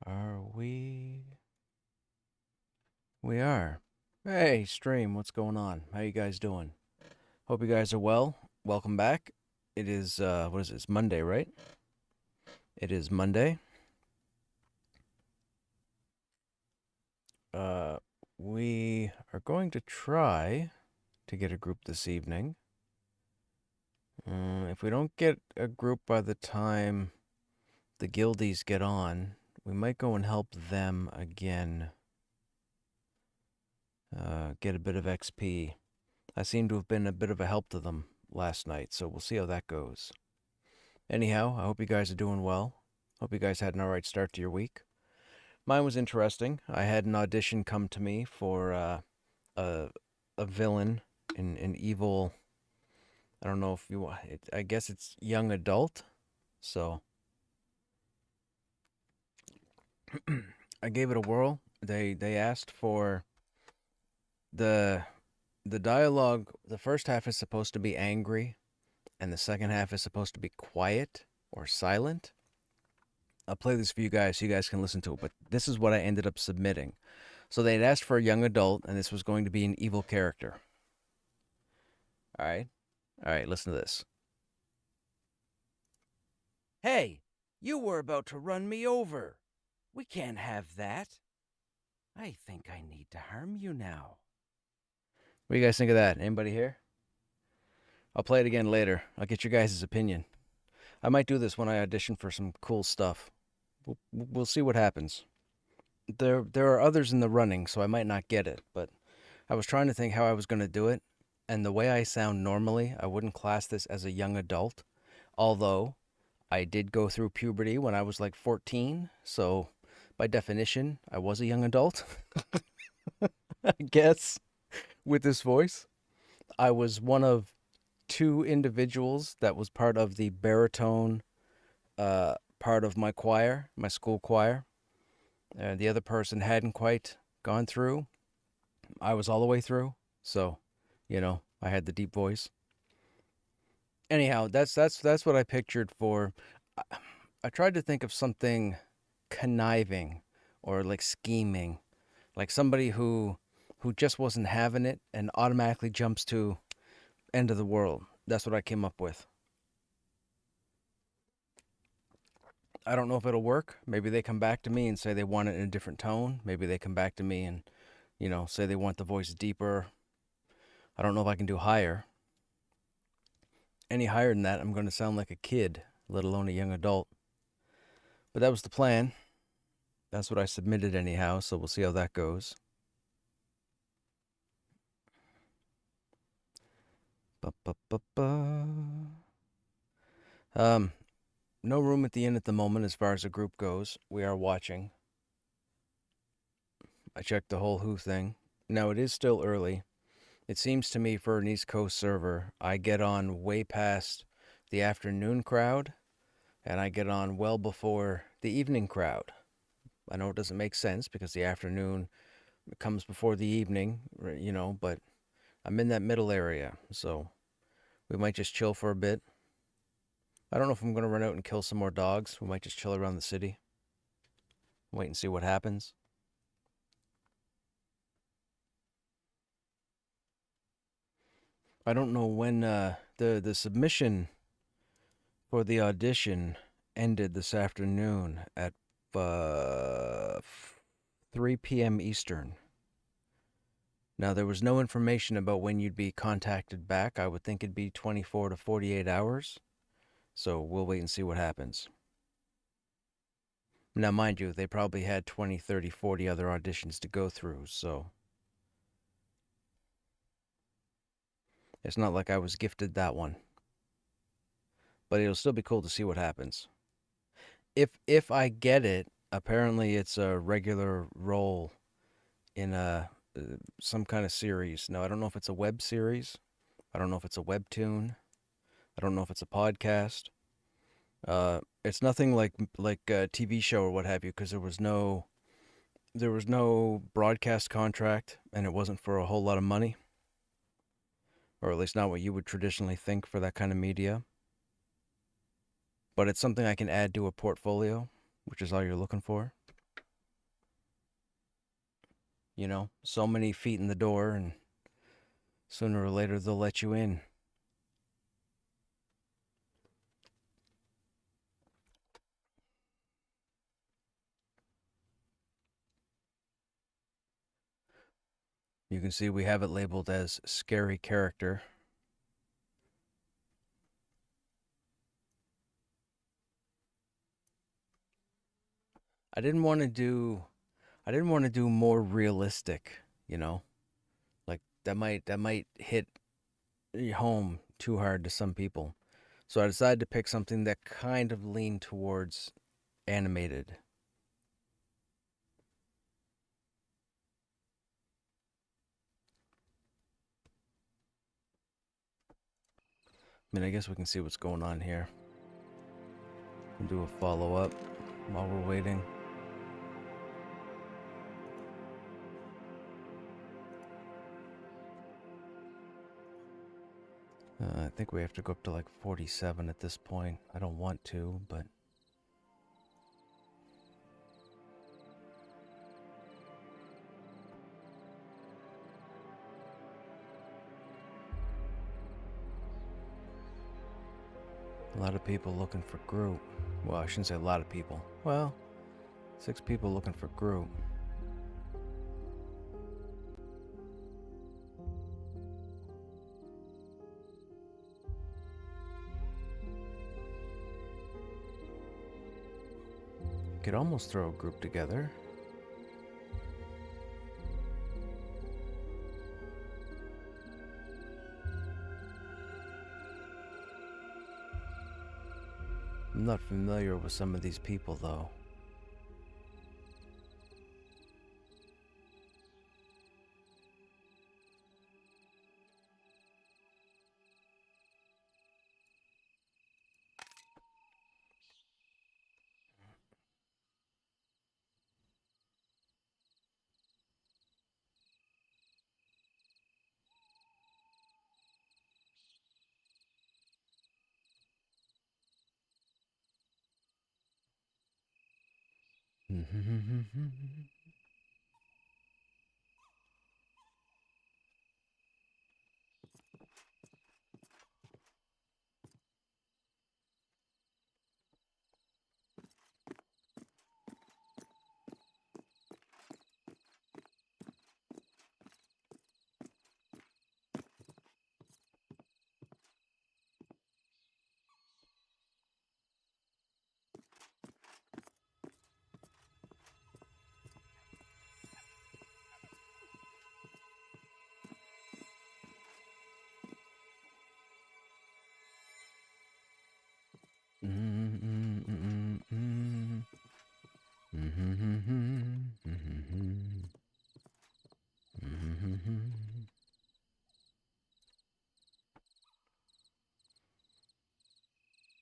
Are we? We are. Hey, stream, what's going on? How you guys doing? Hope you guys are well. Welcome back. It is what is it? It's Monday, right? It is Monday. Uh we are going to try to get a group this evening. If we don't get a group by the time the guildies get on, we might go and help them again. Get a bit of XP. I seem to have been a bit of a help to them last night, so we'll see how that goes. Anyhow, I hope you guys are doing well. Hope you guys had an alright start to your week. Mine was interesting. I had an audition come to me for a villain, an evil. I don't know if you want. I guess it's young adult. So I gave it a whirl. They asked for the the dialogue. The first half is supposed to be angry, and the second half is supposed to be quiet or silent. I'll play this for you guys so you guys can listen to it, but this is what I ended up submitting. So they'd asked for a young adult, and this was going to be an evil character. All right? All right, listen to this. Hey, you were about to run me over. We can't have that. I think I need to harm you now. What do you guys think of that? Anybody here? I'll play it again later. I'll get your guys' opinion. I might do this when I audition for some cool stuff. We'll see what happens. There are others in the running, so I might not get it, but I was trying to think how I was going to do it, and the way I sound normally, I wouldn't class this as a young adult, although I did go through puberty when I was like 14, so by definition, I was a young adult. I guess with this voice, I was one of two individuals that was part of the baritone part of my choir, my school choir. The other person hadn't quite gone through. I was all the way through, so I had the deep voice. Anyhow, that's what I pictured for. I tried to think of something conniving or like scheming, like somebody who just wasn't having it and automatically jumps to end of the world. That's what I came up with. I don't know if it'll work. Maybe they come back to me and say they want it in a different tone. Maybe they come back to me and, say they want the voice deeper. I don't know if I can do higher. Any higher than that, I'm going to sound like a kid, let alone a young adult. But that was the plan. That's what I submitted anyhow, so we'll see how that goes. Ba-ba-ba-ba. No room at the inn at the moment as far as the group goes. We are watching. I checked the whole Who thing. Now, it is still early. It seems to me for an East Coast server, I get on way past the afternoon crowd, and I get on well before the evening crowd. I know it doesn't make sense because the afternoon comes before the evening, but I'm in that middle area, so we might just chill for a bit. I don't know if I'm going to run out and kill some more dogs. We might just chill around the city. Wait and see what happens. I don't know when the submission for the audition ended this afternoon at 3 p.m. Eastern. Now, there was no information about when you'd be contacted back. I would think it'd be 24 to 48 hours. So we'll wait and see what happens. Now, mind you, they probably had 20, 30, 40 other auditions to go through, so it's not like I was gifted that one. But it'll still be cool to see what happens. If I get it, apparently it's a regular role in some kind of series. Now, I don't know if it's a web series. I don't know if it's a webtoon. I don't know if it's a podcast. It's nothing like a TV show or what have you, because there was no broadcast contract, and it wasn't for a whole lot of money. Or at least not what you would traditionally think for that kind of media. But it's something I can add to a portfolio, which is all you're looking for. You know, so many feet in the door, and sooner or later they'll let you in. You can see we have it labeled as scary character. I didn't want to do more realistic, you know? Like that might hit home too hard to some people. So I decided to pick something that kind of leaned towards animated. I mean, I guess we can see what's going on here. We'll do a follow-up while we're waiting. I think we have to go up to like 47 at this point. I don't want to, but... a lot of people looking for group. Well, I shouldn't say a lot of people. Well, 6 people looking for group. Could almost throw a group together. I'm not familiar with some of these people, though.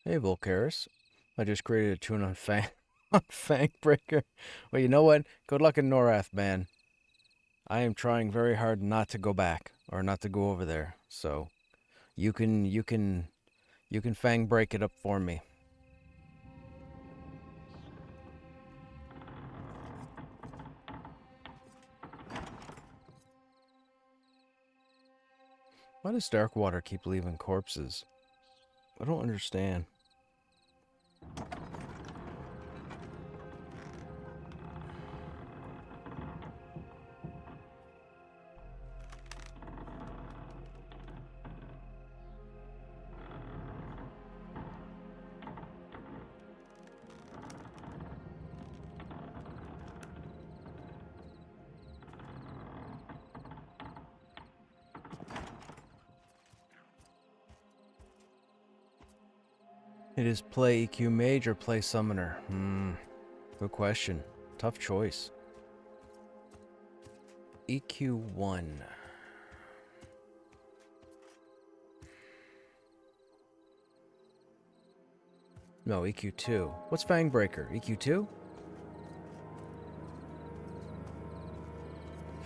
Hey, Volcaris. I just created a tune on Fang on Fangbreaker. Well, you know what? Good luck in Norath, man. I am trying very hard not to go back or not to go over there. So, you can Fang break it up for me. Why does Darkwater keep leaving corpses? I don't understand. It is play EQ Mage or play Summoner? Good question. Tough choice. EQ 1. No, EQ 2. What's Fangbreaker? EQ 2?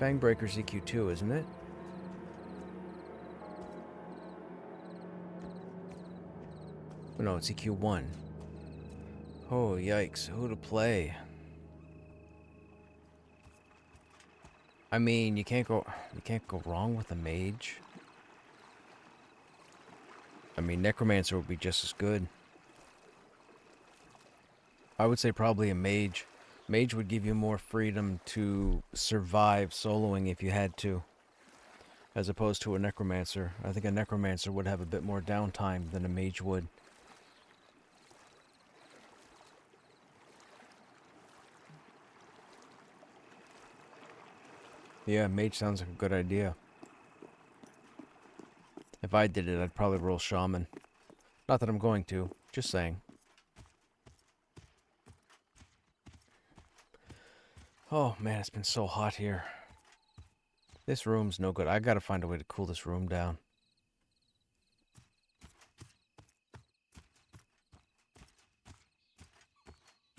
Fangbreaker's EQ 2, isn't it? Oh, no, it's EQ1. Oh, yikes. Who to play? I mean, you can't go wrong with a mage. I mean, Necromancer would be just as good. I would say probably a mage. Mage would give you more freedom to survive soloing if you had to, as opposed to a Necromancer. I think a Necromancer would have a bit more downtime than a mage would. Yeah, mage sounds like a good idea. If I did it, I'd probably roll shaman. Not that I'm going to, just saying. Oh man, it's been so hot here. This room's no good. I gotta find a way to cool this room down.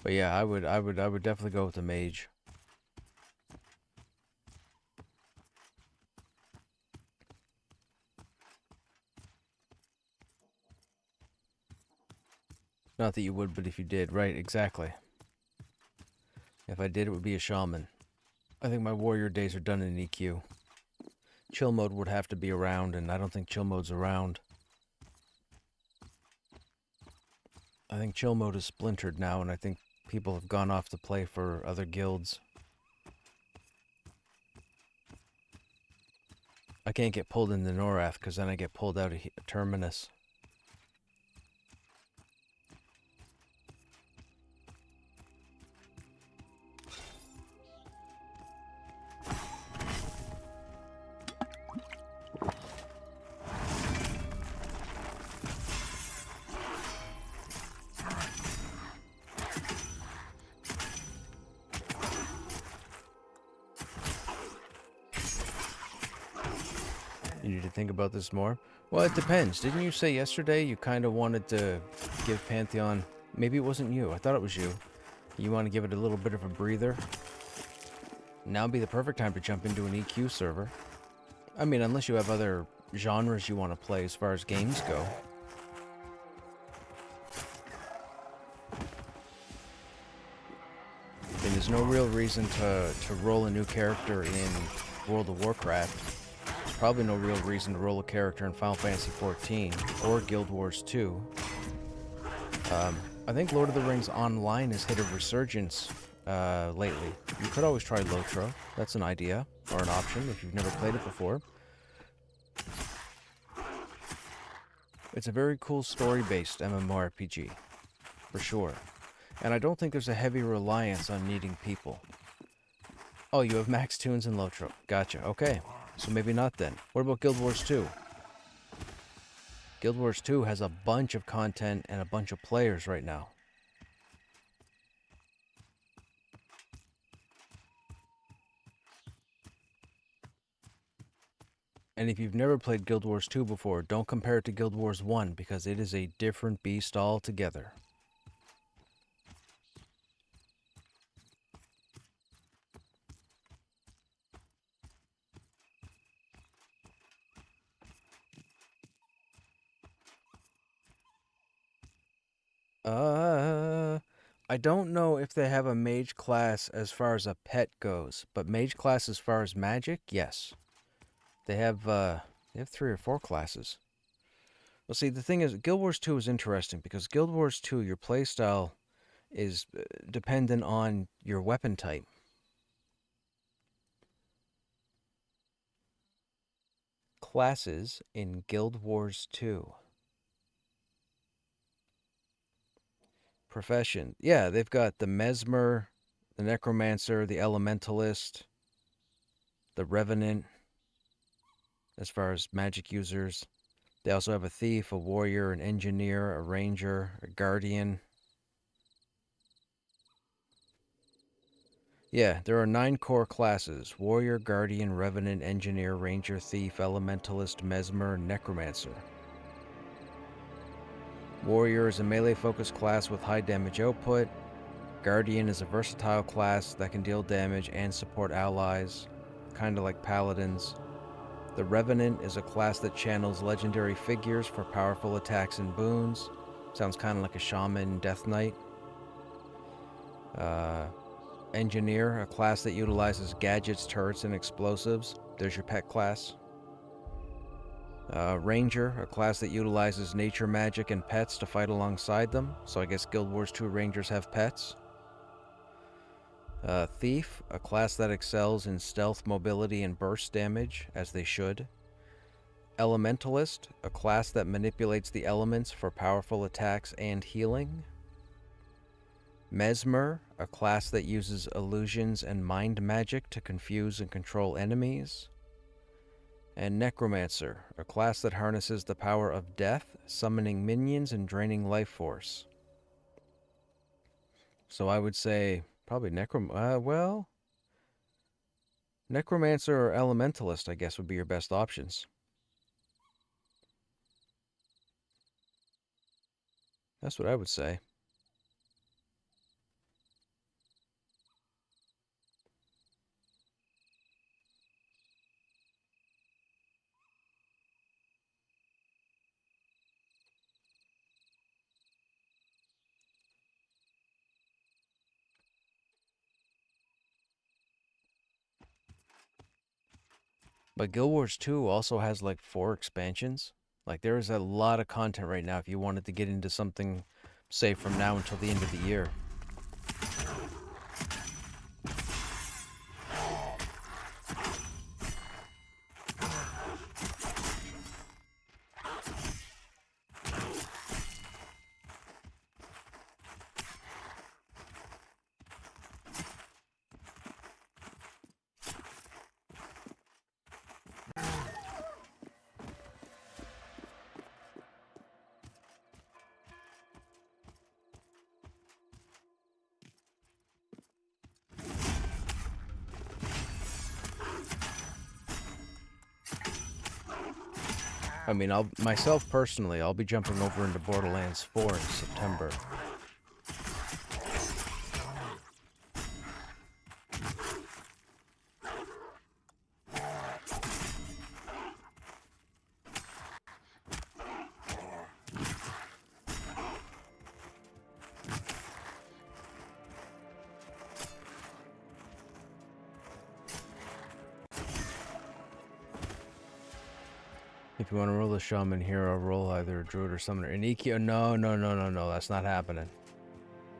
But yeah, I would definitely go with the mage. Not that you would, but if you did, right, exactly. If I did, it would be a shaman. I think my warrior days are done in EQ. Chill mode would have to be around, and I don't think chill mode's around. I think chill mode is splintered now, and I think people have gone off to play for other guilds. I can't get pulled into Norath, because then I get pulled out of Terminus. You need to think about this more? Well, it depends. Didn't you say yesterday you kind of wanted to give Pantheon... Maybe it wasn't you. I thought it was you. You want to give it a little bit of a breather? Now would be the perfect time to jump into an EQ server. I mean, unless you have other genres you want to play as far as games go. I mean, there's no real reason to roll a new character in World of Warcraft. There's probably no real reason to roll a character in Final Fantasy XIV or Guild Wars 2. I think Lord of the Rings Online has hit a resurgence lately. You could always try Lotro. That's an idea, or an option, if you've never played it before. It's a very cool story-based MMORPG, for sure. And I don't think there's a heavy reliance on needing people. Oh, you have max tunes in Lotro. Gotcha, okay. So maybe not then. What about Guild Wars 2? Guild Wars 2 has a bunch of content and a bunch of players right now. And if you've never played Guild Wars 2 before, don't compare it to Guild Wars 1 because it is a different beast altogether. I don't know if they have a mage class as far as a pet goes, but mage class as far as magic, yes. They have 3 or 4 classes. Well, see, the thing is, Guild Wars 2 is interesting because Guild Wars 2, your playstyle is dependent on your weapon type. Classes in Guild Wars 2. Profession. Yeah, they've got the Mesmer, the Necromancer, the Elementalist, the Revenant, as far as magic users. They also have a Thief, a Warrior, an Engineer, a Ranger, a Guardian. Yeah, there are 9 core classes. Warrior, Guardian, Revenant, Engineer, Ranger, Thief, Elementalist, Mesmer, Necromancer. Warrior is a melee-focused class with high damage output. Guardian is a versatile class that can deal damage and support allies, kinda like Paladins. The Revenant is a class that channels legendary figures for powerful attacks and boons. Sounds kind of like a shaman death knight. Engineer, a class that utilizes gadgets, turrets, and explosives. There's your pet class. Ranger, a class that utilizes nature magic and pets to fight alongside them. So I guess Guild Wars 2 Rangers have pets. Thief, a class that excels in stealth, mobility, and burst damage, as they should. Elementalist, a class that manipulates the elements for powerful attacks and healing. Mesmer, a class that uses illusions and mind magic to confuse and control enemies. And Necromancer, a class that harnesses the power of death, summoning minions and draining life force. So I would say probably Necromancer or Elementalist, I guess, would be your best options. That's what I would say. But Guild Wars 2 also has like 4 expansions. Like there is a lot of content right now if you wanted to get into something, say, from now until the end of the year. I mean, myself personally, I'll be jumping over into Borderlands 4 in September. If you want to roll the shaman here, I'll roll either a druid or summoner. An EQ? No, that's not happening.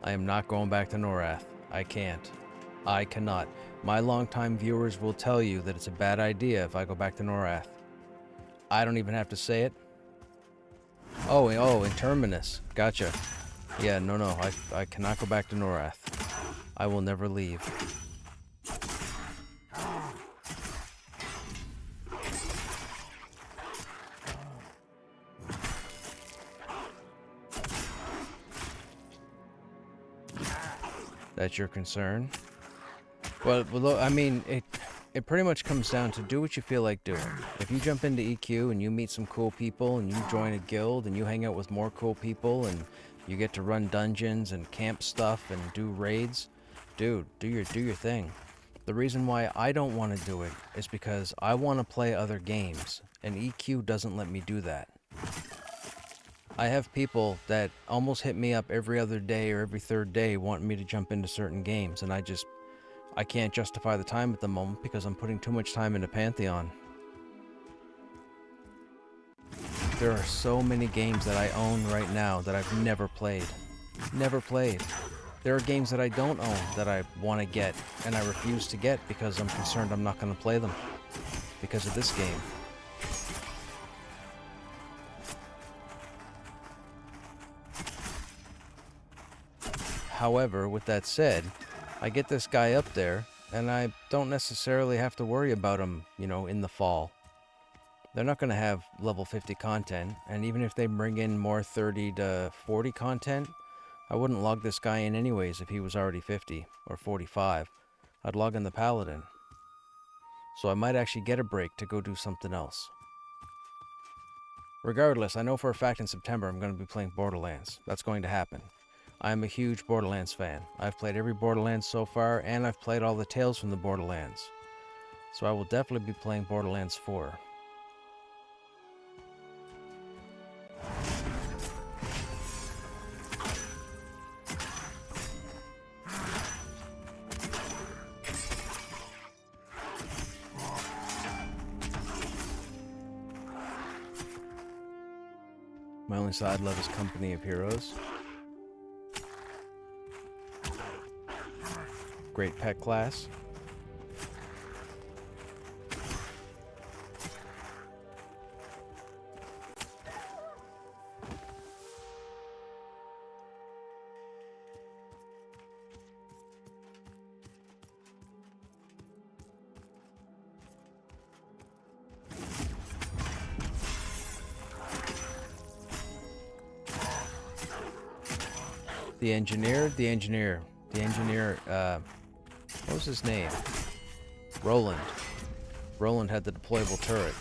I am not going back to Norath. I can't. I cannot. My longtime viewers will tell you that it's a bad idea if I go back to Norath. I don't even have to say it. Oh, in Terminus. Gotcha. Yeah, no, I cannot go back to Norath. I will never leave. That's your concern? Well, I mean, it pretty much comes down to do what you feel like doing. If you jump into EQ and you meet some cool people and you join a guild and you hang out with more cool people and you get to run dungeons and camp stuff and do raids, dude, do your thing. The reason why I don't want to do it is because I want to play other games, and EQ doesn't let me do that. I have people that almost hit me up every other day or every third day wanting me to jump into certain games, and I can't justify the time at the moment because I'm putting too much time into Pantheon. There are so many games that I own right now that I've never played. Never played. There are games that I don't own that I want to get, and I refuse to get because I'm concerned I'm not going to play them because of this game. However, with that said, I get this guy up there, and I don't necessarily have to worry about him, in the fall. They're not going to have level 50 content, and even if they bring in more 30 to 40 content, I wouldn't log this guy in anyways if he was already 50 or 45. I'd log in the Paladin. So I might actually get a break to go do something else. Regardless, I know for a fact in September I'm going to be playing Borderlands. That's going to happen. I'm a huge Borderlands fan. I've played every Borderlands so far, and I've played all the Tales from the Borderlands. So I will definitely be playing Borderlands 4. My only side love is Company of Heroes. Great pet class. The engineer, what was his name? Roland. Roland had the deployable turret.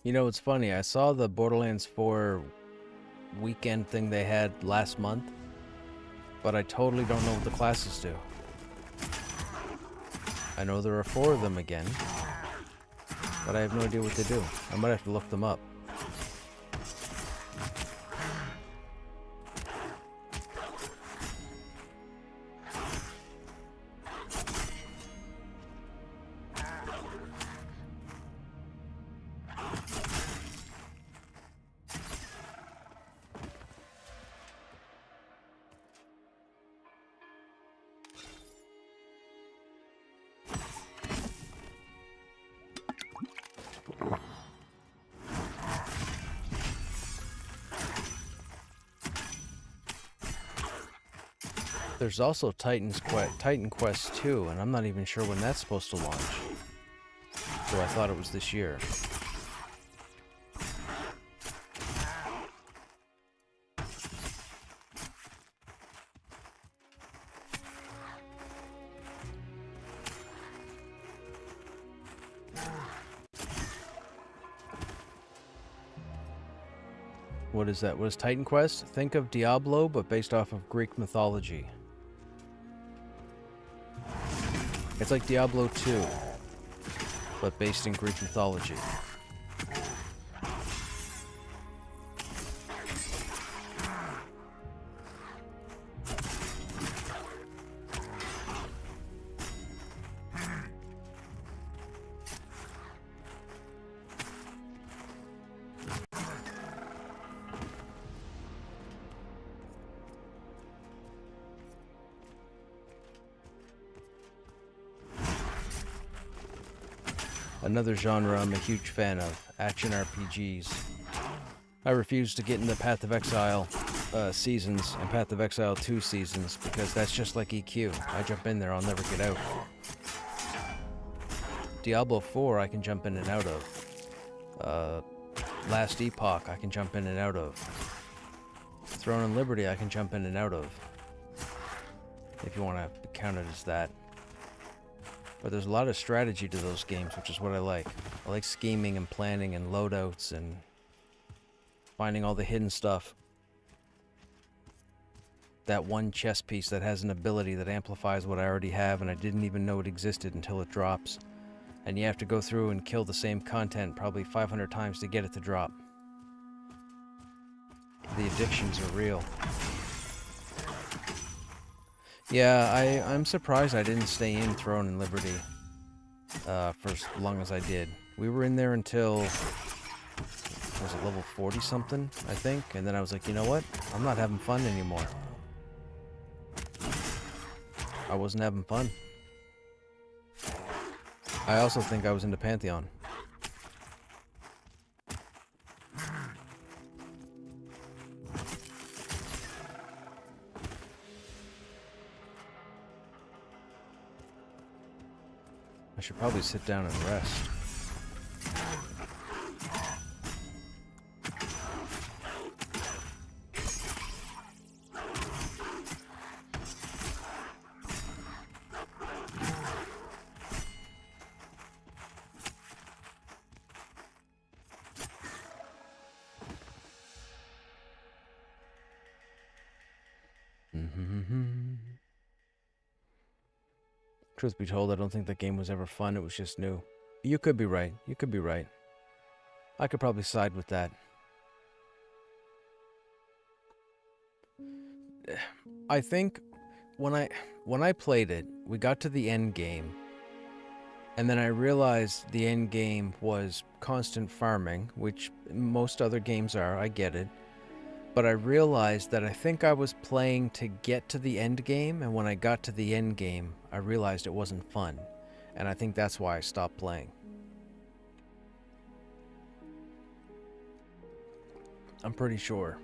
You know, it's funny, I saw the Borderlands 4 weekend thing they had last month, but I totally don't know what the classes do. I know there are 4 of them again, but I have no idea what they do. I might have to look them up. There's also Titan Quest 2, and I'm not even sure when that's supposed to launch. So I thought it was this year. What is that? What is Titan Quest? Think of Diablo, but based off of Greek mythology. It's like Diablo 2, but based in Greek mythology. Another genre I'm a huge fan of, action RPGs. I refuse to get into Path of Exile seasons and Path of Exile 2 seasons because that's just like EQ. I jump in there, I'll never get out. Diablo 4 I can jump in and out of. Last Epoch I can jump in and out of. Throne and Liberty I can jump in and out of. If you want to count it as that. But there's a lot of strategy to those games, which is what I like. I like scheming and planning and loadouts and finding all the hidden stuff. That one chess piece that has an ability that amplifies what I already have and I didn't even know it existed until it drops. And you have to go through and kill the same content probably 500 times to get it to drop. The addictions are real. Yeah, I'm surprised I didn't stay in Throne and Liberty for as long as I did. We were in there until, was it level 40 something, I think? And then I was like, you know what? I'm not having fun anymore. I wasn't having fun. I also think I was into Pantheon. I should probably sit down and rest. Truth be told, I don't think the game was ever fun. It was just new. You could be right. You could be right. I could probably side with that. I think when I played it, we got to the end game, and then I realized the end game was constant farming, which most other games are. I get it. But I realized that I think I was playing to get to the end game, and when I got to the end game, I realized it wasn't fun. And I think that's why I stopped playing. I'm pretty sure.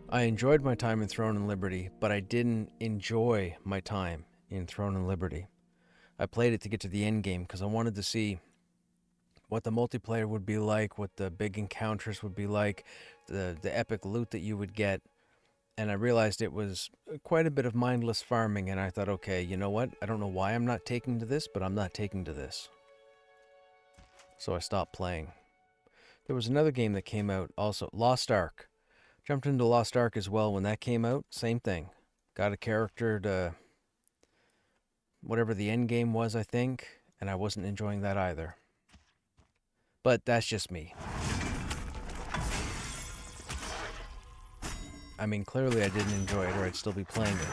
I enjoyed my time in Throne and Liberty, but I didn't enjoy my time in Throne and Liberty. I played it to get to the end game because I wanted to see what the multiplayer would be like, what the big encounters would be like, the epic loot that you would get. And I realized it was quite a bit of mindless farming, and I thought, okay, you know what? I don't know why I'm not taking to this, but I'm not taking to this. So I stopped playing. There was another game that came out also, Lost Ark. Jumped into Lost Ark as well when that came out. Same thing. Got a character to whatever the end game was, I think, and I wasn't enjoying that either. But that's just me. I mean, clearly I didn't enjoy it, or I'd still be playing it.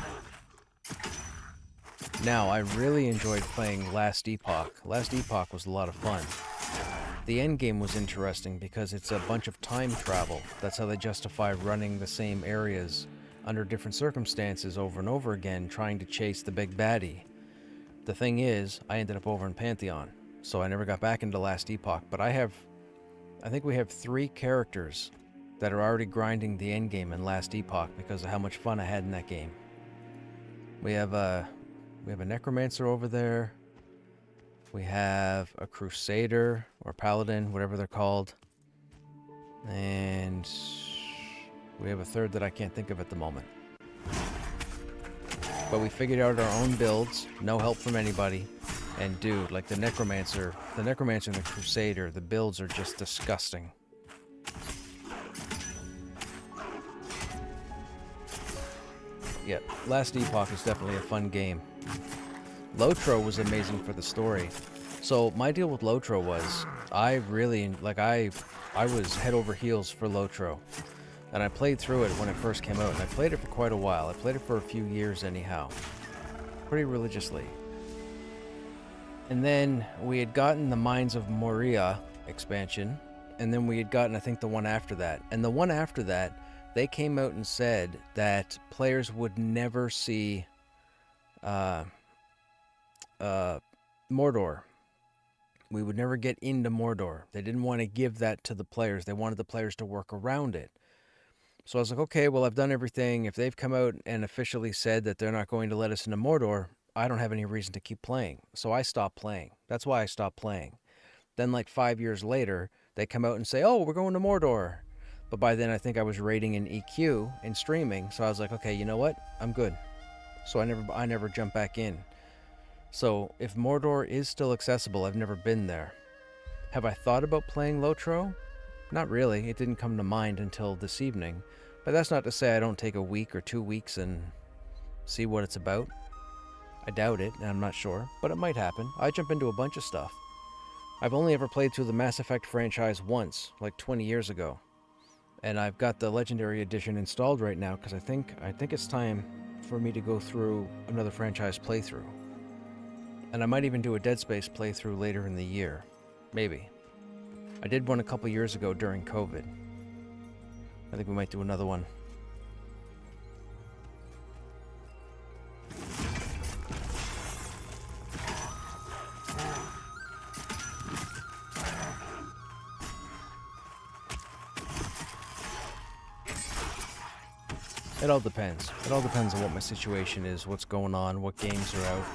Now, I really enjoyed playing Last Epoch. Last Epoch was a lot of fun. The end game was interesting because it's a bunch of time travel. That's how they justify running the same areas under different circumstances over and over again, trying to chase the big baddie. The thing is, I ended up over in Pantheon, so I never got back into Last Epoch, but I think we have 3 characters that are already grinding the end game in Last Epoch because of how much fun I had in that game. We have a necromancer over there. We have a crusader or paladin, whatever they're called. And we have a third that I can't think of at the moment. But we figured out our own builds, no help from anybody. And dude, like the necromancer and the crusader, the builds are just disgusting. Yeah, Last Epoch is definitely a fun game. Lotro was amazing for the story. So my deal with Lotro was, I was head over heels for Lotro. And I played through it when it first came out, and I played it for quite a while. I played it for a few years anyhow. Pretty religiously. And then we had gotten the Mines of Moria expansion, and then we had gotten, I think, the one after that. And the one after that, they came out and said that players would never see Mordor. We would never get into Mordor. They didn't want to give that to the players. They wanted the players to work around it. So I was like, okay, well, I've done everything. If they've come out and officially said that they're not going to let us into Mordor, I don't have any reason to keep playing. So I stopped playing. That's why I stopped playing. Then like 5 years later, they come out and say, oh, we're going to Mordor. But by then I think I was rating in EQ and streaming. So I was like, okay, you know what? I'm good. So I never jumped back in. So if Mordor is still accessible, I've never been there. Have I thought about playing Lotro? Not really. It didn't come to mind until this evening. But that's not to say I don't take a week or 2 weeks and see what it's about. I doubt it, and I'm not sure, but it might happen. I jump into a bunch of stuff. I've only ever played through the Mass Effect franchise once, like 20 years ago. And I've got the Legendary Edition installed right now because I think it's time for me to go through another franchise playthrough. And I might even do a Dead Space playthrough later in the year. Maybe. I did one a couple years ago during COVID. I think we might do another one. It all depends. It all depends on what my situation is, what's going on, what games are out.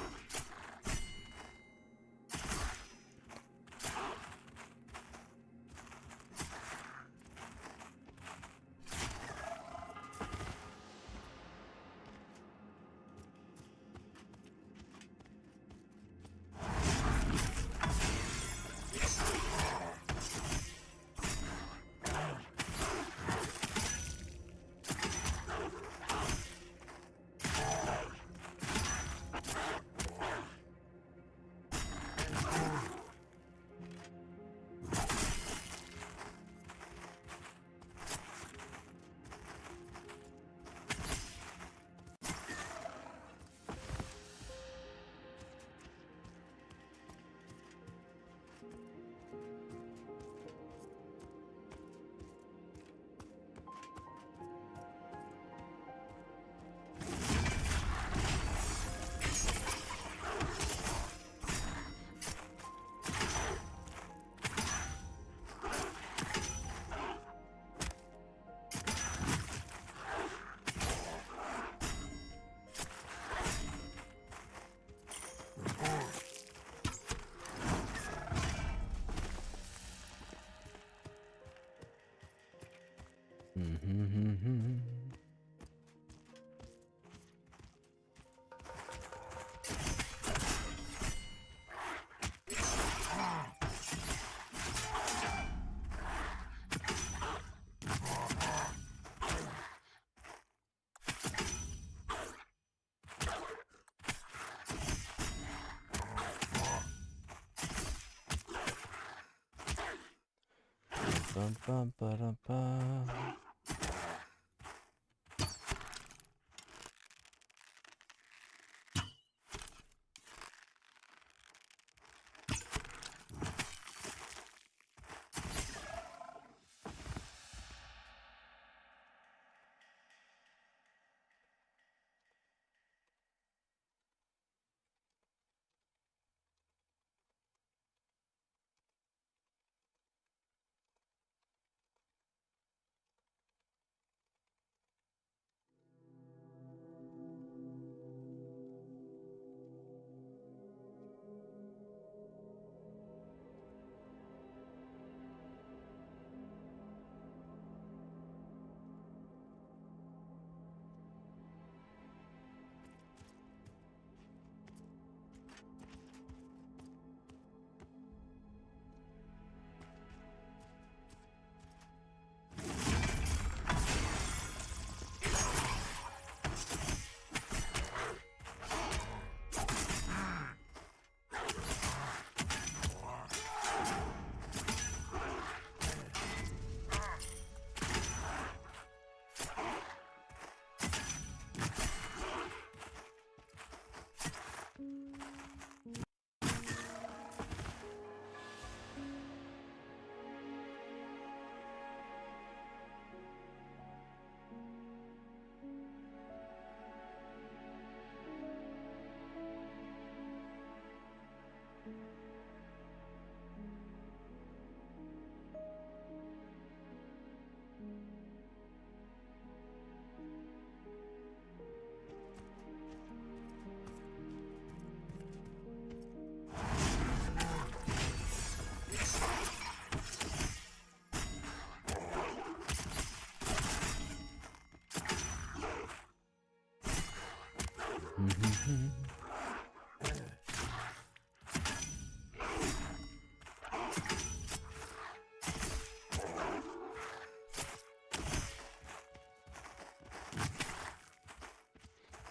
Bum, bum, ba-dum, bum.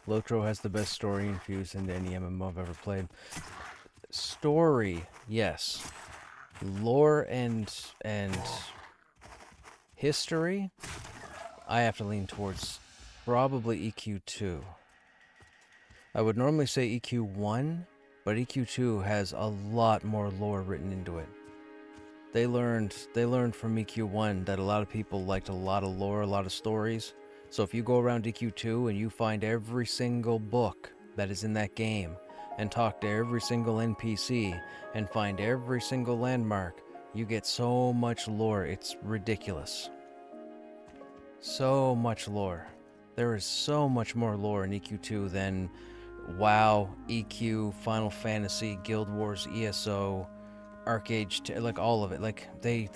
Lotro has the best story infused into any MMO I've ever played. Story, yes. Lore and history, I have to lean towards probably EQ2. I would normally say EQ1, but EQ2 has a lot more lore written into it. They learned from EQ1 that a lot of people liked a lot of lore, a lot of stories. So if you go around EQ2 and you find every single book that is in that game and talk to every single NPC and find every single landmark, you get so much lore, it's ridiculous. So much lore. There is so much more lore in EQ2 than WoW, EQ, Final Fantasy, Guild Wars, ESO, Arcade, like all of it. Like they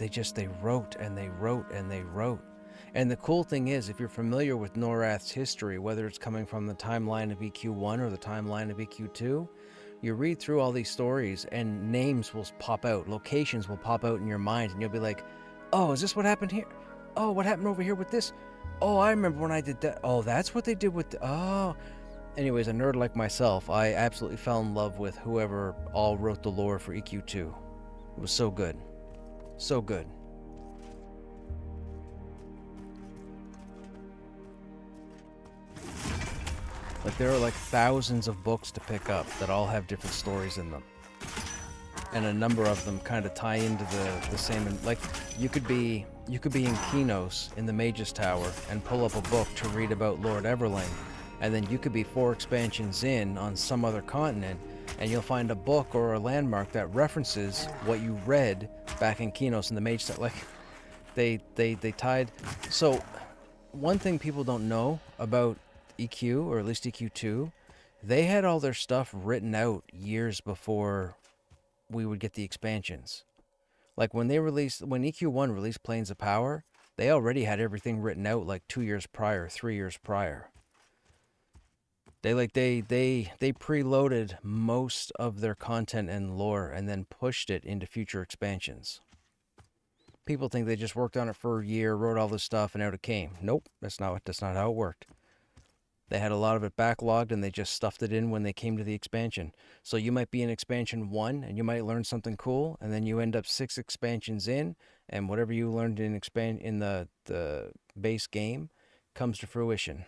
wrote and they wrote and they wrote. And the cool thing is, if you're familiar with Norath's history, whether it's coming from the timeline of EQ1 or the timeline of EQ2, you read through all these stories and names will pop out, locations will pop out in your mind, and you'll be like, oh, is this what happened here? Oh, what happened over here with this? Oh, I remember when I did that. Oh, that's what they did with oh. Anyways, a nerd like myself, I absolutely fell in love with whoever all wrote the lore for EQ2. It was so good. So good. Like, there are like thousands of books to pick up that all have different stories in them. And a number of them kind of tie into the same, like, you could be in Kinos in the Mage's Tower and pull up a book to read about Lord Everling, and then you could be 4 expansions in on some other continent, and you'll find a book or a landmark that references what you read back in Kinos in the Mage's Tower. Like, they tied. So, one thing people don't know about EQ, or at least EQ2, they had all their stuff written out years before we would get the expansions. Like when EQ1 released Planes of Power, they already had everything written out like 2 years prior, 3 years prior. They preloaded most of their content and lore and then pushed it into future expansions. People think they just worked on it for a year, wrote all this stuff, and out it came. Nope, that's not how it worked. They had a lot of it backlogged and they just stuffed it in when they came to the expansion. So you might be in expansion 1 and you might learn something cool, and then you end up 6 expansions in, and whatever you learned in the base game comes to fruition.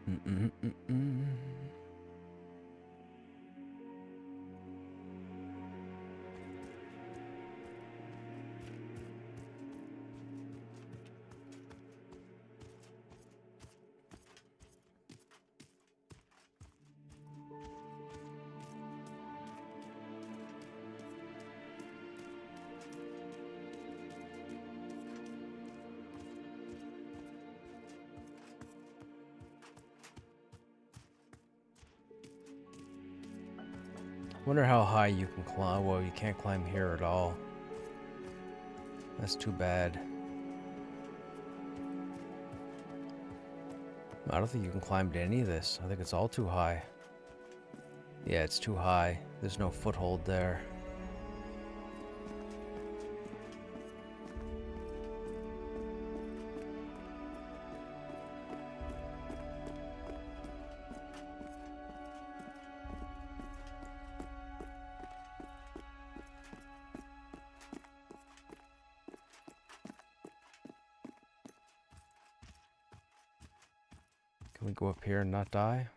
Mm-mm-mm-mm. Wonder how high you can climb. Well, you can't climb here at all. That's too bad. I don't think you can climb to any of this. I think it's all too high. Yeah, it's too high. There's no foothold there. Can we go up here and not die?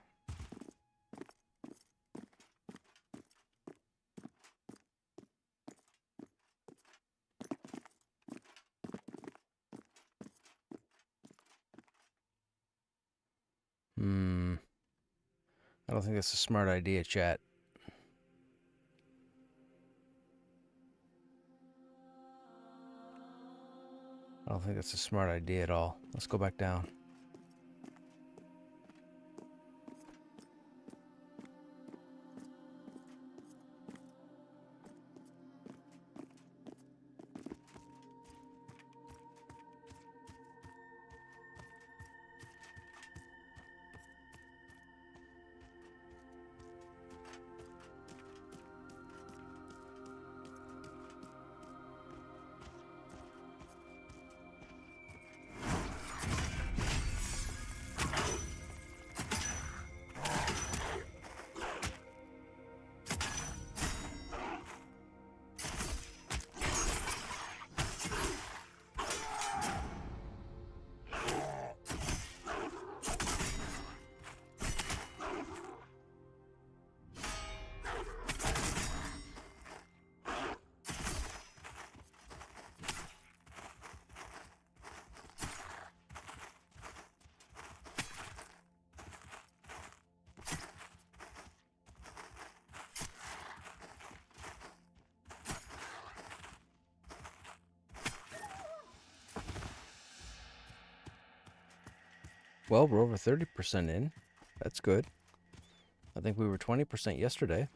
I don't think that's a smart idea, chat. I don't think that's a smart idea at all. Let's go back down. Well, we're over 30% in. That's good. I think we were 20% yesterday.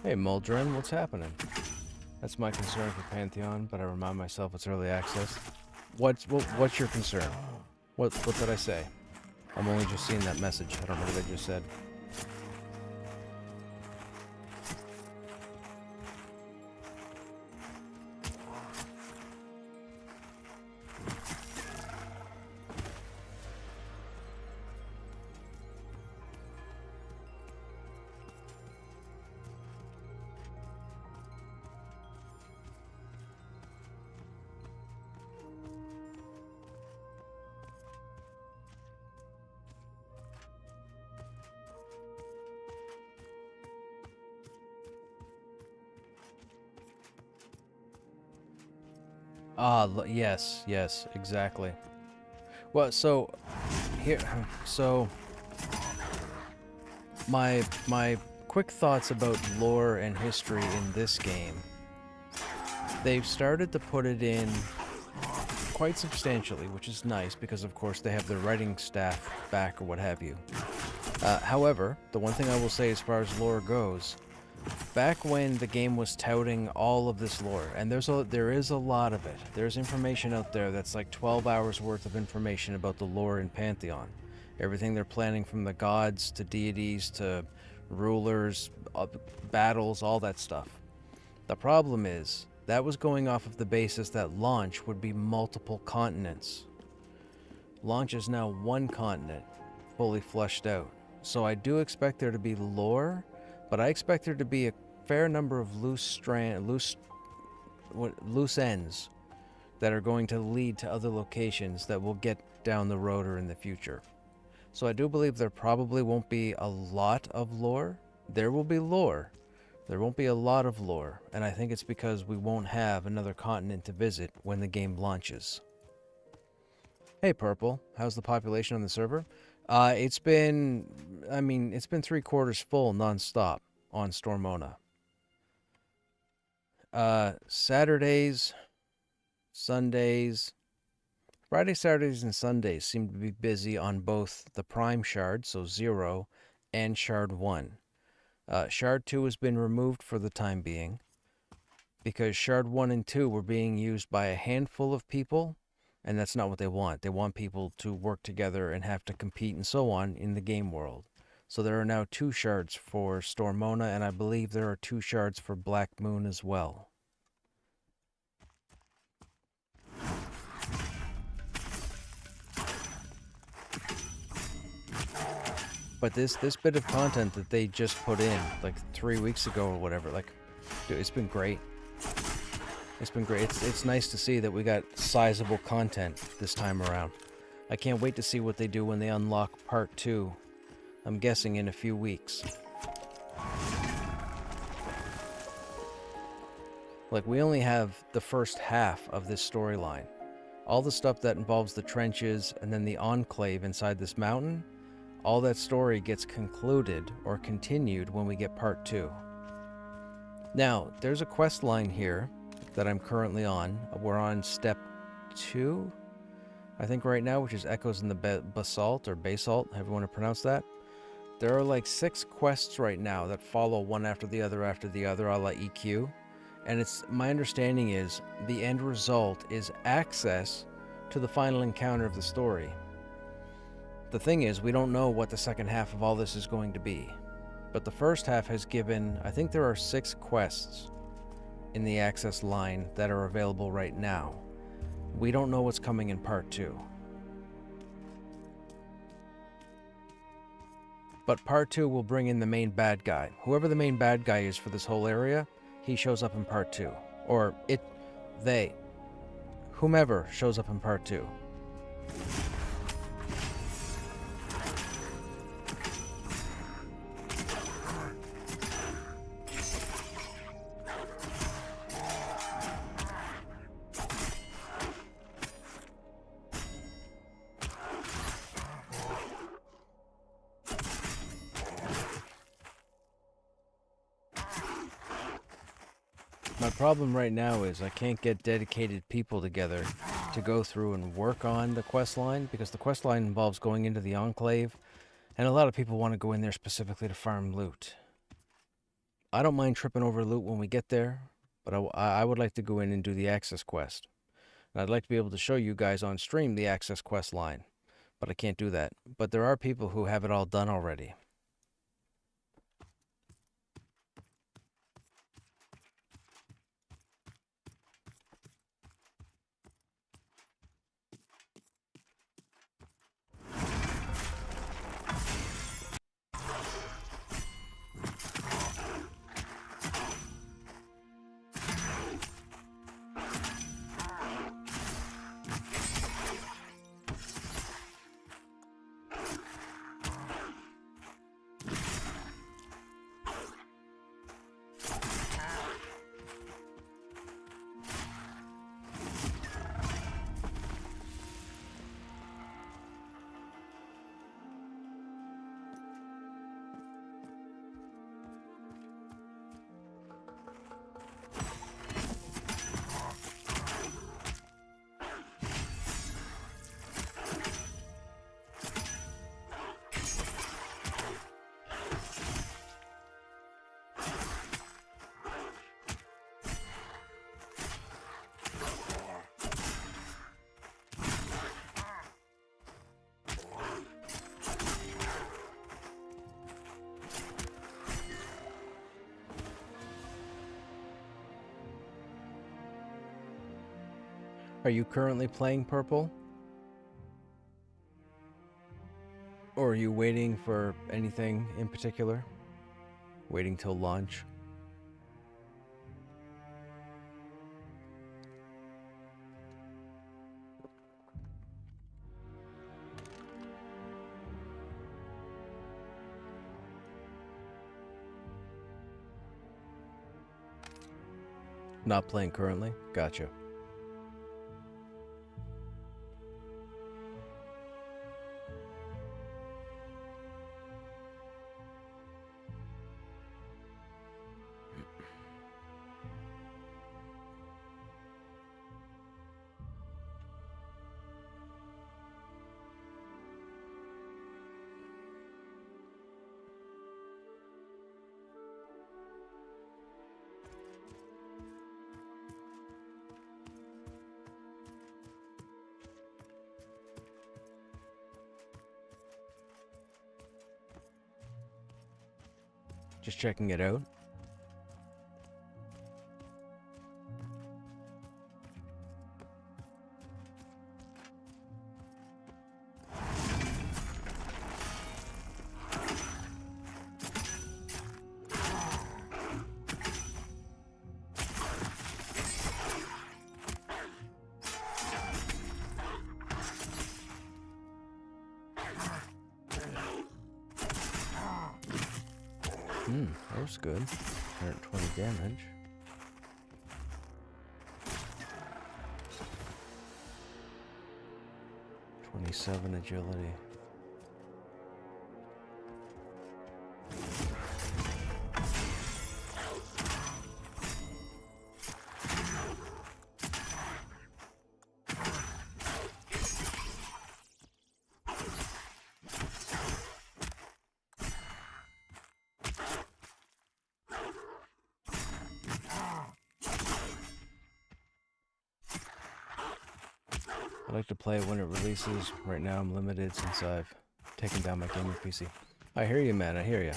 Hey, Muldrin, what's happening? That's my concern for Pantheon, but I remind myself it's early access. What's your concern? What did I say? I'm only just seeing that message. I don't know what I just said. Ah, yes, exactly. Well, so here, so my quick thoughts about lore and history in this game. They've started to put it in quite substantially, which is nice because, of course, they have their writing staff back or what have you. However, the one thing I will say as far as lore goes, back when the game was touting all of this lore, and there is a lot of it. There's information out there that's like 12 hours worth of information about the lore in Pantheon. Everything they're planning, from the gods to deities to rulers, battles, all that stuff. The problem is, that was going off of the basis that launch would be multiple continents. Launch is now one continent, fully fleshed out. So I do expect there to be lore, but I expect there to be a fair number of loose ends that are going to lead to other locations that we'll get down the road or in the future. So I do believe there probably won't be a lot of lore. There will be lore. There won't be a lot of lore, and I think it's because we won't have another continent to visit when the game launches. Hey Purple, how's the population on the server? It's been 3/4 full non-stop on Stormona. Saturdays, Sundays, Friday, Saturdays, and Sundays seem to be busy on both the Prime Shard, so 0, and Shard 1. Shard 2 has been removed for the time being because Shard 1 and 2 were being used by a handful of people, and that's not what they want. They want people to work together and have to compete and so on in the game world. So there are now 2 shards for Stormona, and I believe there are 2 shards for Black Moon as well. But this bit of content that they just put in like 3 weeks ago or whatever, like, dude, it's been great. It's been great. It's nice to see that we got sizable content this time around. I can't wait to see what they do when they unlock part 2. I'm guessing in a few weeks. Like, we only have the first half of this storyline. All the stuff that involves the trenches and then the enclave inside this mountain, all that story gets concluded or continued when we get part 2. Now, there's a quest line here that I'm currently on. We're on step 2, I think right now, which is Echoes in the Basalt, or Basalt, however you want to pronounce that. There are like 6 quests right now that follow one after the other, a la EQ. And it's my understanding is the end result is access to the final encounter of the story. The thing is, we don't know what the second half of all this is going to be. But the first half has given, I think there are 6 quests in the access line that are available right now. We don't know what's coming in part 2. But part 2 will bring in the main bad guy. Whoever the main bad guy is for this whole area, he shows up in part 2. Or whomever shows up in part 2. My problem right now is I can't get dedicated people together to go through and work on the quest line, because the quest line involves going into the Enclave, and a lot of people want to go in there specifically to farm loot. I don't mind tripping over loot when we get there, but I would like to go in and do the access quest. And I'd like to be able to show you guys on stream the access quest line, but I can't do that. But there are people who have it all done already. Are you currently playing purple? Or are you waiting for anything in particular? Waiting till launch? Not playing currently? Gotcha. Just checking it out. That was good. 120 damage. '27 agility. I like to play it when it releases. Right now I'm limited since I've taken down my gaming PC. I hear you, man. I hear you.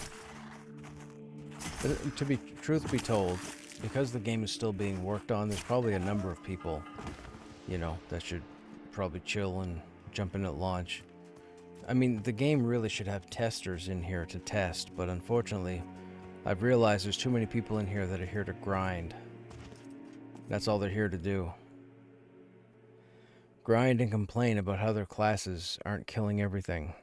But truth be told, because the game is still being worked on, there's probably a number of people, you know, that should probably chill and jump in at launch. I mean, the game really should have testers in here to test, but unfortunately, I've realized there's too many people in here that are here to grind. That's all they're here to do. Grind and complain about how their classes aren't killing everything.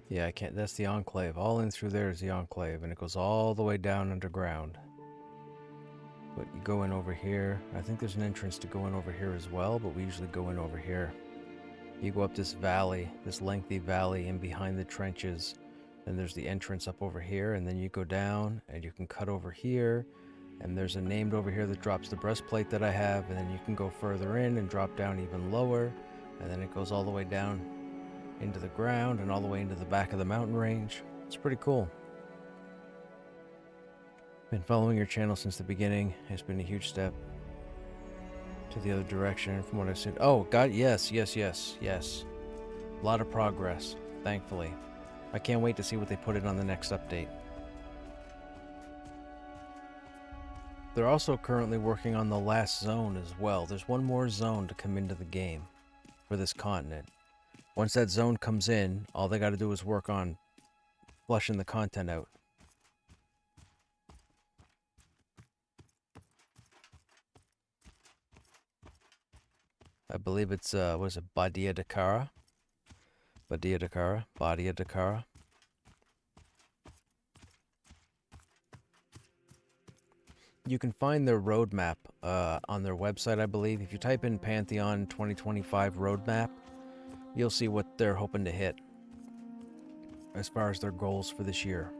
Yeah, I can't. That's the Enclave. All in through there is the Enclave, and it goes all the way down underground. But you go in over here. I think there's an entrance to go in over here as well, but we usually go in over here. You go up this valley, this lengthy valley in behind the trenches, and there's the entrance up over here, and then you go down, and you can cut over here, and there's a named over here that drops the breastplate that I have, and then you can go further in and drop down even lower, and then it goes all the way down into the ground and all the way into the back of the mountain range. It's pretty cool. Been following your channel since the beginning. It's been a huge step to the other direction from what I've seen. Oh, God, yes. A lot of progress, thankfully. I can't wait to see what they put in on the next update. They're also currently working on the last zone as well. There's one more zone to come into the game for this continent. Once that zone comes in, all they got to do is work on flushing the content out. I believe it's, what is it, Badia Dakara? Badia Dakara. You can find their roadmap on their website, I believe. If you type in Pantheon 2025 roadmap, you'll see what they're hoping to hit as far as their goals for this year.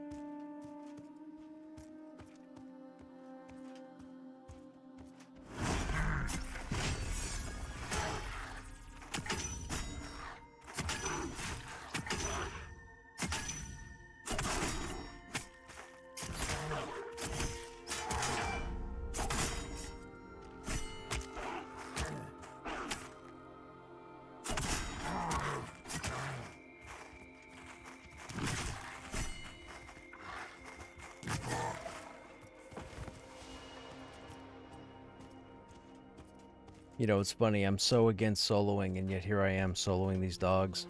You know, it's funny, I'm so against soloing, and yet here I am soloing these dogs.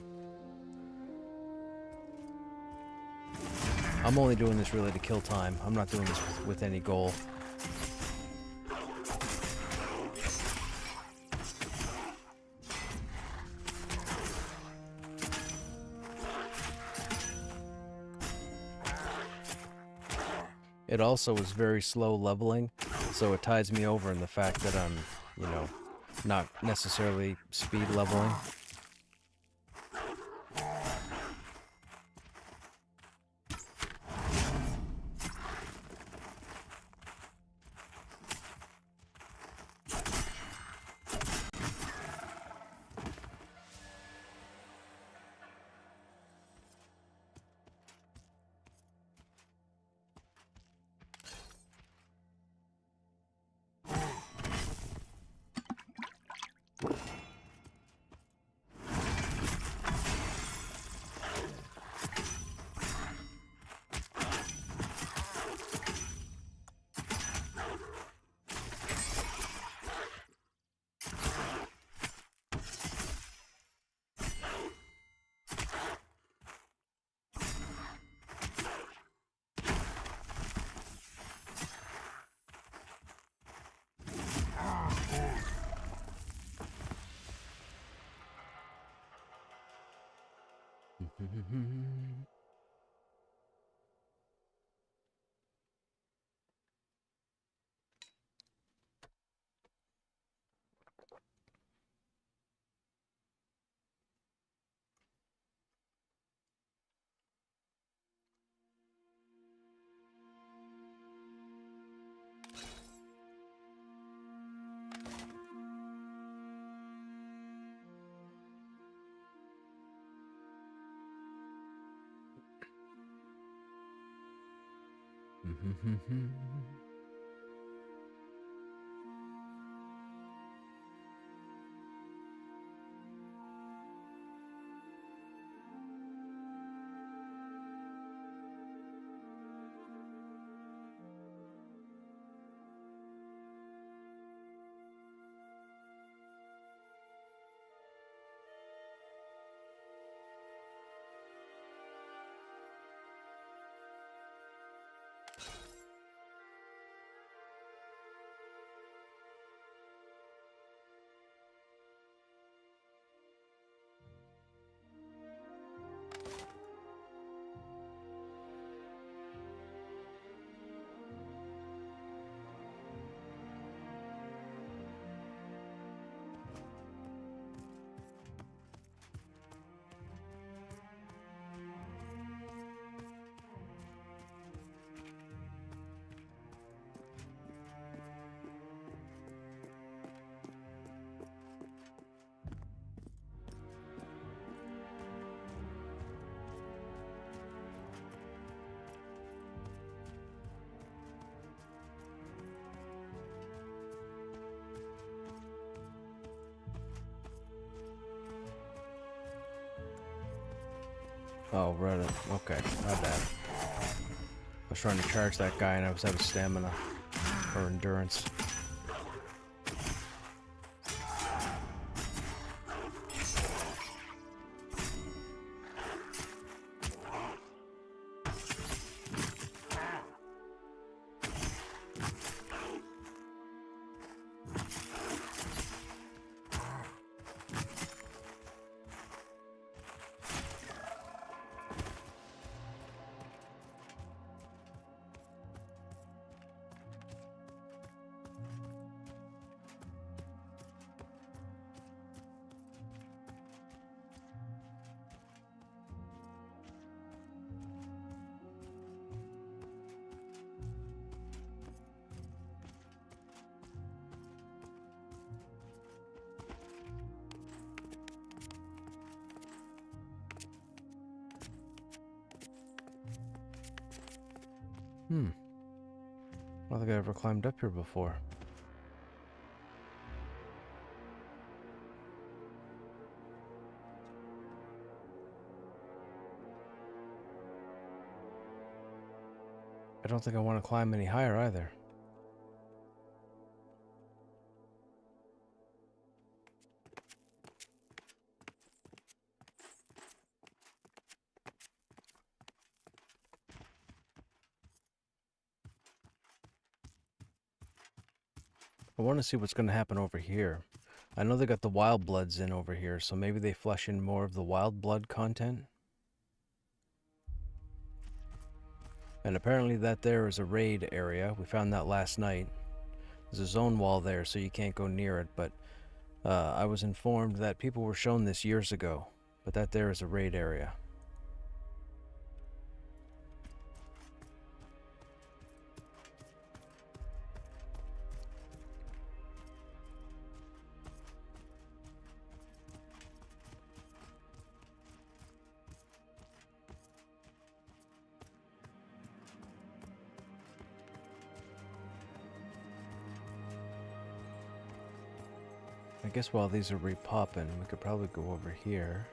I'm only doing this really to kill time. I'm not doing this with any goal. It also is very slow leveling, so it ties me over in the fact that I'm, you know, not necessarily speed leveling. Oh, right. Okay, my bad. I was trying to charge that guy and I was out of stamina or endurance. I don't think I ever climbed up here before. I don't think I want to climb any higher either. I want to see what's going to happen over here. I know they got the wild bloods in over here, so maybe they flush in more of the wild blood content. And apparently that there is a raid area. We found that last night. There's a zone wall there, so you can't go near it, but I was informed that people were shown this years ago, but that there is a raid area. I guess while these are repopping, we could probably go over here.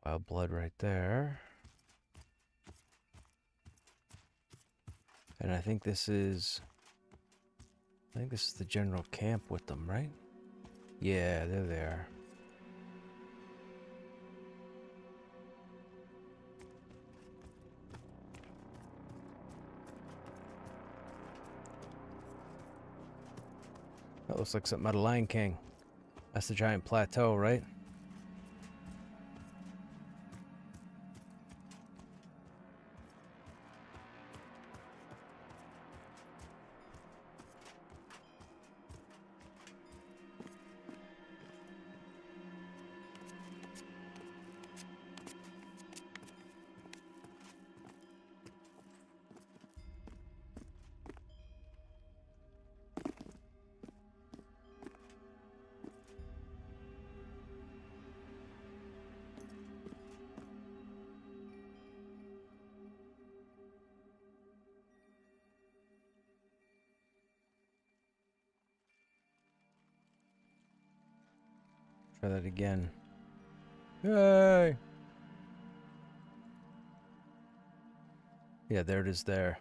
Wild blood right there. And I think this is the general camp with them, right? Yeah, there they are. That looks like something out of Lion King. That's the giant plateau, right? Try that again. Yay! Yeah, there it is there.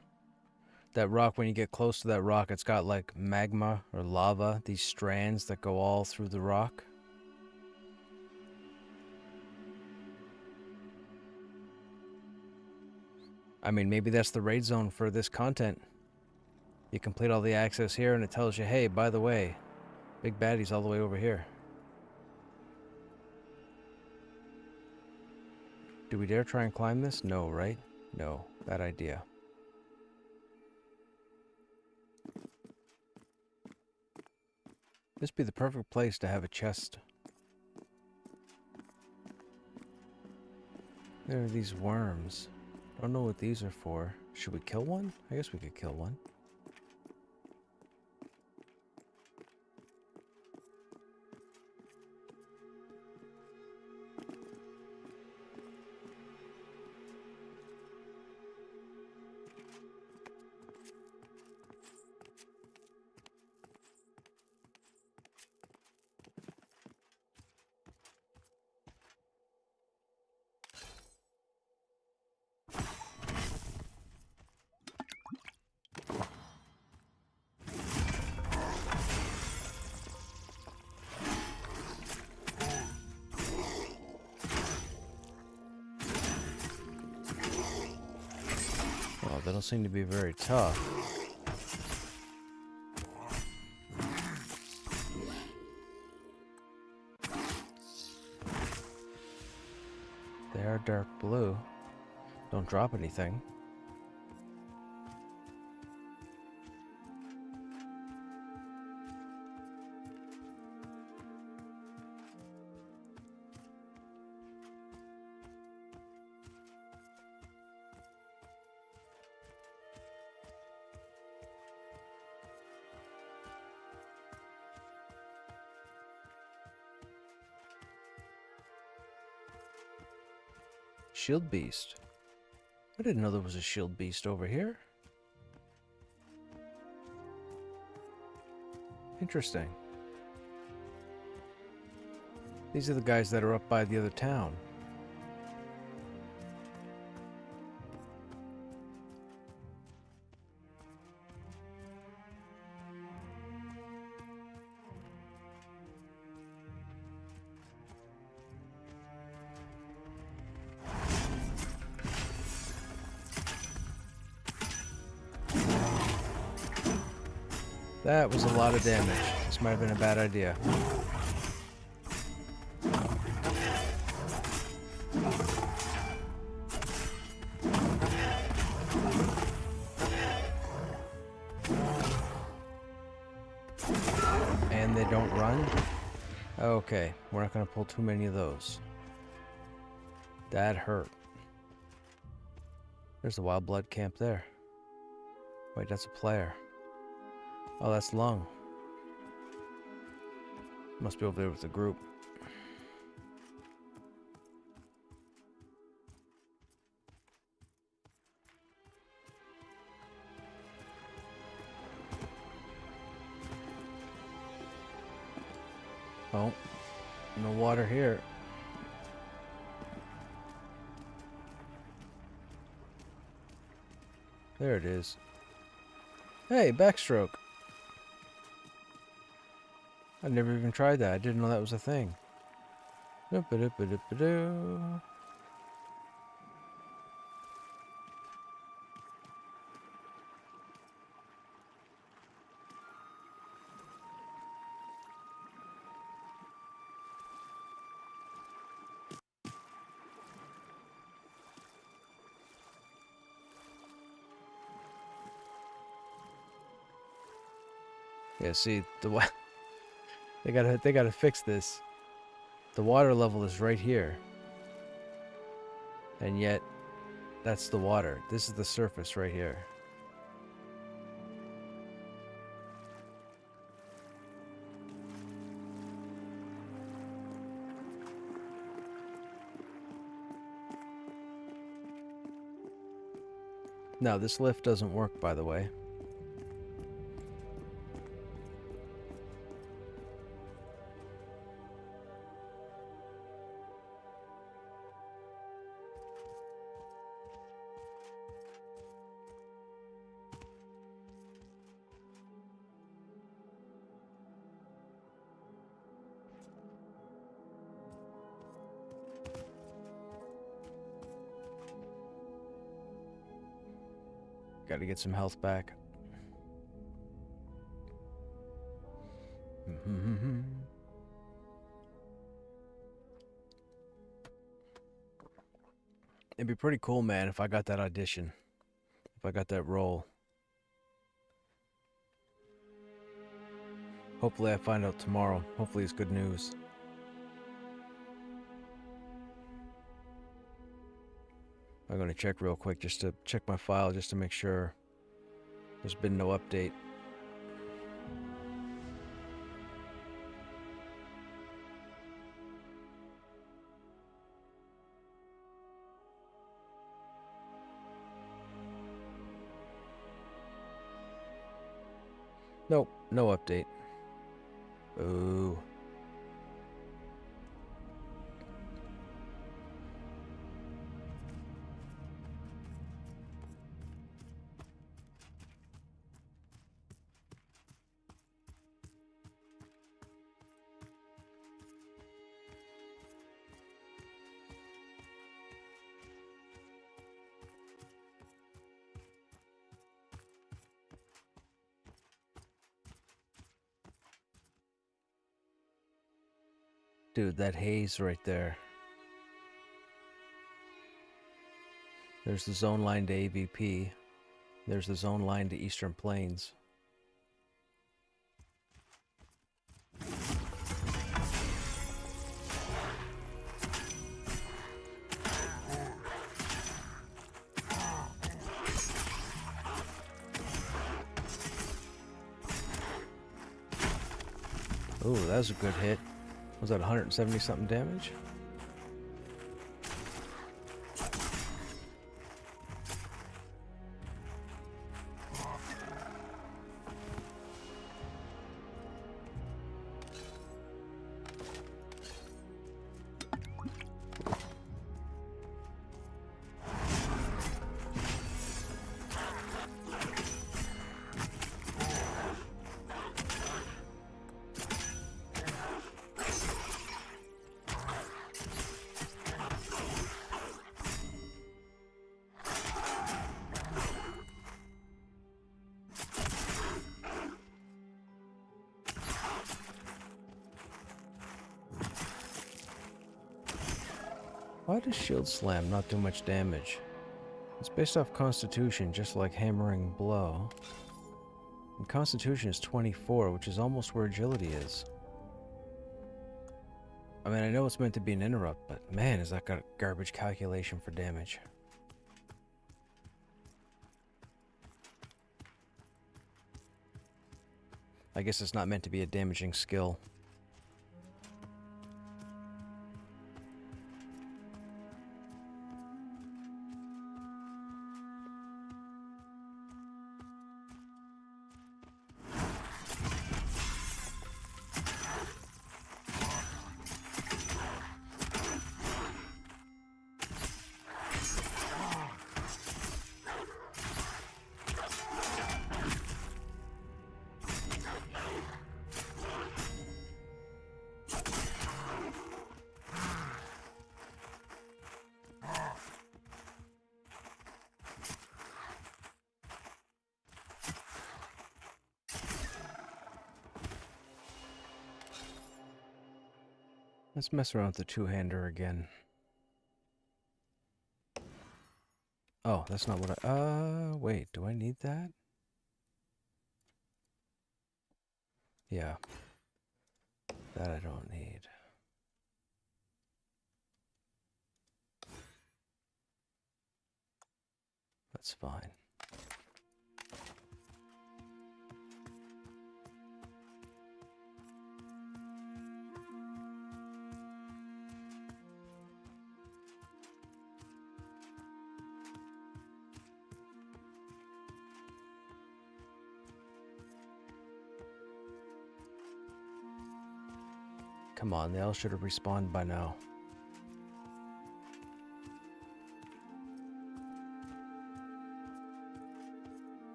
That rock, when you get close to that rock, it's got like magma or lava, these strands that go all through the rock. I mean, maybe that's the raid zone for this content. You complete all the access here and it tells you, hey, by the way, big baddie's all the way over here. Do we dare try and climb this? No, right? No, bad idea. This would be the perfect place to have a chest. There are these worms. Don't know what these are for. Should we kill one? I guess we could kill one. Oh, they don't seem to be very tough. They are dark blue. Don't drop anything. Shield beast. I didn't know there was a shield beast over here. Interesting. These are the guys that are up by the other town. That was a lot of damage. This might have been a bad idea. And they don't run? Okay, we're not going to pull too many of those. That hurt. There's the wild blood camp there. Wait, that's a player. Oh, that's Lung. Must be over there with the group. Oh, no water here. There it is. Hey, backstroke. I've never even tried that. I didn't know that was a thing. Doop-a-doop-a-doop-a-doo. Yeah, see, they gotta fix this. The water level is right here. And yet, that's the water. This is the surface right here. No, this lift doesn't work, by the way. Gotta get some health back. It'd be pretty cool, man, if I got that audition. If I got that role. Hopefully I find out tomorrow. Hopefully it's good news. I'm gonna check real quick just to check my file just to make sure there's been no update. Nope, no update. Ooh. Dude, that haze right there. There's the zone line to AVP. There's the zone line to Eastern Plains. Ooh, that was a good hit. Was that 170 something damage? Why does Shield Slam not do much damage? It's based off Constitution, just like Hammering Blow. And Constitution is 24, which is almost where Agility is. I mean, I know it's meant to be an interrupt, but man, is that got a garbage calculation for damage. I guess it's not meant to be a damaging skill. Let's mess around with the two-hander again. Oh, that's not what I... wait, do I need that? Yeah. That I don't need. That's fine. Come on, they all should have respawned by now.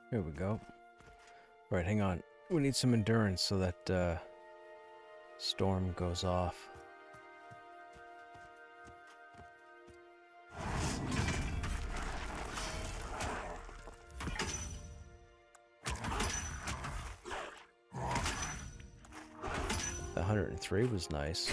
Here we go. Right, hang on. We need some endurance so that storm goes off. The 103 was nice.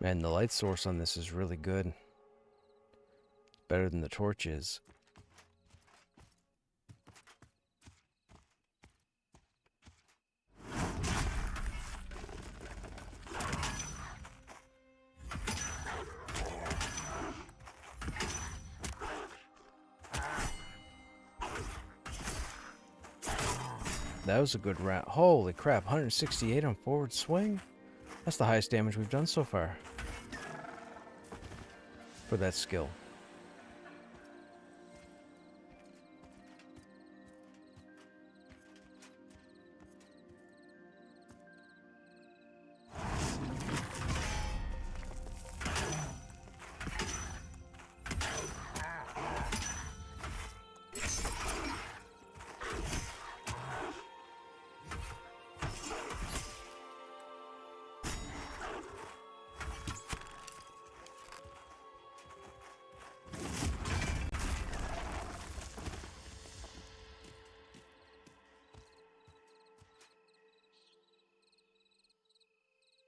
Man, the light source on this is really good. Better than the torch is. That was a good round. Holy crap, 168 on forward swing? That's the highest damage we've done so far. For that skill.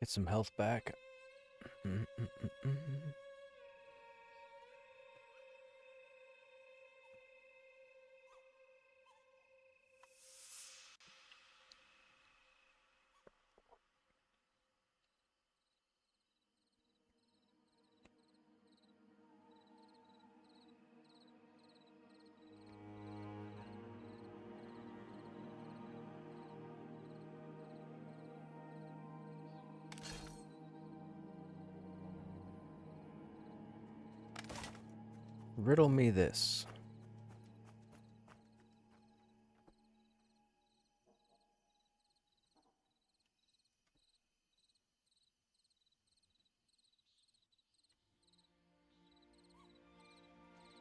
Get some health back. Riddle me this.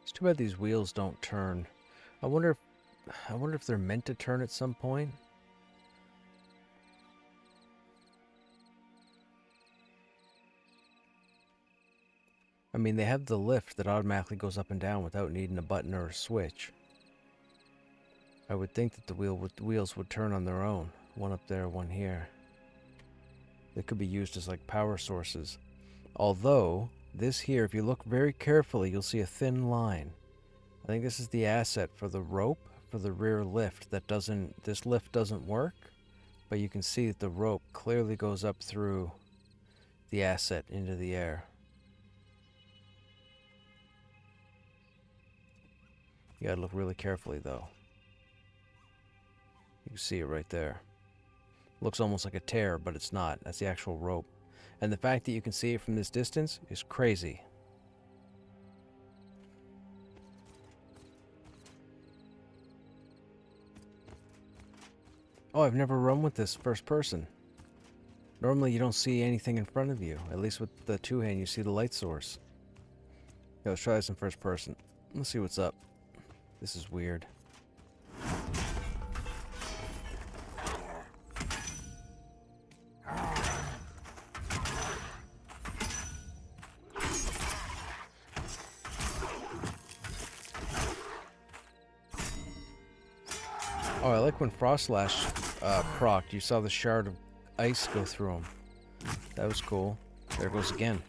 It's too bad these wheels don't turn. I wonder if they're meant to turn at some point. I mean, they have the lift that automatically goes up and down without needing a button or a switch. I would think that the wheels would turn on their own. One up there, one here. They could be used as like power sources. Although, this here, if you look very carefully, you'll see a thin line. I think this is the asset for the rope for the rear lift that doesn't, this lift doesn't work, but you can see that the rope clearly goes up through the asset into the air. You gotta look really carefully though. You can see it right there. Looks almost like a tear, but it's not. That's the actual rope. And the fact that you can see it from this distance is crazy. Oh, I've never run with this first person. Normally you don't see anything in front of you. At least with the two-hand you see the light source. Yeah, let's try this in first person. Let's see what's up. This is weird. Oh, I like when Frostlash procced. You saw the shard of ice go through him. That was cool. There it goes again.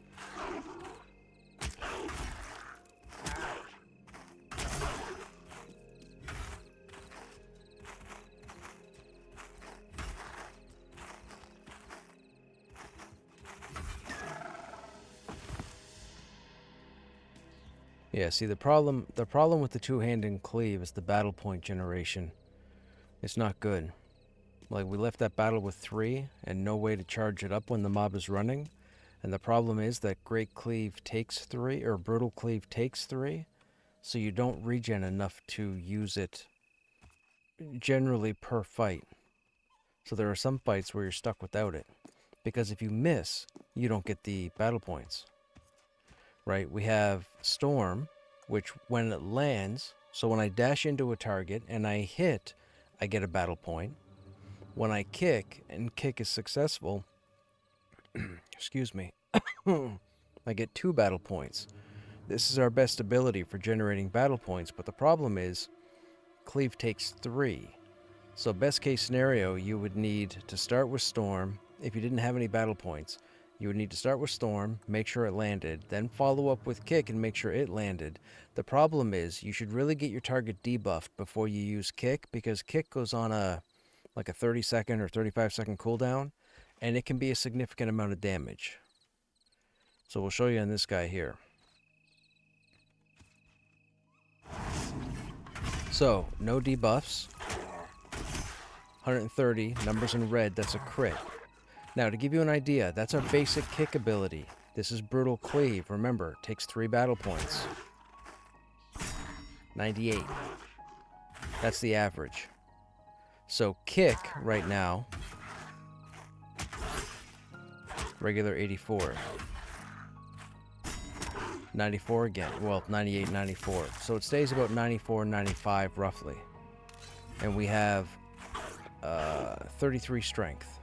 Yeah, see the problem with the two-handed cleave is the battle point generation. It's not good. Like, we left that battle with 3 and no way to charge it up when the mob is running. And the problem is that Great Cleave takes 3, or Brutal Cleave takes 3, so you don't regen enough to use it generally per fight. So there are some fights where you're stuck without it. Because if you miss, you don't get the battle points. Right? We have Storm, which when it lands, so when I dash into a target and I hit, I get a battle point. When I kick, and kick is successful, excuse me, I get 2 battle points. This is our best ability for generating battle points, but the problem is, Cleave takes 3. So best case scenario, you would need to start with Storm. If you didn't have any battle points, you would need to start with Storm, make sure it landed, then follow up with Kick and make sure it landed. The problem is, you should really get your target debuffed before you use Kick, because Kick goes on a 30-second or 35-second cooldown, and it can be a significant amount of damage. So we'll show you on this guy here. So, no debuffs. 130, numbers in red, that's a crit. Now, to give you an idea, that's our basic kick ability. This is Brutal Cleave. Remember, takes 3 battle points. 98. That's the average. So kick right now, regular 84. 94 again. Well, 98, 94. So it stays about 94, 95 roughly. And we have 33 strength.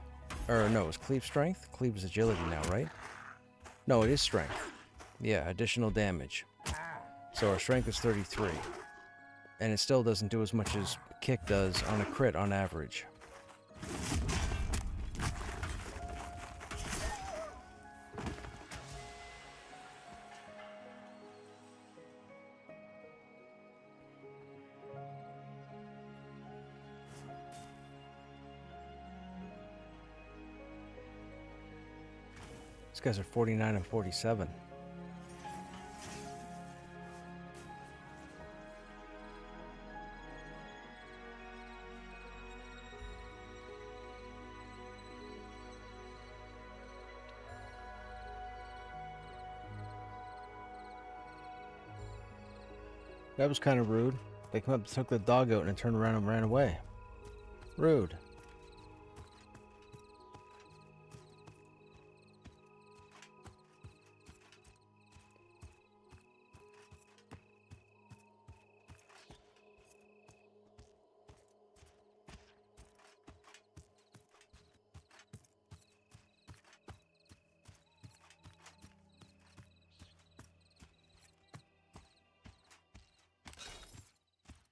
Or no, it's Cleave strength? Cleave is agility now, right? No, it is strength. Yeah, additional damage. So our strength is 33. And it still doesn't do as much as Kick does on a crit on average. These guys are 49 and 47. That was kind of rude. They come up, took the dog out, and turned around and ran away. Rude.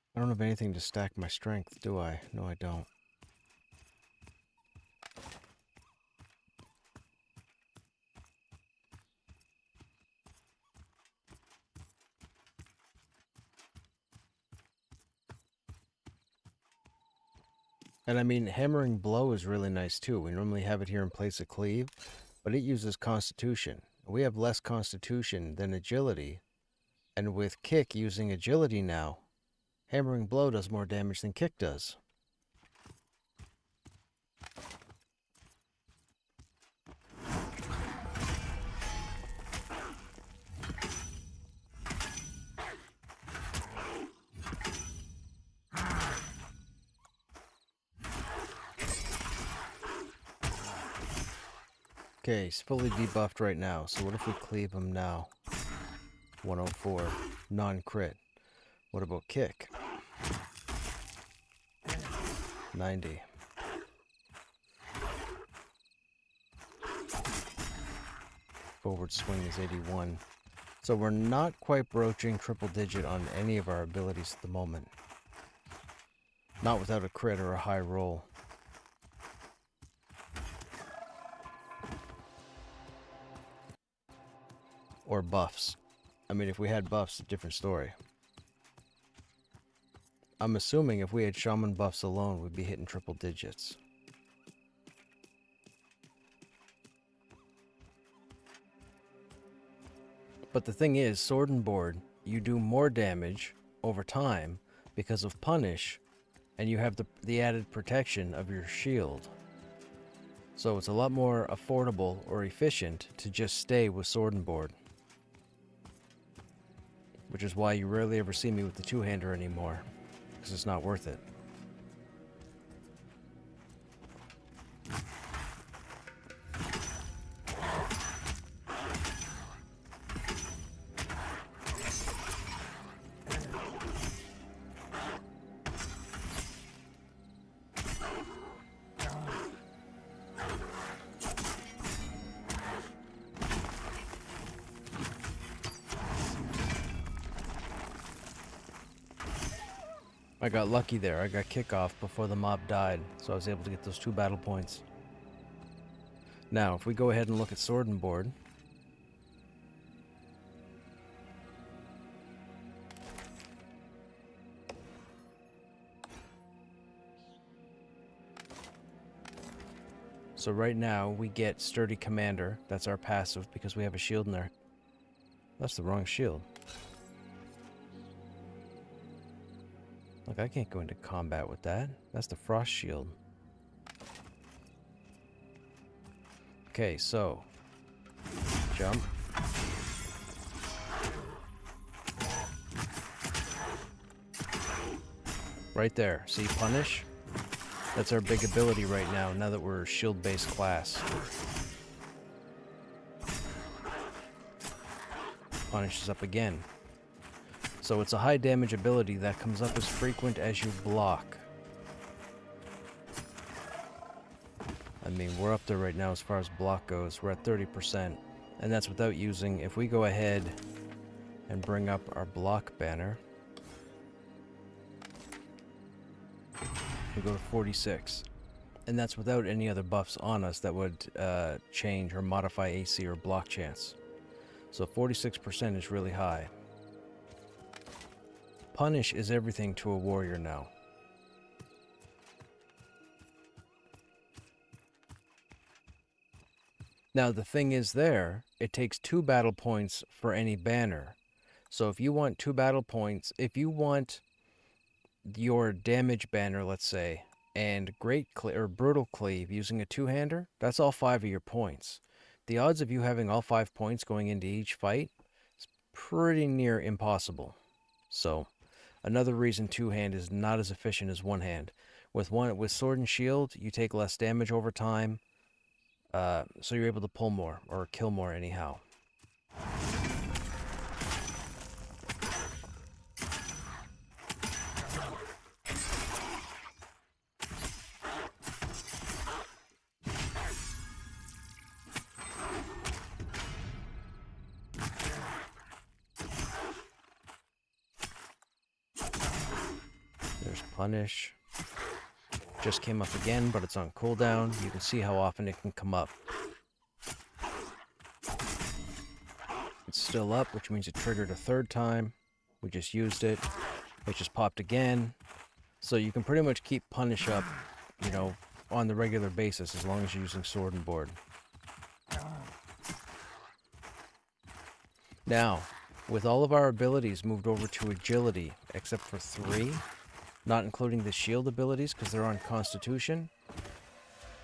I don't have anything to stack my strength, do I? No, I don't. And I mean, hammering blow is really nice too. We normally have it here in place of cleave, but it uses constitution. We have less constitution than agility, and with kick using agility now, hammering blow does more damage than kick does. Okay, he's fully debuffed right now, so what if we cleave him now? 104, non-crit. What about kick? 90. Forward swing is 81. So we're not quite broaching triple digit on any of our abilities at the moment. Not without a crit or a high roll. Or buffs. I mean, if we had buffs, a different story. I'm assuming if we had shaman buffs alone, we'd be hitting triple digits. But the thing is, sword and board, you do more damage over time because of punish, and you have the added protection of your shield. So it's a lot more affordable or efficient to just stay with sword and board. Which is why you rarely ever see me with the two-hander anymore, because it's not worth it. I got lucky there. I got kickoff before the mob died, so I was able to get those 2 battle points. Now, if we go ahead and look at sword and board, so right now we get Sturdy Commander. That's our passive because we have a shield in there. That's the wrong shield. Look, I can't go into combat with that. That's the frost shield. Okay, so jump. Right there. See, punish? That's our big ability right now that we're a shield-based class. Punish is up again. So it's a high damage ability that comes up as frequent as you block. I mean, we're up there right now as far as block goes. We're at 30%. And that's without using, if we go ahead and bring up our block banner, we go to 46. And that's without any other buffs on us that would change or modify AC or block chance. So 46% is really high. Punish is everything to a warrior now. Now the thing is there, it takes 2 battle points for any banner. So if you want 2 battle points, if you want your damage banner, let's say, and brutal cleave using a 2-hander, that's all 5 of your points. The odds of you having all 5 points going into each fight is pretty near impossible. So another reason 2-hand is not as efficient as 1-hand. With sword and shield, you take less damage over time, so you're able to pull more or kill more anyhow. There's punish. Just came up again, but it's on cooldown. You can see how often it can come up. It's still up, which means it triggered a 3rd time. We just used it. It just popped again. So you can pretty much keep punish up you know, on the regular basis as long as you're using sword and board. Now, with all of our abilities moved over to agility, except for 3, not including the shield abilities because they're on constitution,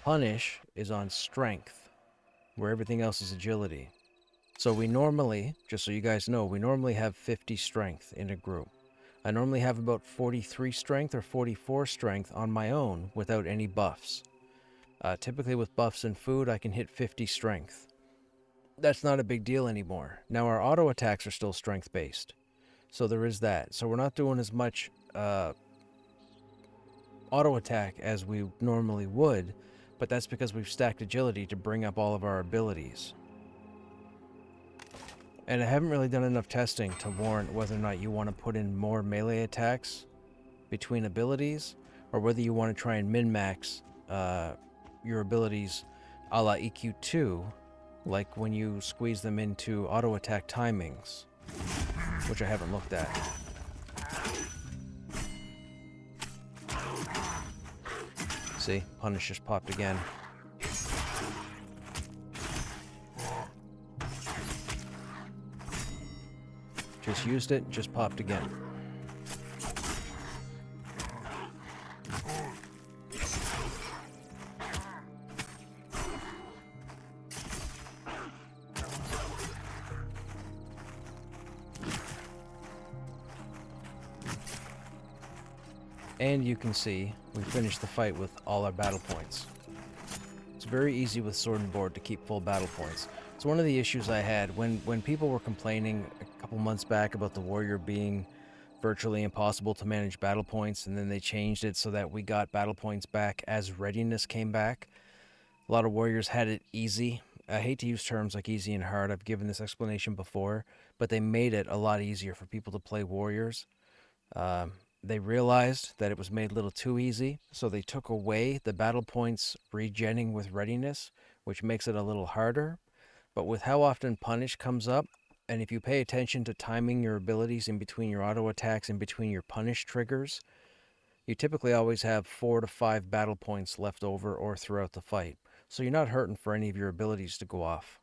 punish is on strength, where everything else is agility. So we normally, just so you guys know, we normally have 50 strength in a group. I normally have about 43 strength or 44 strength on my own without any buffs. Typically with buffs and food, I can hit 50 strength. That's not a big deal anymore. Now our auto attacks are still strength based. So there is that. So we're not doing as much auto attack as we normally would, but that's because we've stacked agility to bring up all of our abilities. And I haven't really done enough testing to warrant whether or not you want to put in more melee attacks between abilities, or whether you want to try and min-max your abilities a la EQ2, like when you squeeze them into auto attack timings, which I haven't looked at. See, punish just popped again. Just used it, just popped again. And you can see we finished the fight with all our battle points. It's very easy with sword and board to keep full battle points. It's one of the issues I had when people were complaining a couple months back about the warrior being virtually impossible to manage battle points, and then they changed it so that we got battle points back as readiness came back. A lot of warriors had it easy. I hate to use terms like easy and hard. I've given this explanation before, but they made it a lot easier for people to play warriors. They realized that it was made a little too easy, so they took away the battle points regenning with readiness, which makes it a little harder. But with how often punish comes up, and if you pay attention to timing your abilities in between your auto attacks, in between your punish triggers, you typically always have 4 to 5 battle points left over or throughout the fight. So you're not hurting for any of your abilities to go off.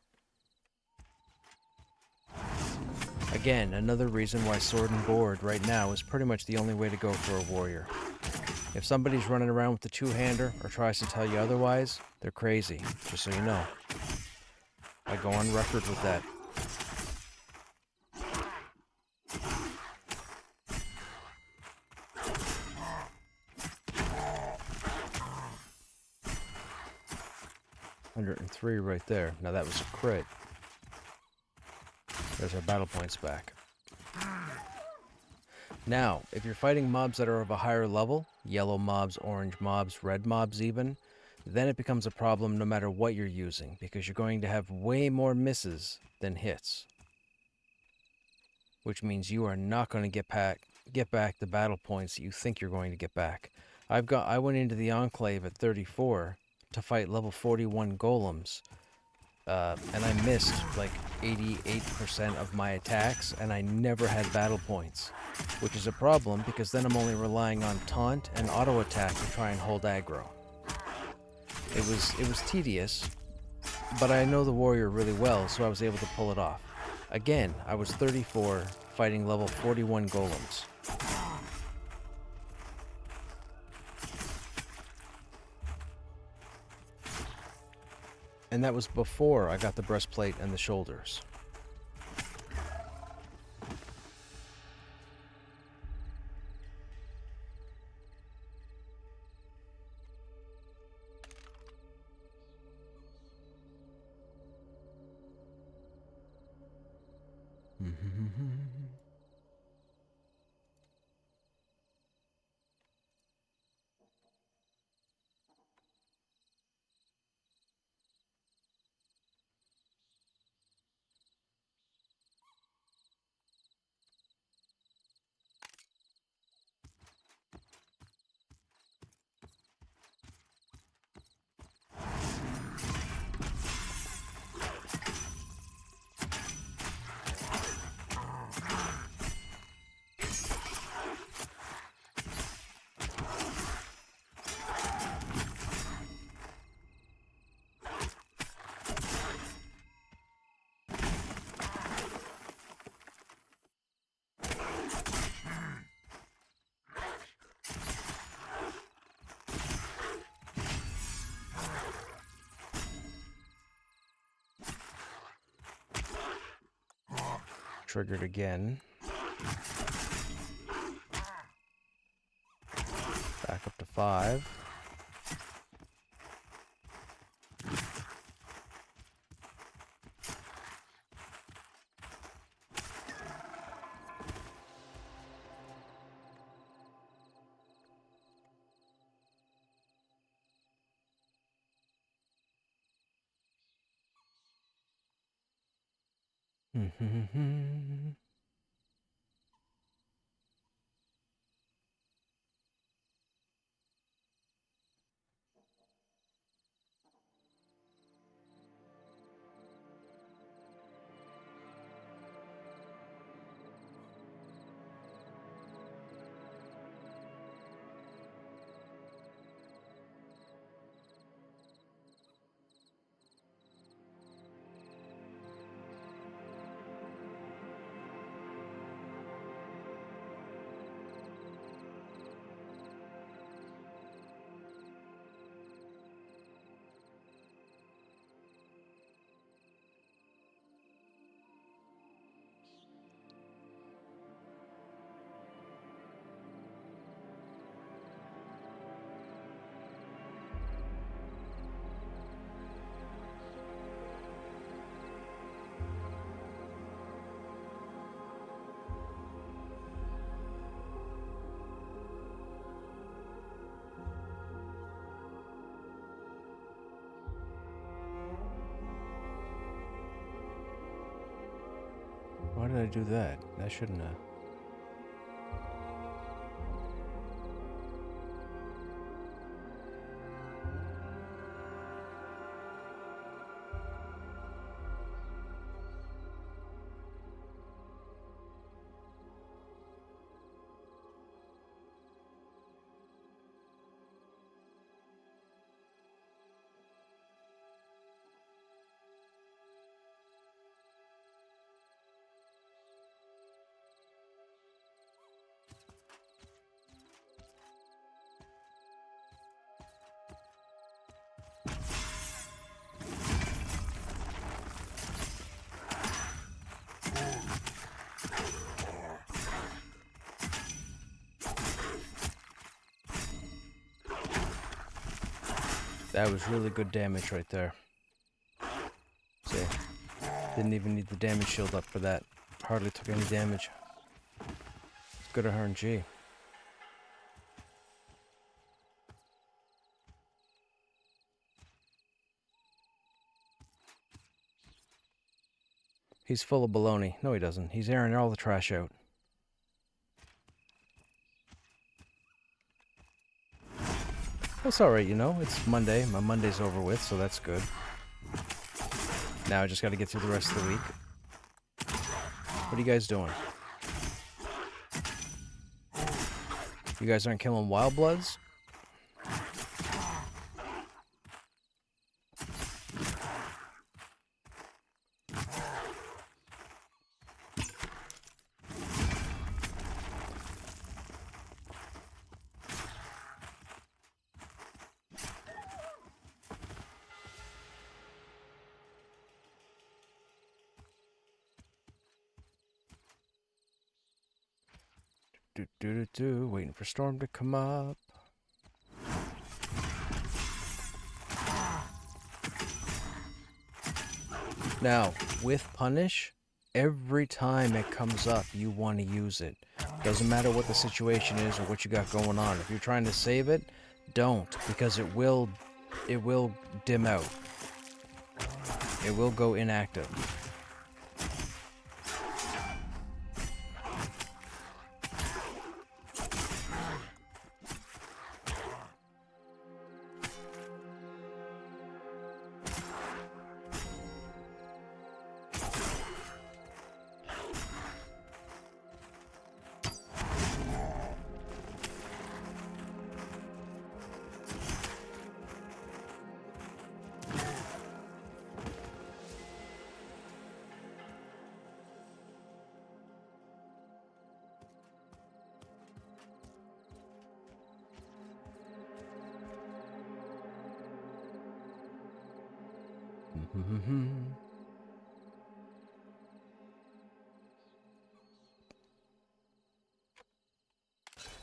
Again, another reason why sword and board right now is pretty much the only way to go for a warrior. If somebody's running around with the two-hander or tries to tell you otherwise, they're crazy, just so you know. I go on record with that. $103 right there. Now that was a crit. There's our battle points back. Now, if you're fighting mobs that are of a higher level, yellow mobs, orange mobs, red mobs even, then it becomes a problem no matter what you're using, because you're going to have way more misses than hits. Which means you are not going to get back the battle points that you think you're going to get back. I went into the Enclave at 34 to fight level 41 golems, and I missed like 88% of my attacks, and I never had battle points, which is a problem because then I'm only relying on taunt and auto attack to try and hold aggro. It was tedious, but I know the warrior really well, so I was able to pull it off. Again, I was 34 fighting level 41 golems. And that was before I got the breastplate and the shoulders. triggered again. Back up to 5. Why did I do that? I shouldn't have. That was really good damage right there. See, didn't even need the damage shield up for that. Hardly took any damage. It's good RNG. He's full of baloney. No, he doesn't. He's airing all the trash out. That's alright, you know. It's Monday. My Monday's over with, so that's good. Now I just gotta get through the rest of the week. What are you guys doing? You guys aren't killing wild bloods? Waiting for Storm to come up. Now, with Punish, every time it comes up, you want to use it. Doesn't matter what the situation is or what you got going on. If you're trying to save it, don't, because it will dim out. It will go inactive.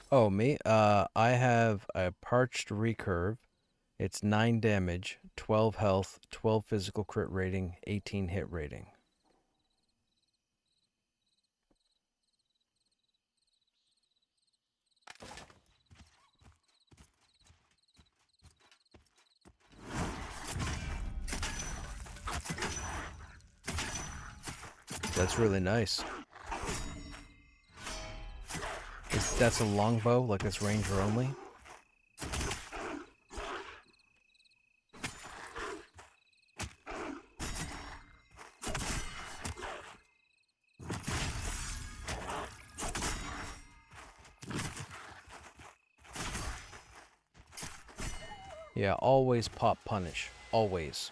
Oh, me? I have a Parched Recurve. It's 9 damage, 12 health, 12 physical crit rating, 18 hit rating. That's really nice. That's a longbow, like it's ranger only? Yeah, always pop punish. Always.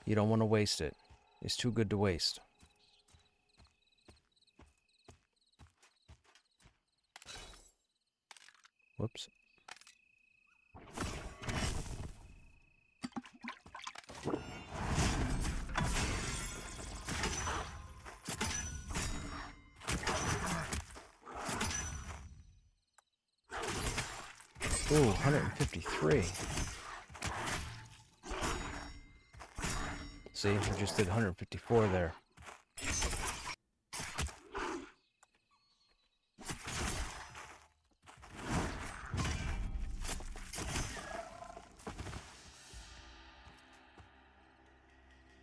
You don't want to waste it. It's too good to waste. Whoops. Ooh, 153. See, we just did 154 there.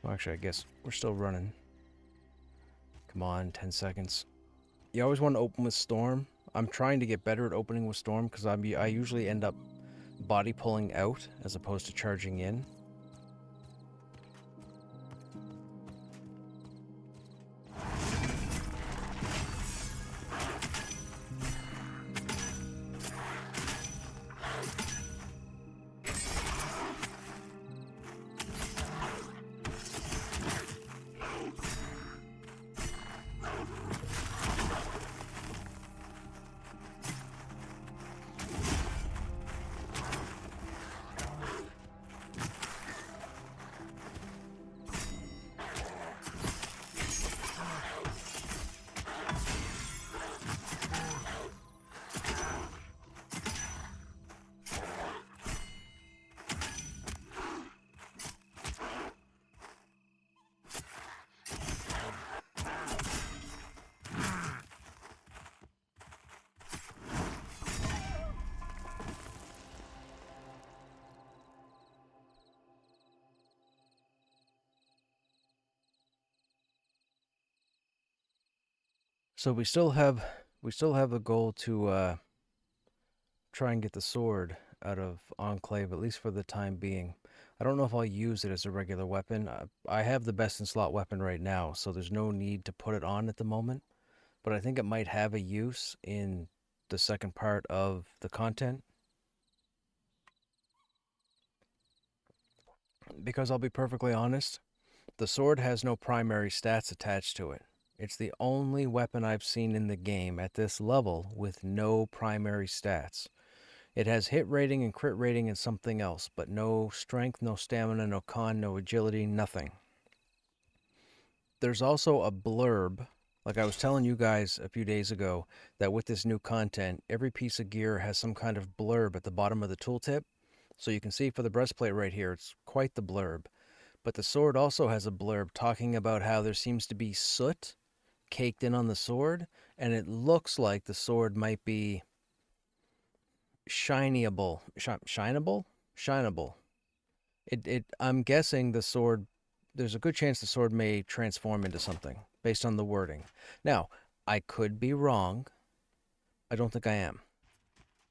Well, actually, I guess we're still running. Come on, 10 seconds. You always want to open with Storm. I'm trying to get better at opening with Storm because I usually end up body pulling out as opposed to charging in. So we still have the goal to try and get the sword out of Enclave, at least for the time being. I don't know if I'll use it as a regular weapon. I have the best in slot weapon right now, so there's no need to put it on at the moment. But I think it might have a use in the second part of the content. Because I'll be perfectly honest, the sword has no primary stats attached to it. It's the only weapon I've seen in the game at this level with no primary stats. It has hit rating and crit rating and something else, but no strength, no stamina, no con, no agility, nothing. There's also a blurb, like I was telling you guys a few days ago, that with this new content, every piece of gear has some kind of blurb at the bottom of the tooltip. So you can see for the breastplate right here, it's quite the blurb. But the sword also has a blurb talking about how there seems to be soot caked in on the sword, and it looks like the sword might be shinyable. Shinable? I'm guessing the sword, there's a good chance the sword may transform into something based on the wording. Now, I could be wrong. I don't think I am.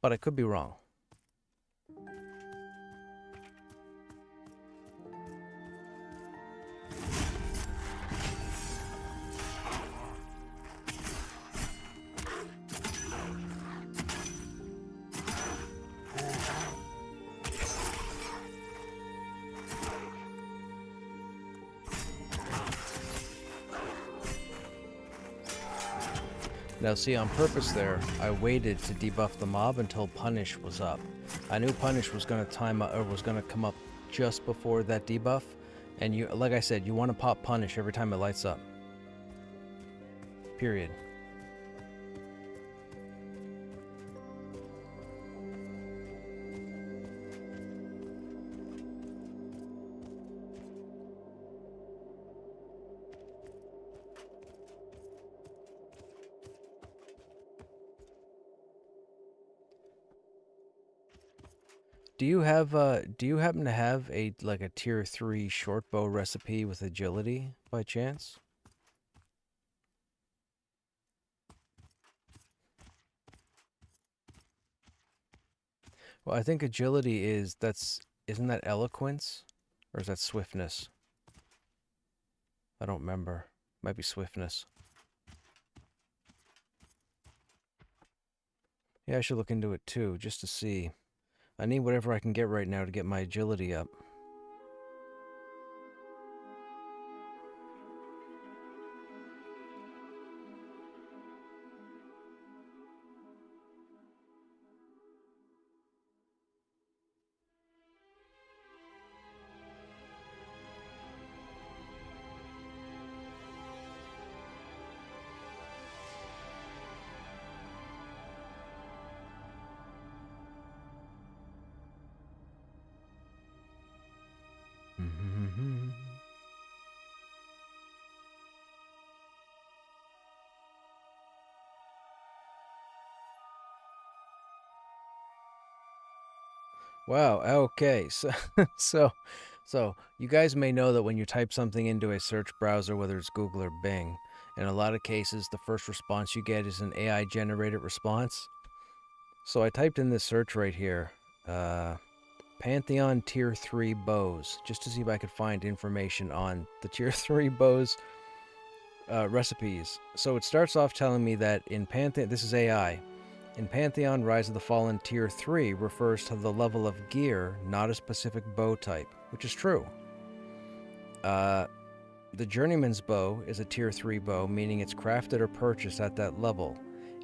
But I could be wrong. Now see, on purpose there, I waited to debuff the mob until Punish was up. I knew Punish was going to come up just before that debuff, and you, like I said, you want to pop Punish every time it lights up. Period. Do you happen to have a like a tier 3 short bow recipe with agility by chance? Well, I think agility isn't that eloquence? Or is that swiftness? I don't remember. Might be swiftness. Yeah, I should look into it too, just to see. I need whatever I can get right now to get my agility up. Wow, okay. So you guys may know that when you type something into a search browser, whether it's Google or Bing, in a lot of cases the first response you get is an AI generated response. So I typed in this search right here, Pantheon tier 3 bows, just to see if I could find information on the tier 3 bows recipes. So it starts off telling me that in Pantheon, this is AI. In Pantheon, Rise of the Fallen Tier 3 refers to the level of gear, not a specific bow type, which is true. The Journeyman's Bow is a Tier 3 bow, meaning it's crafted or purchased at that level.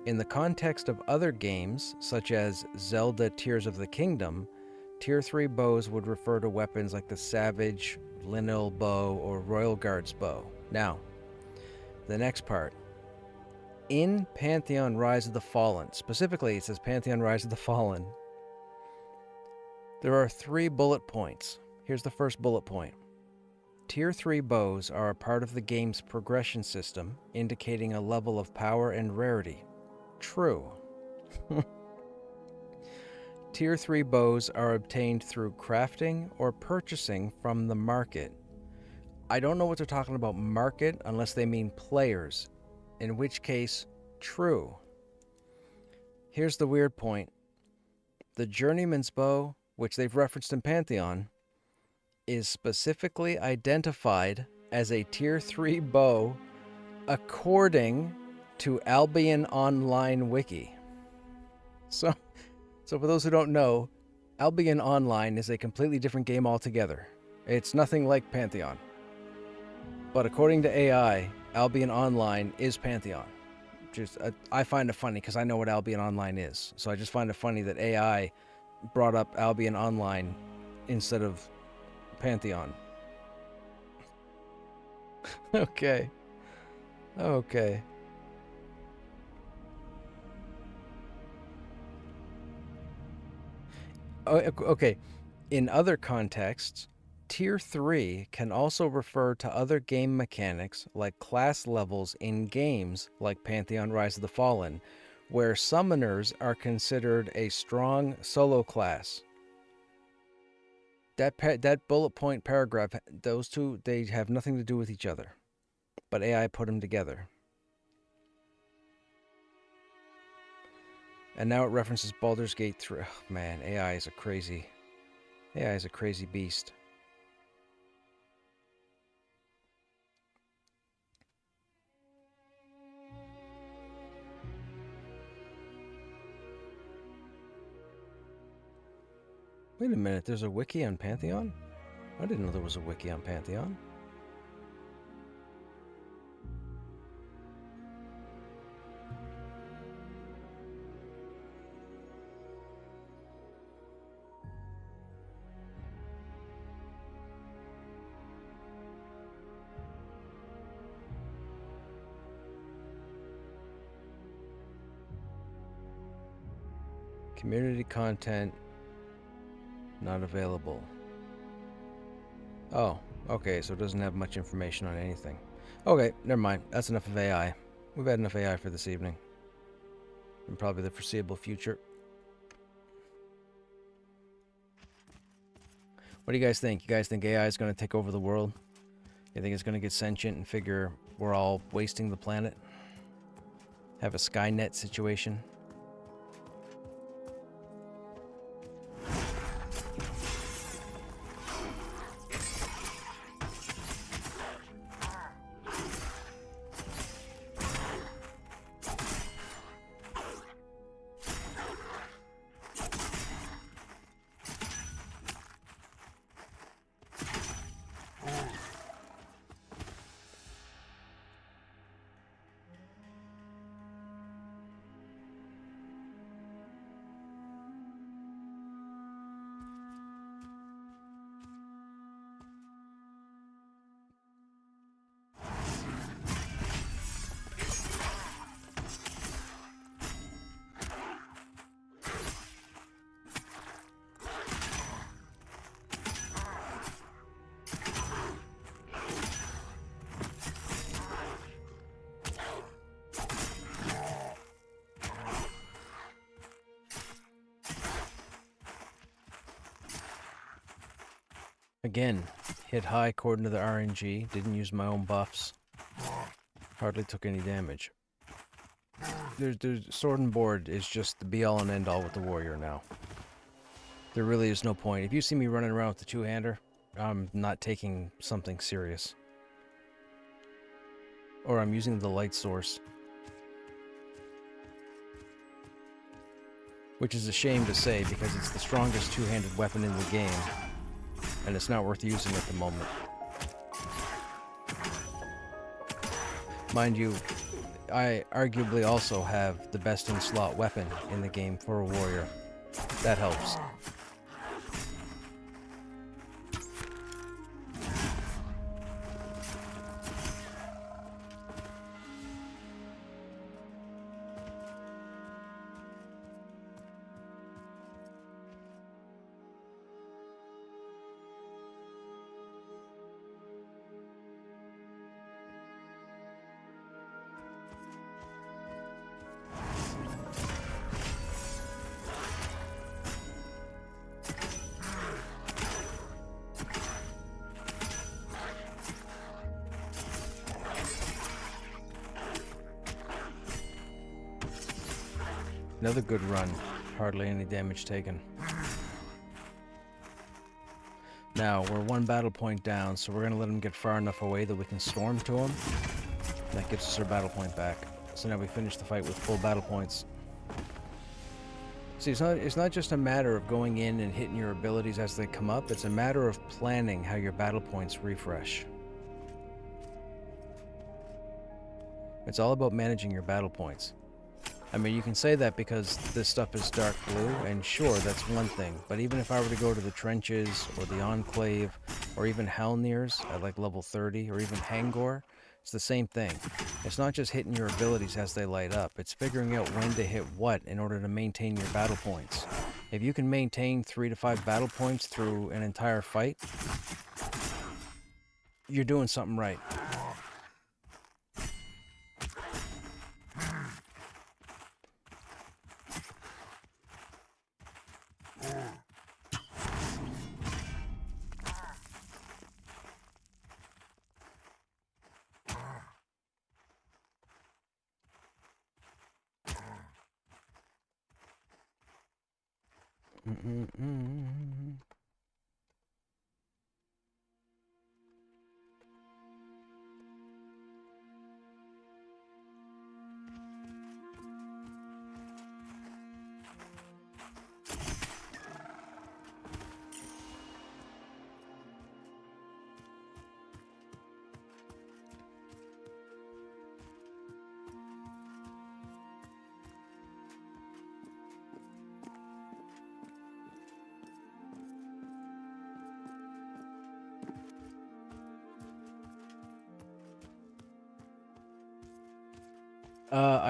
In the context of other games, such as Zelda Tears of the Kingdom, Tier 3 bows would refer to weapons like the Savage, Lineal Bow, or Royal Guard's Bow. Now, the next part. In Pantheon Rise of the Fallen, specifically it says Pantheon Rise of the Fallen, there are 3 bullet points. Here's the first bullet point. Tier 3 bows are a part of the game's progression system, indicating a level of power and rarity. True. Tier 3 bows are obtained through crafting or purchasing from the market. I don't know what they're talking about market unless they mean players, in which case, true. Here's the weird point. The Journeyman's Bow, which they've referenced in Pantheon, is specifically identified as a Tier 3 bow according to Albion Online Wiki. So for those who don't know, Albion Online is a completely different game altogether. It's nothing like Pantheon. But according to AI, Albion Online is Pantheon. I find it funny because I know what Albion Online is. So I just find it funny that AI brought up Albion Online instead of Pantheon. Okay. Okay. Okay. In other contexts, Tier 3 can also refer to other game mechanics like class levels in games like Pantheon Rise of the Fallen, where summoners are considered a strong solo class. That bullet point paragraph, those two, they have nothing to do with each other, but AI put them together. And now it references Baldur's Gate 3. Oh, man, AI is a crazy beast. Wait a minute, there's a wiki on Pantheon? I didn't know there was a wiki on Pantheon. Community content not available. Oh, okay, so it doesn't have much information on anything. Okay, never mind. That's enough of AI. We've had enough AI for this evening. And probably the foreseeable future. What do you guys think? You guys think AI is going to take over the world? You think it's going to get sentient and figure we're all wasting the planet? Have a Skynet situation? Again, hit high according to the RNG, didn't use my own buffs. Hardly took any damage. There's Sword and Board is just the be-all and end-all with the warrior now. There really is no point. If you see me running around with the two-hander, I'm not taking something serious. Or I'm using the light source. Which is a shame to say because it's the strongest two-handed weapon in the game. And it's not worth using at the moment. Mind you, I arguably also have the best in-slot weapon in the game for a warrior. That helps. Another good run. Hardly any damage taken. Now, we're one battle point down, so we're going to let him get far enough away that we can storm to him. That gives us our battle point back. So now we finish the fight with full battle points. See, it's not just a matter of going in and hitting your abilities as they come up. It's a matter of planning how your battle points refresh. It's all about managing your battle points. I mean, you can say that because this stuff is dark blue, and sure, that's one thing. But even if I were to go to the Trenches, or the Enclave, or even Halnir's at like level 30, or even Hangor, it's the same thing. It's not just hitting your abilities as they light up, it's figuring out when to hit what in order to maintain your battle points. If you can maintain 3 to 5 battle points through an entire fight, you're doing something right.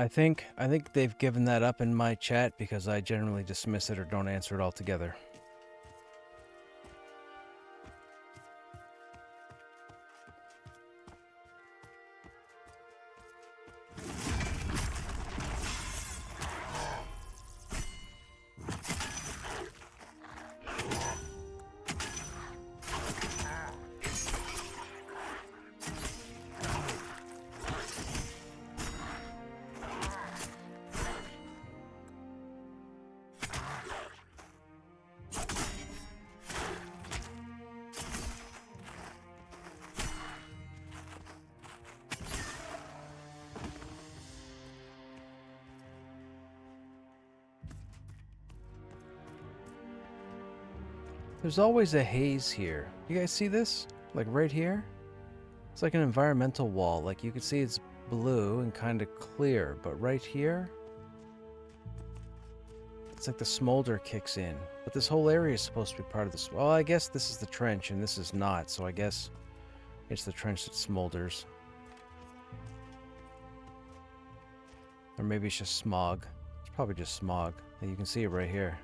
I think they've given that up in my chat because I generally dismiss it or don't answer it altogether. There's always a haze here. You guys see this? Like right here? It's like an environmental wall. Like you can see it's blue and kind of clear, but right here, it's like the smolder kicks in. But this whole area is supposed to be part of this. Well, I guess this is the trench and this is not, so I guess it's the trench that smolders. Or maybe it's just smog. It's probably just smog. You can see it right here.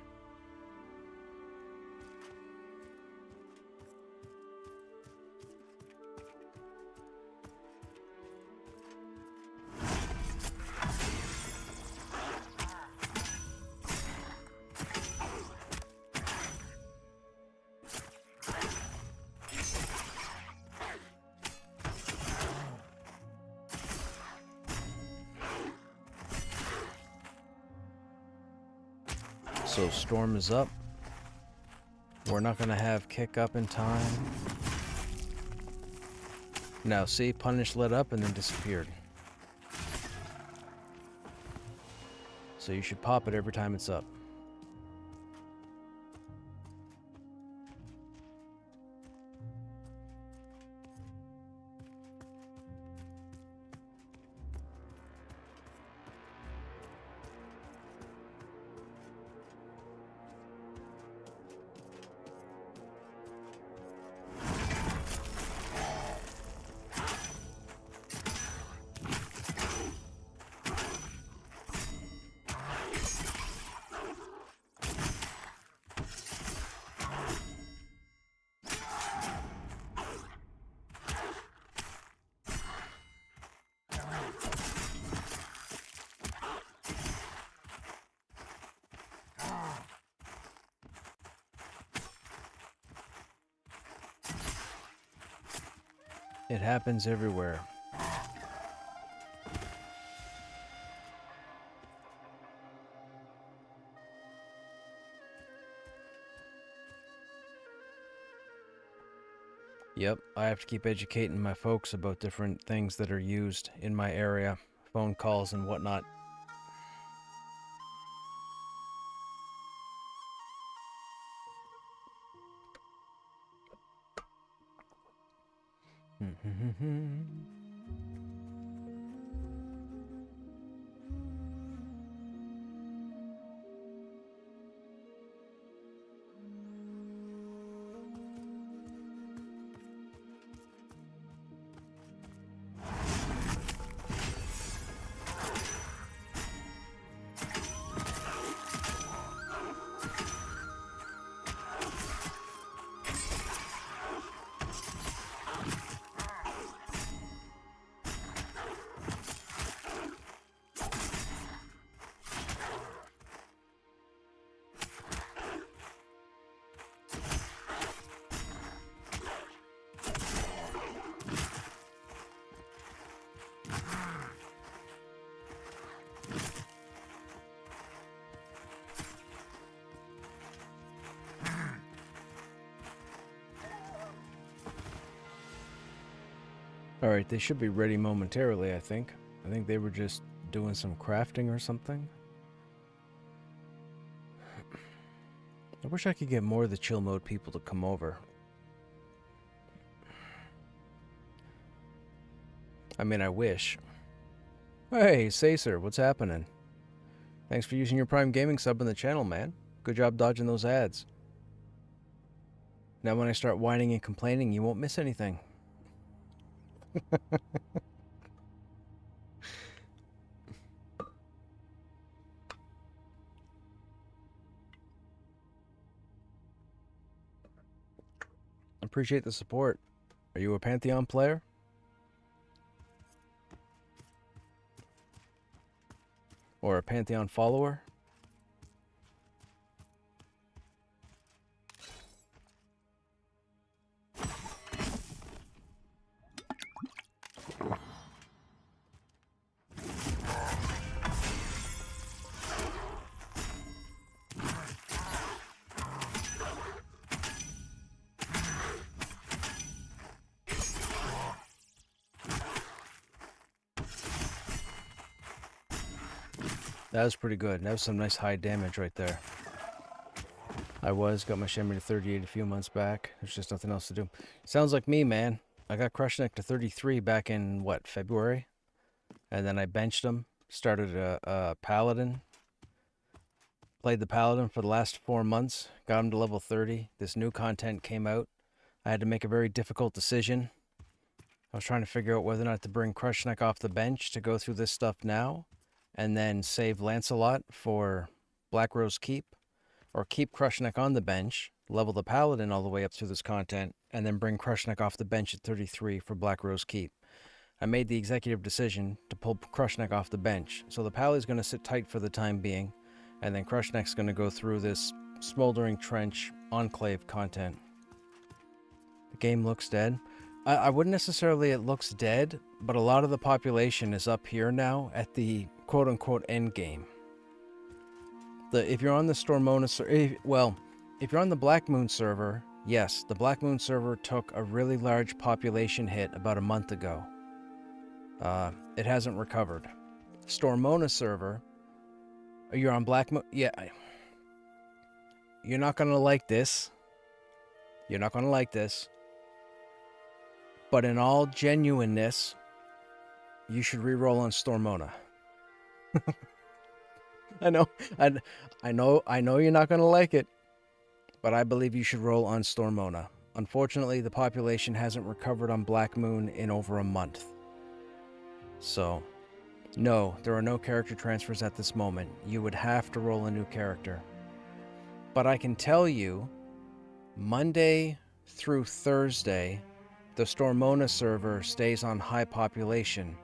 So storm is up. We're not going to have kick up in time. Now see, punish lit up and then disappeared. So you should pop it every time it's up. It happens everywhere. Yep, I have to keep educating my folks about different things that are used in my area, phone calls and whatnot. Alright, they should be ready momentarily, I think. I think they were just doing some crafting or something. I wish I could get more of the chill mode people to come over. I mean, I wish. Hey, Sacer, what's happening? Thanks for using your Prime Gaming sub in the channel, man. Good job dodging those ads. Now when I start whining and complaining, you won't miss anything. Appreciate the support. Are you a Pantheon player? Or a Pantheon follower? That was pretty good. That was some nice high damage right there. I got my Shimmy to 38 a few months back. There's just nothing else to do. Sounds like me, man. I got Krushnek to 33 back in, what, February? And then I benched him, started a Paladin. Played the Paladin for the last 4 months, got him to level 30. This new content came out. I had to make a very difficult decision. I was trying to figure out whether or not to bring Krushnek off the bench to go through this stuff now, and then save Lancelot for Black Rose Keep, or keep Krushnek on the bench, level the Paladin all the way up through this content, and then bring Krushnek off the bench at 33 for Black Rose Keep. I made the executive decision to pull Krushnek off the bench, so the Pally is going to sit tight for the time being, and then Krushnek's going to go through this Smoldering Trench Enclave content. The game looks dead. I wouldn't necessarily it looks dead, but a lot of the population is up here now at the quote-unquote end game. If you're on the Stormona if you're on the Black Moon server, yes, the Black Moon server took a really large population hit about a month ago. It hasn't recovered. Stormona server, you're on Black Moon, yeah. You're not gonna like this. You're not gonna like this. But in all genuineness, you should re-roll on Stormona. I know you're not gonna like it, but I believe you should roll on Stormona. Unfortunately, the population hasn't recovered on Black Moon in over a month. So, no, there are no character transfers at this moment. You would have to roll a new character. But I can tell you, Monday through Thursday, the Stormona server stays on high population.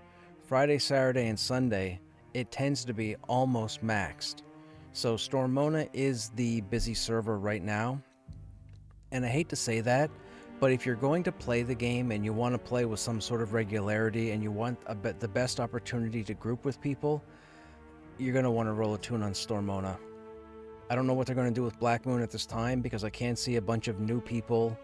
Friday, Saturday, and Sunday, it tends to be almost maxed. So Stormona is the busy server right now. And I hate to say that, but if you're going to play the game and you want to play with some sort of regularity and you want the best opportunity to group with people, you're going to want to roll a tune on Stormona. I don't know what they're going to do with Black Moon at this time because I can't see a bunch of new people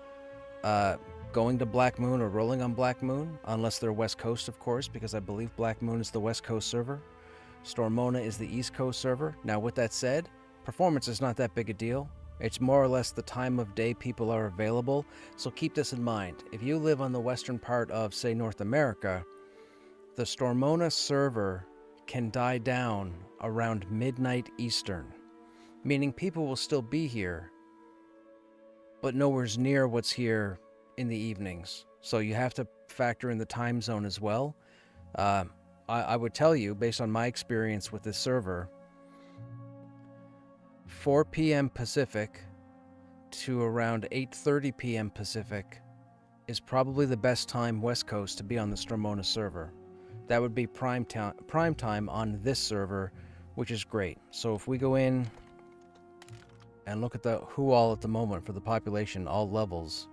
going to Black Moon or rolling on Black Moon, unless they're West Coast, of course, because I believe Black Moon is the West Coast server. Stormona is the East Coast server. Now, with that said, performance is not that big a deal. It's more or less the time of day people are available, so keep this in mind. If you live on the western part of, say, North America, the Stormona server can die down around midnight Eastern, meaning people will still be here, but nowhere near what's here in the evenings. So you have to factor in the time zone as well. I would tell you, based on my experience with this server, 4 p.m. Pacific to around 8:30 p.m. Pacific is probably the best time West Coast to be on the Stormona server. That would be prime time on this server, which is great. So if we go in and look at the who all at the moment for the population, all levels,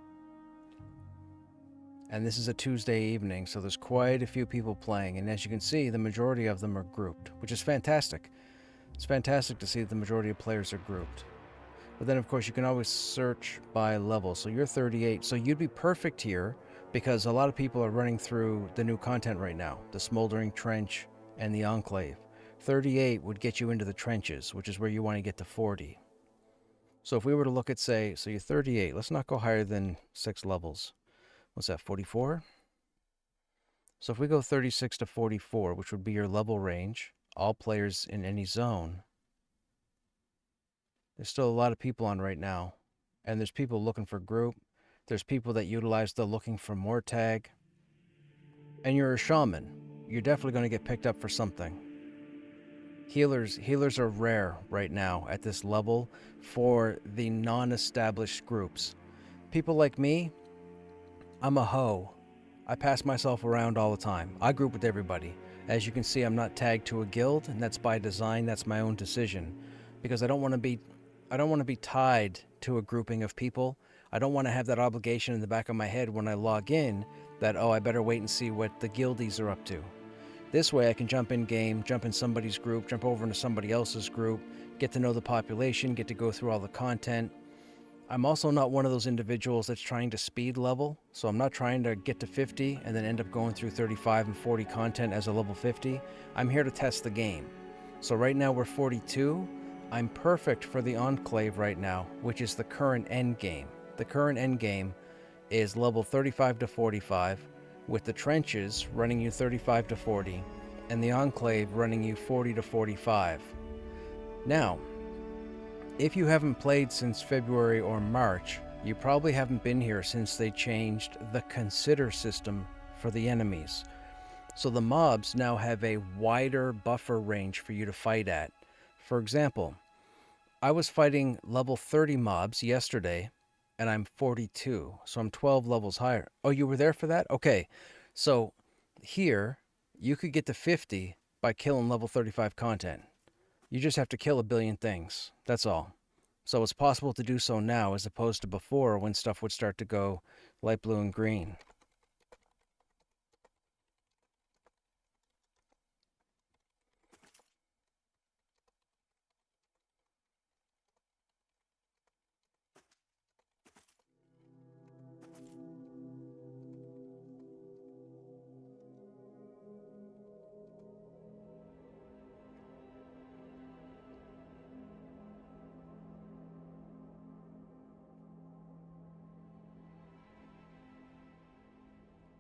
and this is a Tuesday evening, so there's quite a few people playing, and as you can see, the majority of them are grouped, which is fantastic. It's fantastic to see that the majority of players are grouped. But then, of course, you can always search by level. So you're 38, so you'd be perfect here because a lot of people are running through the new content right now, the Smoldering Trench and the Enclave. 38 would get you into the trenches, which is where you want to get to 40. So if we were to look at, say, so you're 38, let's not go higher than 6 levels. What's that, 44? So if we go 36 to 44, which would be your level range, all players in any zone, there's still a lot of people on right now. And there's people looking for group. There's people that utilize the looking for more tag. And you're a shaman. You're definitely going to get picked up for something. Healers are rare right now at this level for the non-established groups. People like me, I'm a hoe. I pass myself around all the time. I group with everybody. As you can see, I'm not tagged to a guild, and that's by design. That's my own decision, because I don't want to be tied to a grouping of people. I don't want to have that obligation in the back of my head when I log in that, oh, I better wait and see what the guildies are up to. This way I can jump in game, jump in somebody's group, jump over into somebody else's group, get to know the population, get to go through all the content. I'm also not one of those individuals that's trying to speed level, so I'm not trying to get to 50 and then end up going through 35 and 40 content as a level 50. I'm here to test the game. So right now we're 42. I'm perfect for the Enclave right now, which is the current end game. The current end game is level 35 to 45, with the trenches running you 35 to 40, and the Enclave running you 40 to 45. Now, if you haven't played since February or March, you probably haven't been here since they changed the consider system for the enemies. So the mobs now have a wider buffer range for you to fight at. For example, I was fighting level 30 mobs yesterday, and I'm 42, so I'm 12 levels higher. Oh, you were there for that? Okay, so here, you could get to 50 by killing level 35 content. You just have to kill a billion things, that's all. So it's possible to do so now as opposed to before when stuff would start to go light blue and green.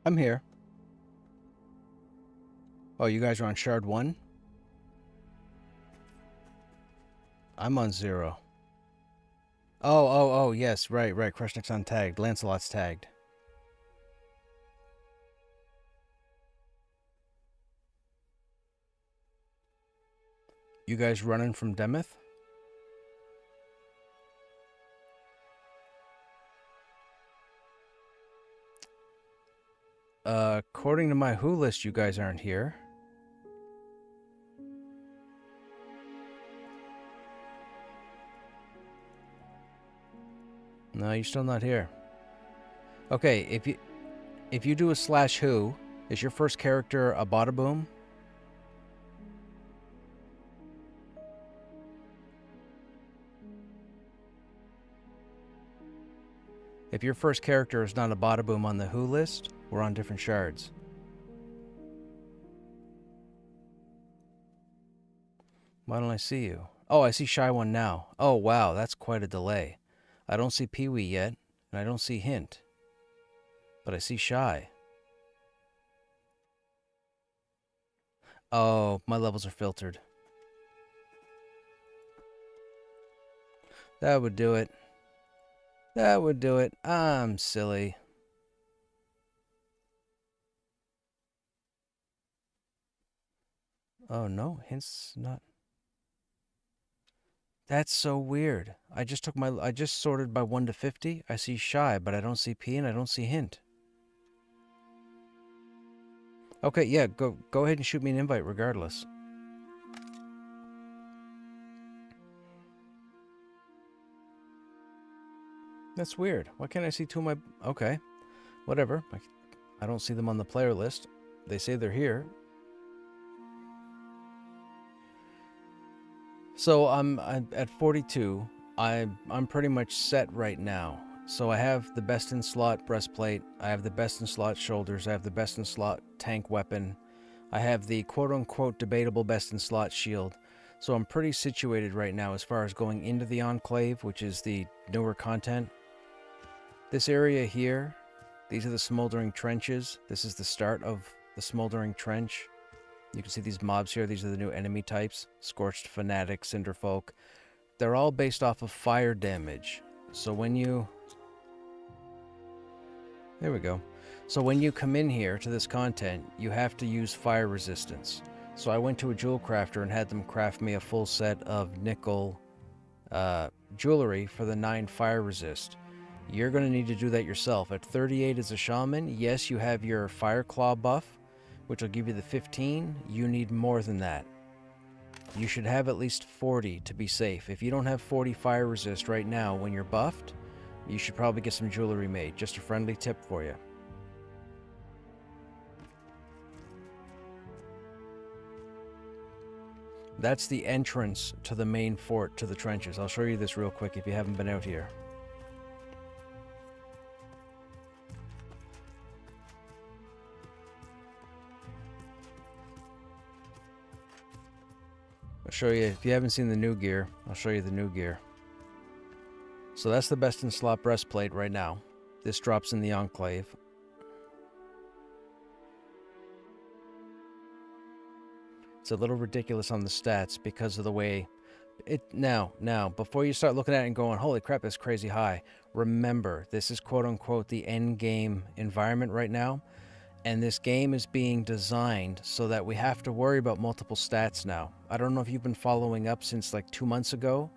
I'm here. Oh, you guys are on Shard 1? I'm on 0. Oh, yes, right. Krushnek's untagged. Lancelot's tagged. You guys running from Demeth? According to my Who list, you guys aren't here. No, you're still not here. Okay, if you do a /who, is your first character a Bada-Boom? If your first character is not a Bada-Boom on the Who list, we're on different shards. Why don't I see you? Oh, I see Shy One now. Oh, wow, that's quite a delay. I don't see Pee-wee yet, and I don't see Hint. But I see Shy. Oh, my levels are filtered. That would do it. That would do it. I'm silly. Oh, no, Hint's not. That's so weird. I just sorted by 1 to 50. I see Shy, but I don't see P and I don't see Hint. Okay, yeah, go ahead and shoot me an invite regardless. That's weird. Why can't I see 2 of my... Okay, whatever. I don't see them on the player list. They say they're here. So I'm at 42. I'm pretty much set right now. So I have the best in slot breastplate. I have the best in slot shoulders. I have the best in slot tank weapon. I have the quote-unquote debatable best in slot shield. So I'm pretty situated right now as far as going into the Enclave, which is the newer content. This area here, these are the smoldering trenches. This is the start of the smoldering trench. You can see these mobs here. These are the new enemy types. Scorched Fanatic, Cinderfolk. They're all based off of fire damage. So when you... There we go. So when you come in here to this content, you have to use fire resistance. So I went to a jewel crafter and had them craft me a full set of nickel jewelry for the 9 fire resist. You're going to need to do that yourself. At 38 as a shaman, yes, you have your fire claw buff, which will give you the 15. You need more than that. You should have at least 40 to be safe. If you don't have 40 fire resist right now when you're buffed, you should probably get some jewelry made. Just a friendly tip for you. That's the entrance to the main fort, to the trenches. I'll show you this real quick if you haven't been out here. I'll show you, if you haven't seen the new gear, I'll show you the new gear. So that's the best in slot breastplate right now. This drops in the Enclave. It's a little ridiculous on the stats because of the way it now before you start looking at it and going, holy crap, that's crazy high. Remember, this is quote unquote the end game environment right now, and this game is being designed so that we have to worry about multiple stats now. I don't know if you've been following up since like 2 months ago,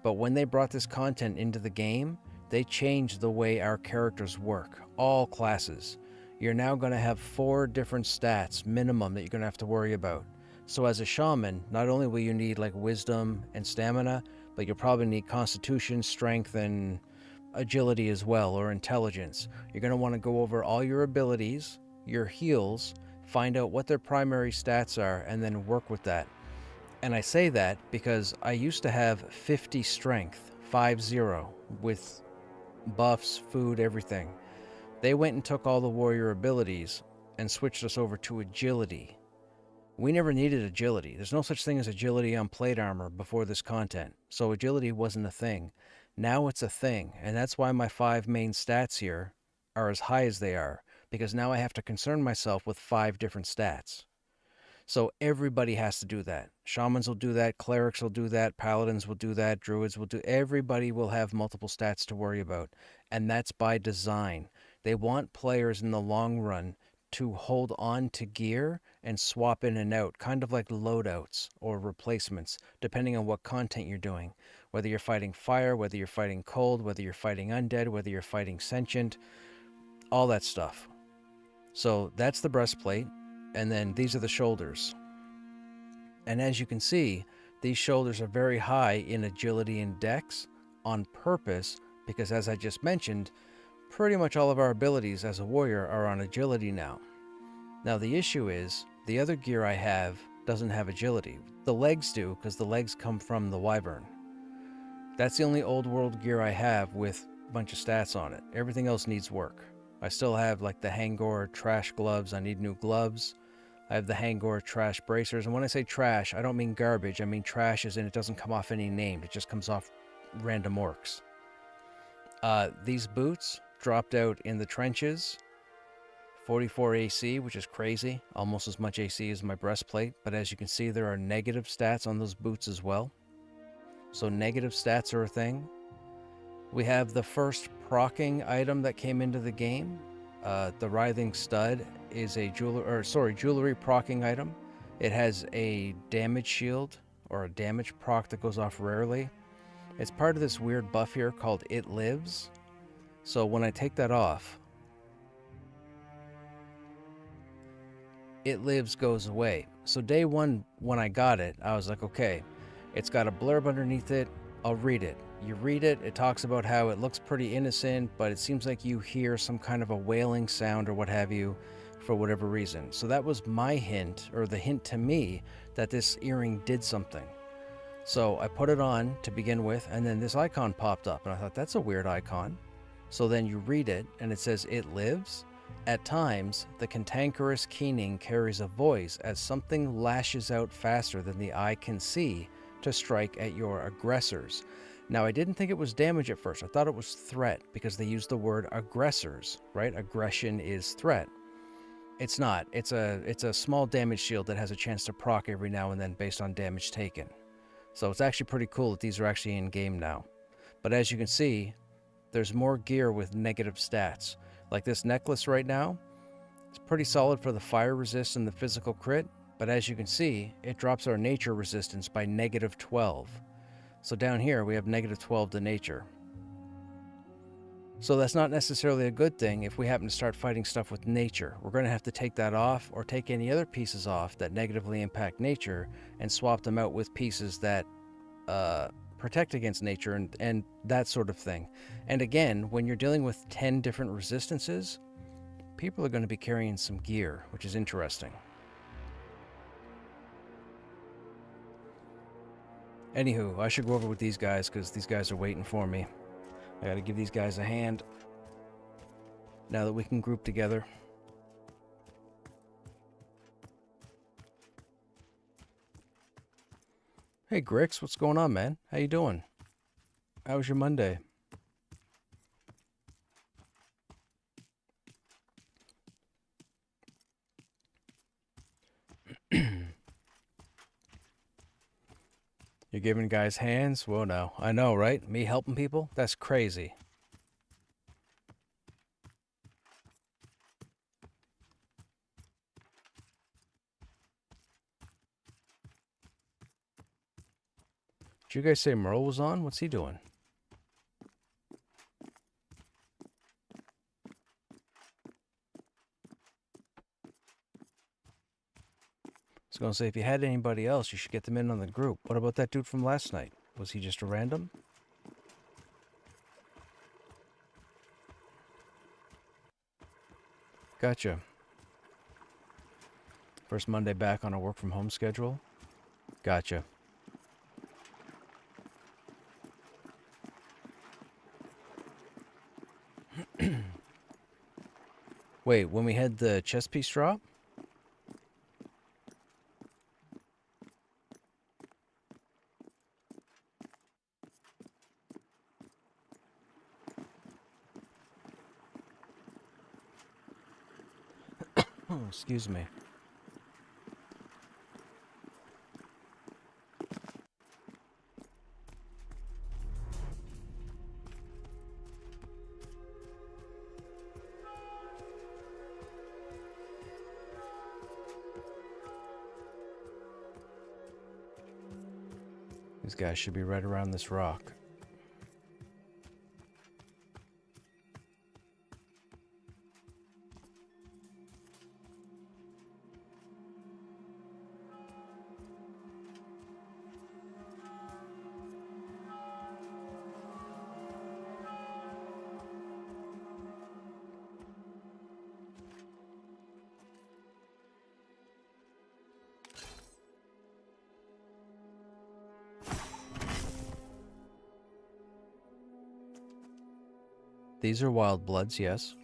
but when they brought this content into the game, they changed the way our characters work, all classes. You're now going to have 4 different stats minimum that you're going to have to worry about. So as a shaman, not only will you need like wisdom and stamina, but you'll probably need constitution, strength, and agility as well, or intelligence. You're going to want to go over all your abilities, your heals, find out what their primary stats are, and then work with that. And I say that because I used to have 50 strength, 50, with buffs, food, everything. They went and took all the warrior abilities and switched us over to agility. We never needed agility. There's no such thing as agility on plate armor before this content. So agility wasn't a thing. Now it's a thing. And that's why my 5 main stats here are as high as they are. Because now I have to concern myself with 5 different stats. So everybody has to do that. Shamans will do that. Clerics will do that. Paladins will do that. Druids will do. Everybody will have multiple stats to worry about. And that's by design. They want players in the long run to hold on to gear and swap in and out, kind of like loadouts or replacements, depending on what content you're doing. Whether you're fighting fire, whether you're fighting cold, whether you're fighting undead, whether you're fighting sentient, all that stuff. So that's the breastplate, and then these are the shoulders. And as you can see, these shoulders are very high in agility and dex on purpose, because as I just mentioned, pretty much all of our abilities as a warrior are on agility now. Now the issue is, the other gear I have doesn't have agility. The legs do, because the legs come from the wyvern. That's the only old world gear I have with a bunch of stats on it. Everything else needs work. I still have like the Hangor trash gloves. I need new gloves. I have the Hangor trash bracers. And when I say trash, I don't mean garbage. I mean trash as in it doesn't come off any name. It just comes off random orcs. These boots dropped out in the trenches. 44 AC, which is crazy. Almost as much AC as my breastplate. But as you can see, there are negative stats on those boots as well. So negative stats are a thing. We have the first proccing item that came into the game. The Writhing Stud is a jewelry proccing item. It has a damage shield or a damage proc that goes off rarely. It's part of this weird buff here called It Lives. So when I take that off, It Lives goes away. So day one, when I got it, I was like, okay, it's got a blurb underneath it. I'll read it. You read it, it talks about how it looks pretty innocent, but it seems like you hear some kind of a wailing sound or what have you for whatever reason. So that was my hint, or the hint to me, that this earring did something. So I put it on to begin with, and then this icon popped up, and I thought, that's a weird icon. So then you read it, and it says, It Lives. At times, the cantankerous keening carries a voice as something lashes out faster than the eye can see to strike at your aggressors. Now, I didn't think it was damage at first. I thought it was threat because they used the word aggressors, right? Aggression is threat. It's not. It's a small damage shield that has a chance to proc every now and then based on damage taken. So it's actually pretty cool that these are actually in game now. But as you can see, there's more gear with negative stats. Like this necklace right now, it's pretty solid for the fire resist and the physical crit. But as you can see, it drops our nature resistance by -12. So down here, we have -12 to nature. So that's not necessarily a good thing if we happen to start fighting stuff with nature. We're going to have to take that off or take any other pieces off that negatively impact nature and swap them out with pieces that protect against nature and that sort of thing. And again, when you're dealing with 10 different resistances, people are going to be carrying some gear, which is interesting. Anywho, I should go over with these guys because these guys are waiting for me. I gotta give these guys a hand now that we can group together. Hey Grix, what's going on, man? How you doing? How was your Monday? You're giving guys hands? Well, no. I know, right? Me helping people? That's crazy. Did you guys say Merle was on? What's he doing? I was gonna say, if you had anybody else, you should get them in on the group. What about that dude from last night? Was he just a random? Gotcha. First Monday back on a work from home schedule? Gotcha. Wait, when we had the chess piece drop? Oh, excuse me. These guys should be right around this rock. These are wild bloods, yes.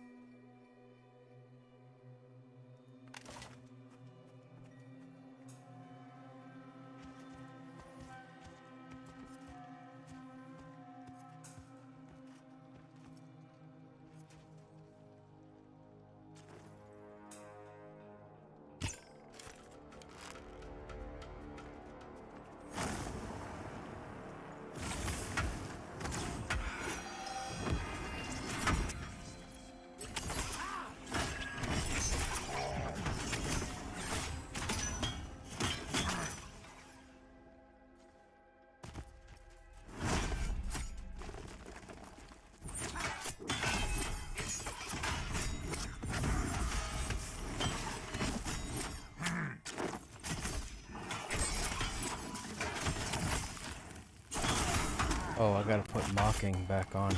Oh, I gotta put mocking back on.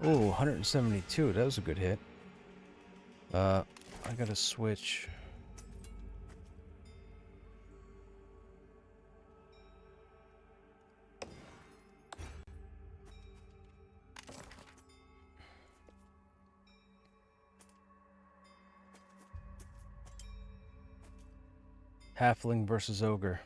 Oh, 172. That was a good hit. I gotta switch. Halfling versus ogre.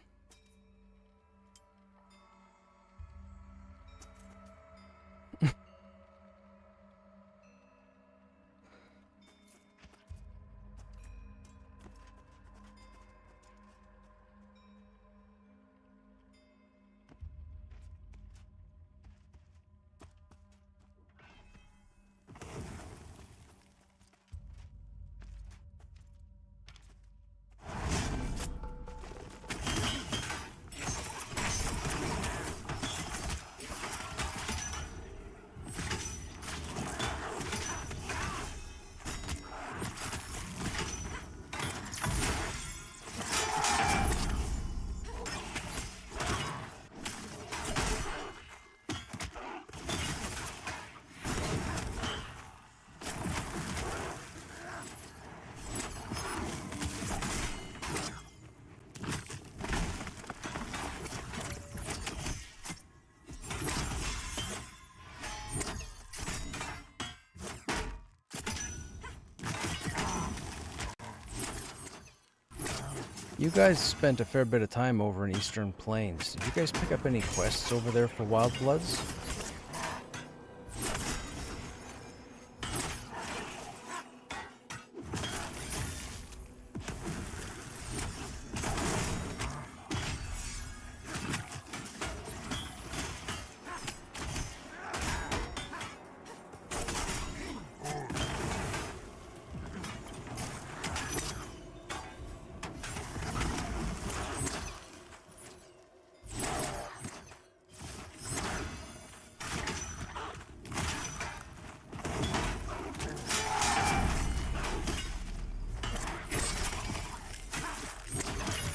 You guys spent a fair bit of time over in Eastern Plains. Did you guys pick up any quests over there for Wild Bloods?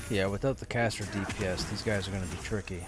Yeah, without the caster DPS, these guys are going to be tricky.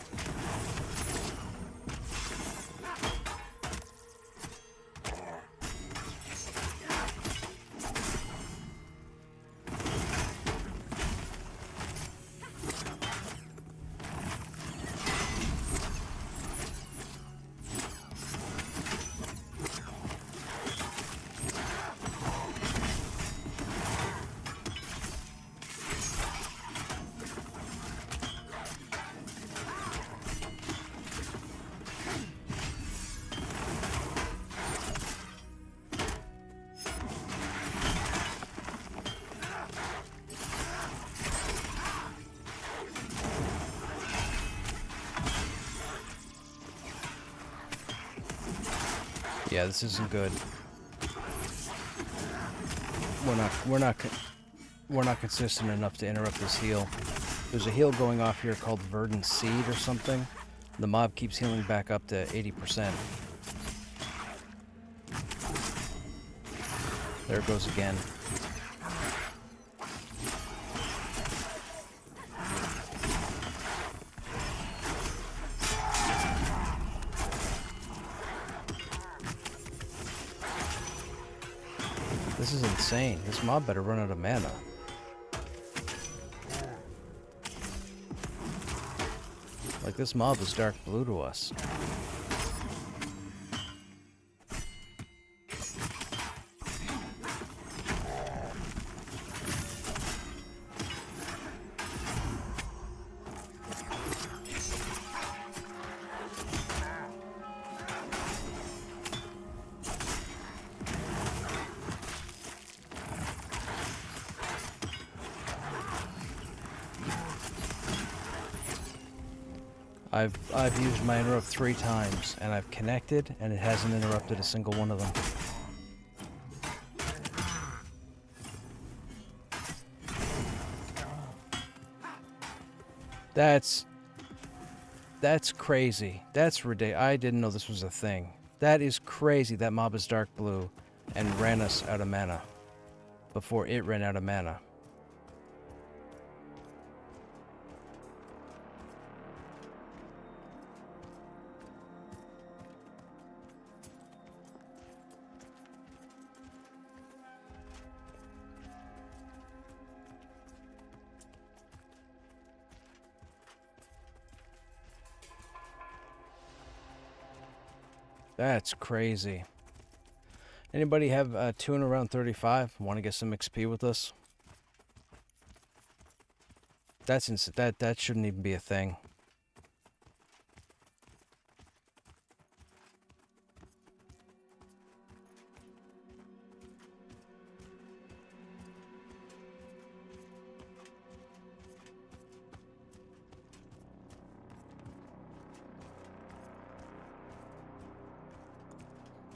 Yeah, this isn't good. We're not consistent enough to interrupt this heal. There's a heal going off here called Verdant Seed or something. The mob keeps healing back up to 80%. There it goes again. This is insane. This mob better run out of mana. Like, this mob is dark blue to us. I've used my interrupt 3 times, and I've connected, and it hasn't interrupted a single one of them. That's crazy. That's ridiculous. I didn't know this was a thing. That is crazy. That mob is dark blue and ran us out of mana before it ran out of mana. That's crazy. Anybody have a tune around 35? Want to get some XP with us? That shouldn't even be a thing.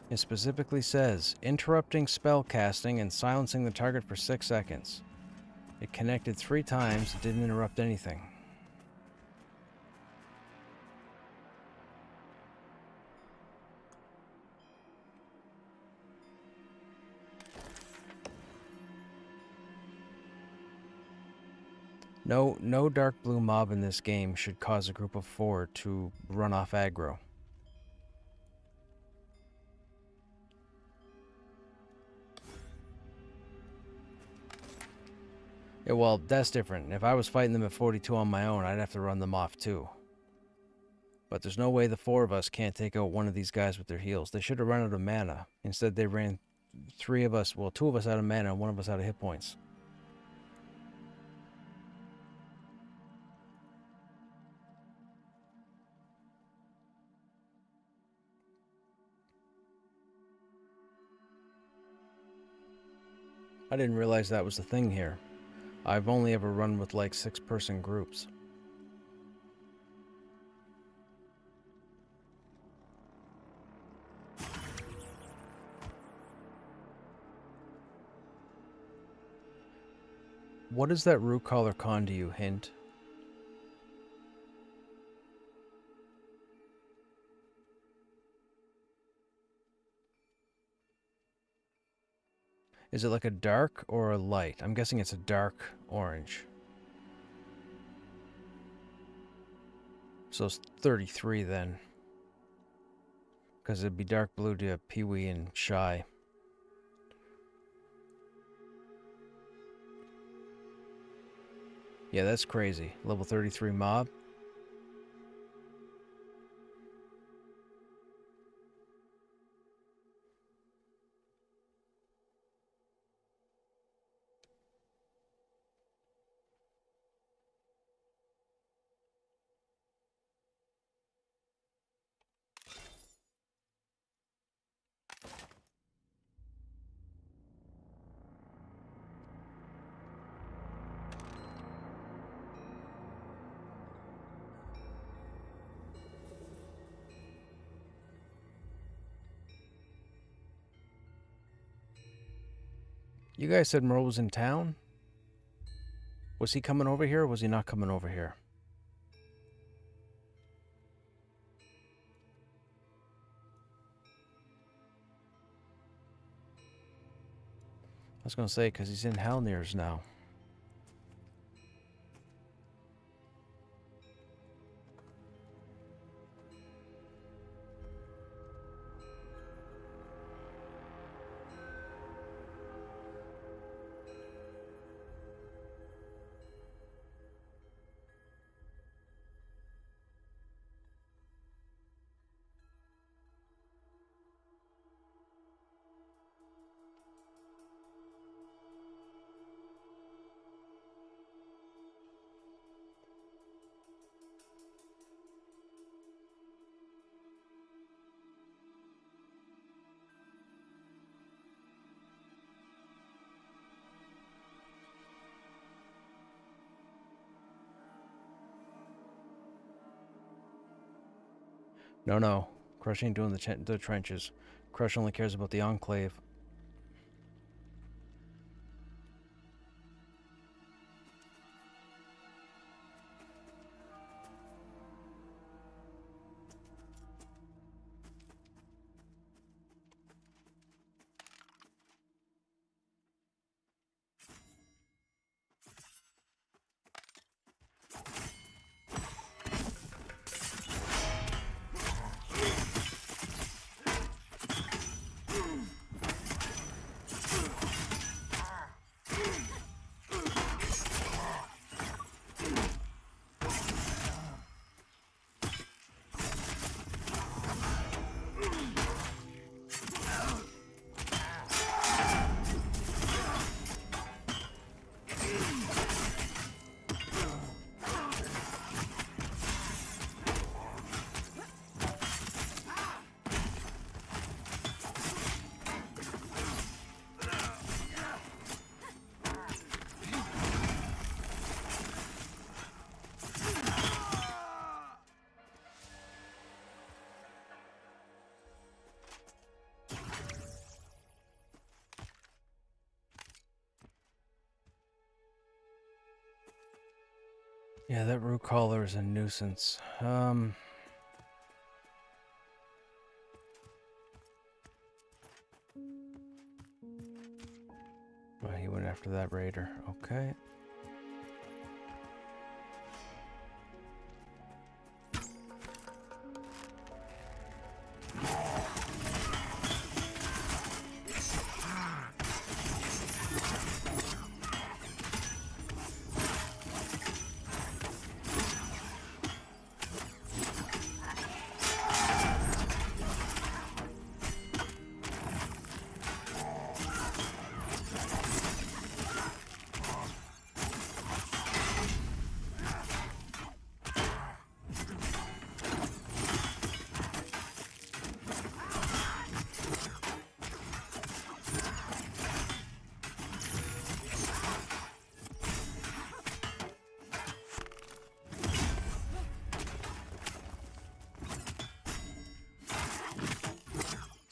It specifically says, interrupting spell casting and silencing the target for 6 seconds. It connected 3 times, it didn't interrupt anything. No dark blue mob in this game should cause a group of 4 to run off aggro. Yeah, well, that's different. If I was fighting them at 42 on my own, I'd have to run them off too. But there's no way the 4 of us can't take out one of these guys with their heals. They should have run out of mana. Instead, they ran 3 of us, well, 2 of us out of mana and 1 of us out of hit points. I didn't realize that was the thing here. I've only ever run with like 6-person groups. What does that root collar con to you, hint? Is it like a dark or a light? I'm guessing it's a dark orange. So it's 33 then. Because it'd be dark blue to Pee-wee and Shy. Yeah, that's crazy. Level 33 mob. You guys said Merle was in town? Was he coming over here or was he not coming over here? I was going to say, because he's in Halnir's now. No. Crush ain't doing the trenches. Crush only cares about the Enclave. Yeah, that root collar is a nuisance. Well, he went after that raider. Okay.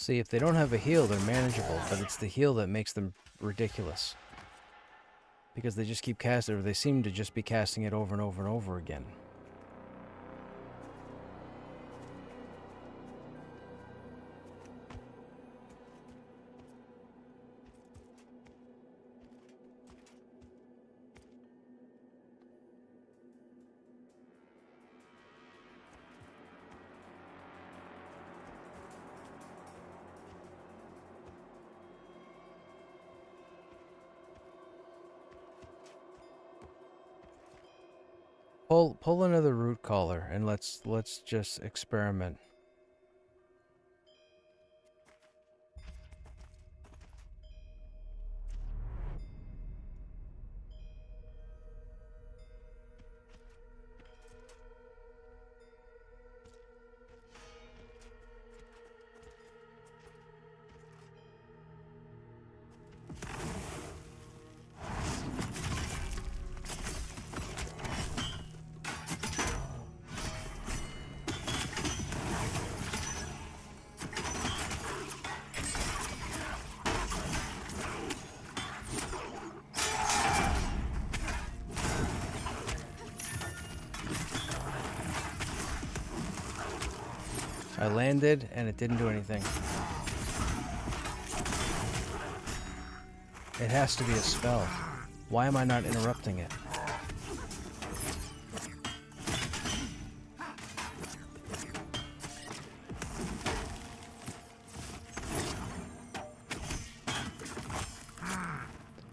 See, if they don't have a heal, they're manageable, but it's the heal that makes them ridiculous. Because they just keep casting it, or they seem to just be casting it over and over and over again. Pull another root collar and let's just experiment. I landed and it didn't do anything. It has to be a spell. Why am I not interrupting it?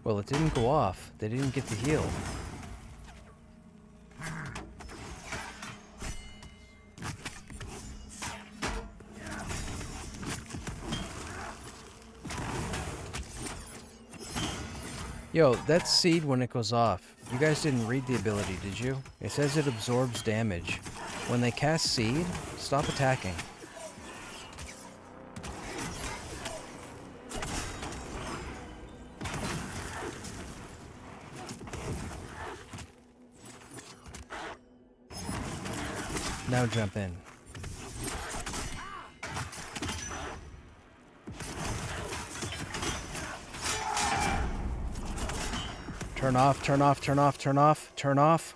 Well, it didn't go off. They didn't get the heal. Yo, that seed when it goes off. You guys didn't read the ability, did you? It says it absorbs damage. When they cast seed, stop attacking. Now jump in. Turn off, turn off, turn off, turn off, turn off.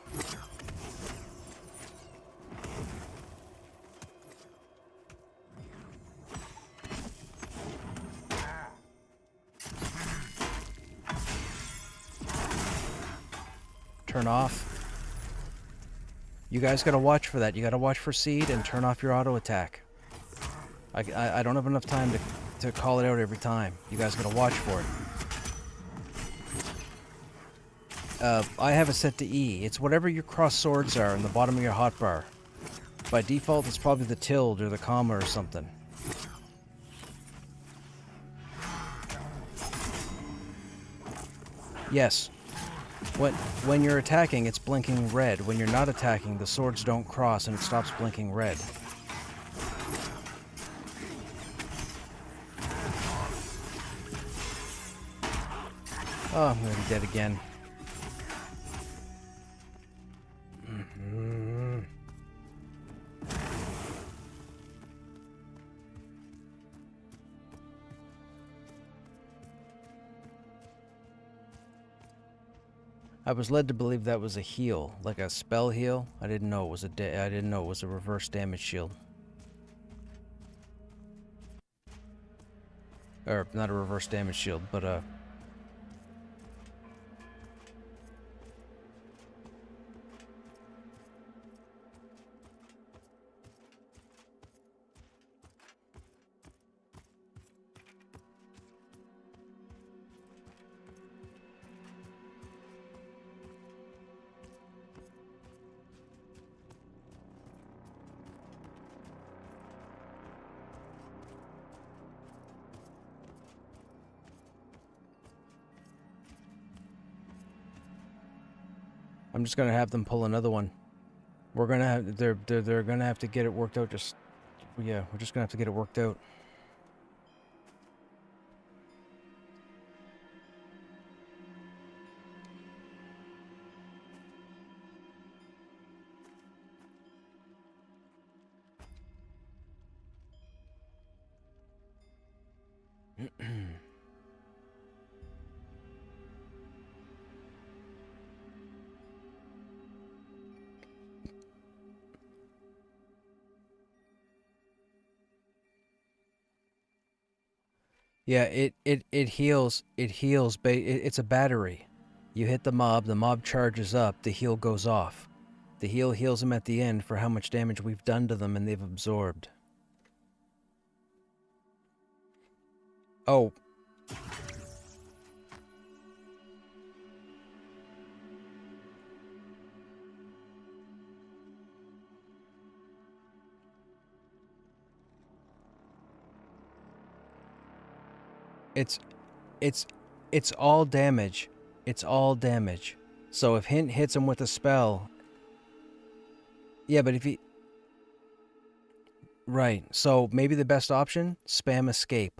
Turn off. You guys gotta watch for that. You gotta watch for seed and turn off your auto attack. I don't have enough time to call it out every time. You guys gotta watch for it. I have it set to E. It's whatever your cross swords are in the bottom of your hotbar. By default, it's probably the tilde or the comma or something. Yes. When you're attacking, it's blinking red. When you're not attacking, the swords don't cross and it stops blinking red. Oh, I'm gonna be dead again. I was led to believe that was a heal, like a spell heal. I didn't know it was a reverse damage shield. Or not a reverse damage shield, but I'm just gonna have them pull another one. We're gonna have they're gonna have to get it worked out. We're just gonna have to get it worked out. Yeah, it heals. It heals. It's a battery. You hit the mob charges up, the heal goes off. The heal heals them at the end for how much damage we've done to them and they've absorbed. Oh. It's all damage. It's all damage. So if Hint hits him with a spell... Yeah, but if he... Right, so maybe the best option? Spam escape.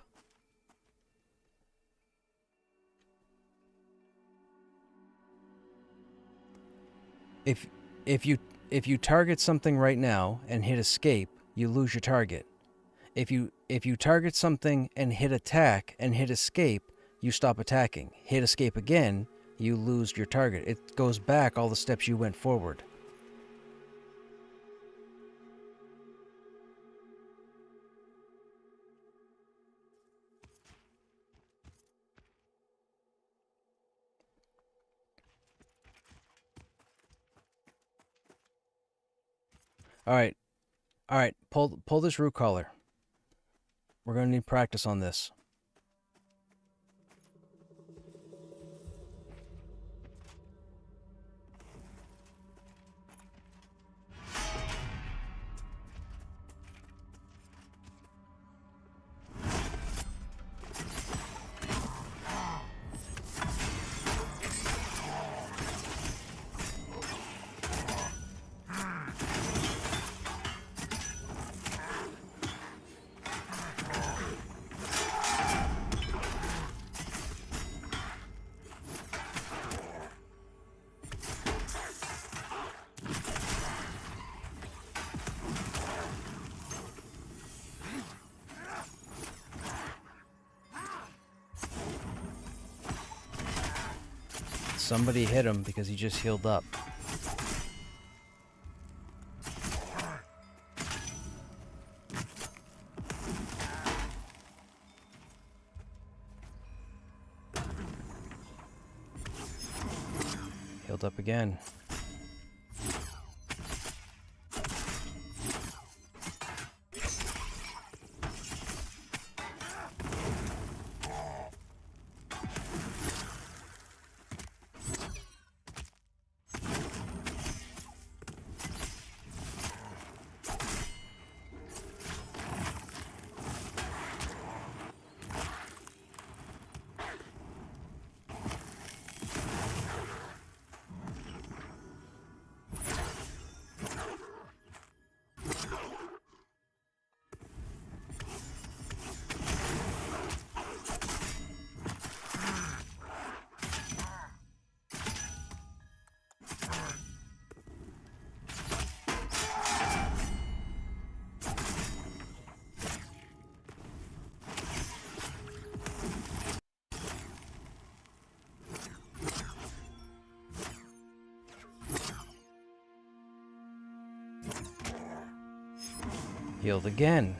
If you target something right now and hit escape, you lose your target. If you target something and hit attack and hit escape, you stop attacking. Hit escape again, you lose your target. It goes back all the steps you went forward. All right. Pull this root collar. We're gonna need practice on this. Somebody hit him because he just healed up. Healed up again. Healed again.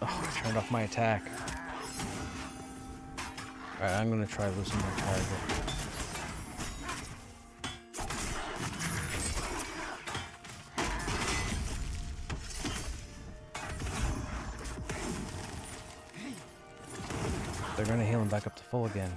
Oh, I turned off my attack. Alright, I'm gonna try losing my target. They're gonna heal him back up to full again.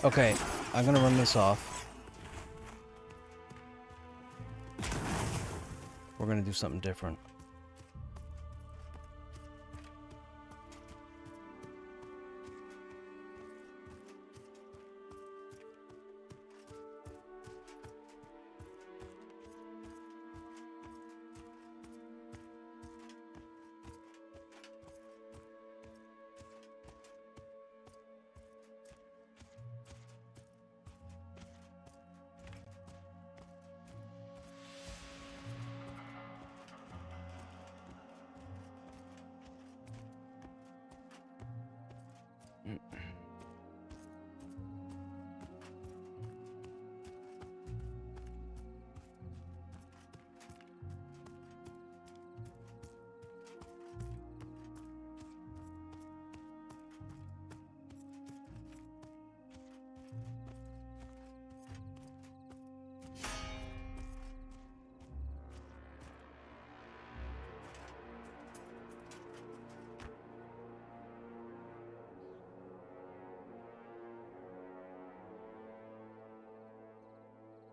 Okay, I'm gonna run this off. We're gonna do something different.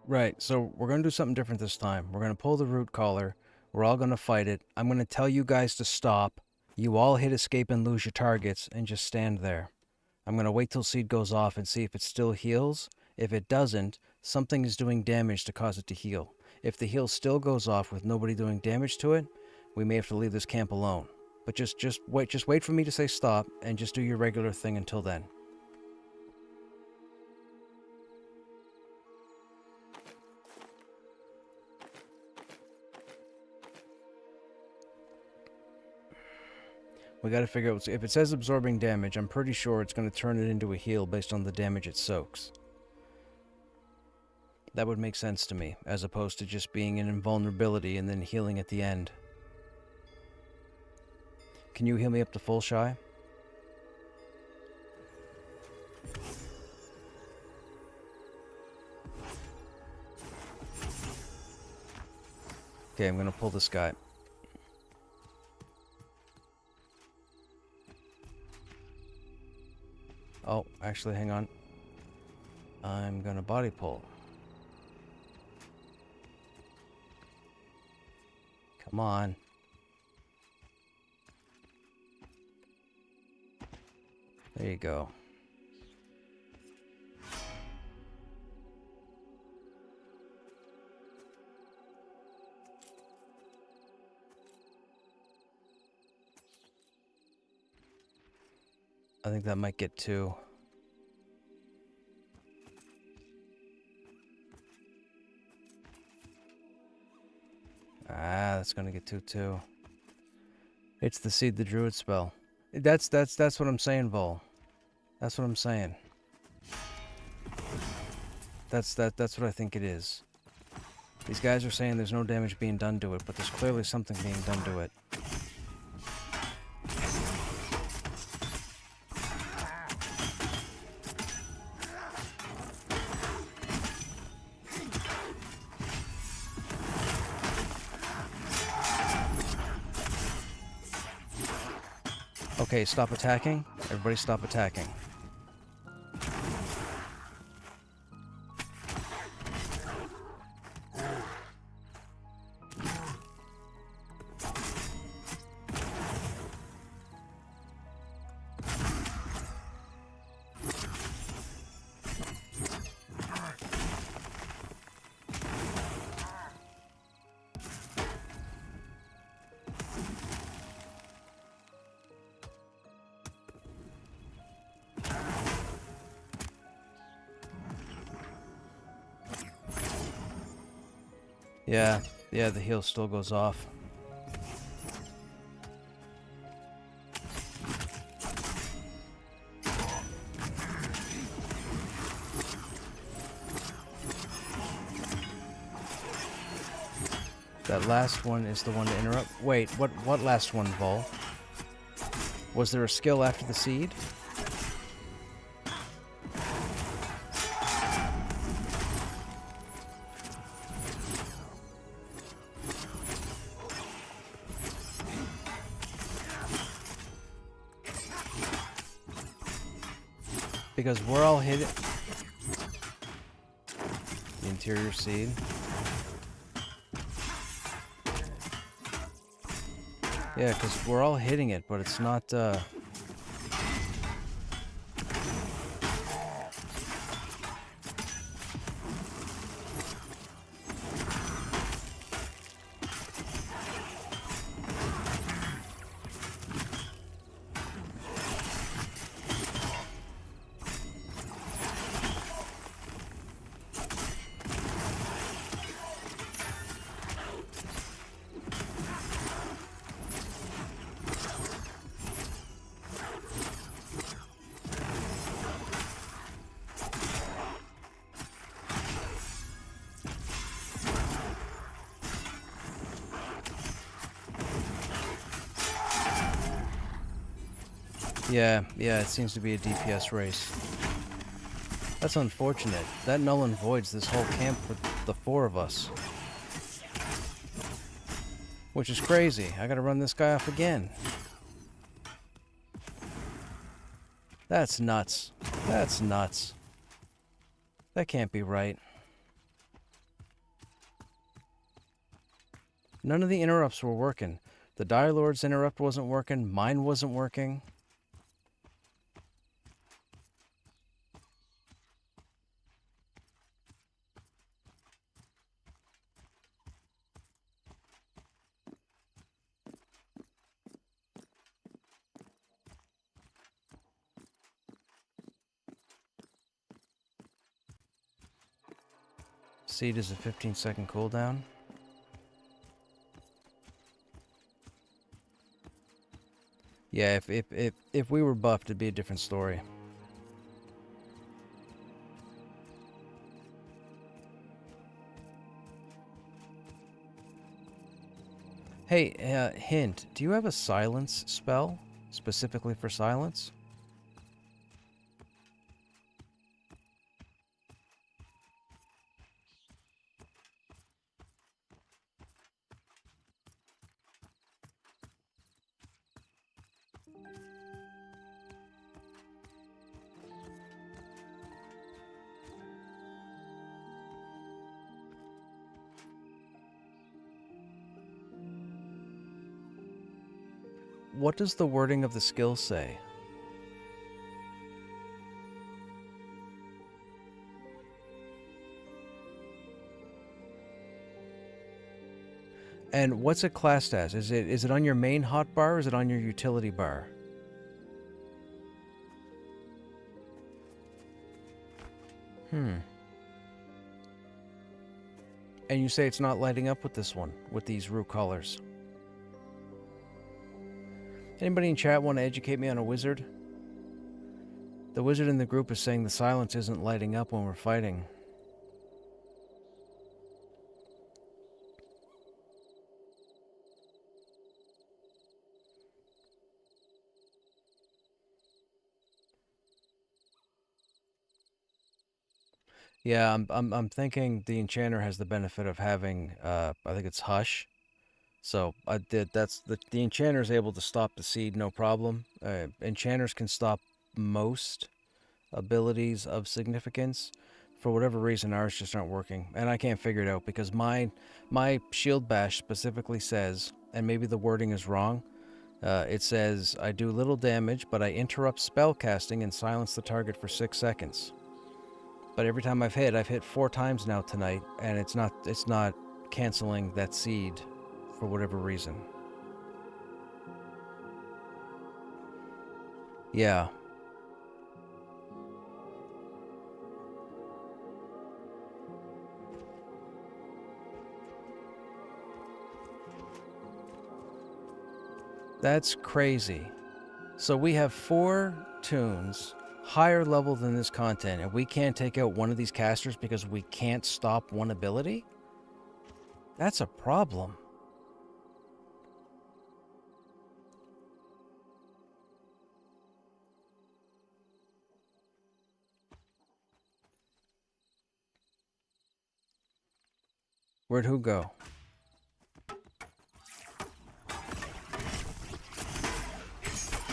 Right, so we're gonna do something different this time. We're gonna pull the root collar. We're all gonna fight it. I'm gonna tell you guys to stop. You all hit escape and lose your targets and just stand there. I'm gonna wait till seed goes off and see if it still heals. If it doesn't, something is doing damage to cause it to heal. If the heal still goes off with nobody doing damage to it, we may have to leave this camp alone. But just wait for me to say stop and just do your regular thing until then. We gotta figure out, if it says absorbing damage, I'm pretty sure it's gonna turn it into a heal based on the damage it soaks. That would make sense to me, as opposed to just being an invulnerability and then healing at the end. Can you heal me up to full, Shy? Okay, I'm gonna pull this guy. Oh, actually, hang on. I'm gonna body pull. Come on. There you go. I think that might get 2. Ah, that's gonna get 2 too. It's the Seed the Druid spell. That's what I'm saying, Vol. That's what I'm saying. That's what I think it is. These guys are saying there's no damage being done to it, but there's clearly something being done to it. Okay, stop attacking. Everybody stop attacking. Yeah, the heal still goes off. That last one is the one to interrupt. Wait, what last one, Vol? Was there a skill after the seed? Because we're all hitting. interior seed. Yeah, because we're all hitting it, but it's not, yeah, it seems to be a DPS race. That's unfortunate. That null and voids this whole camp with the 4 of us. Which is crazy. I gotta run this guy off again. That's nuts. That's nuts. That can't be right. None of the interrupts were working. The Dire Lord's interrupt wasn't working. Mine wasn't working. Seed is a 15-second cooldown. Yeah, if we were buffed, it'd be a different story. Hey, hint, do you have a silence spell specifically for silence? What does the wording of the skill say? And what's it classed as? Is it on your main hotbar or is it on your utility bar? And you say it's not lighting up with this one, with these root colors. Anybody in chat want to educate me on a wizard? The wizard in the group is saying the silence isn't lighting up when we're fighting. Yeah, I'm thinking the enchanter has the benefit of having I think it's hush. So the enchanter is able to stop the seed, no problem. Enchanters can stop most abilities of significance. For whatever reason, ours just aren't working, and I can't figure it out because my shield bash specifically says, and maybe the wording is wrong. It says I do little damage, but I interrupt spell casting and silence the target for 6 seconds. But every time I've hit 4 times now tonight, and it's not canceling that seed. For whatever reason. Yeah. That's crazy. So we have 4 tunes higher level than this content, and we can't take out one of these casters because we can't stop one ability? That's a problem. Where'd who go?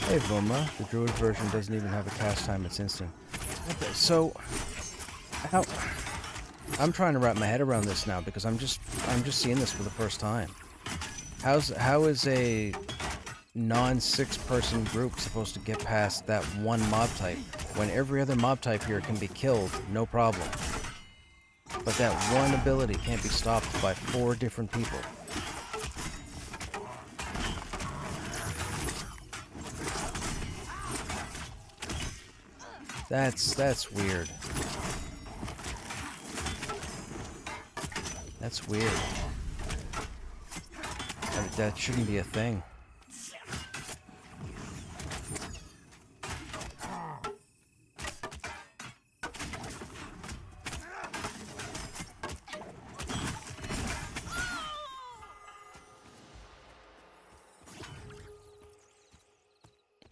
Hey, Voma. The Druid version doesn't even have a cast time, it's instant. Okay, so... I'm trying to wrap my head around this now because I'm just seeing this for the first time. How is a non-6-person group supposed to get past that one mob type when every other mob type here can be killed, no problem? But that one ability can't be stopped by 4 different people. That's weird. That's weird. That shouldn't be a thing.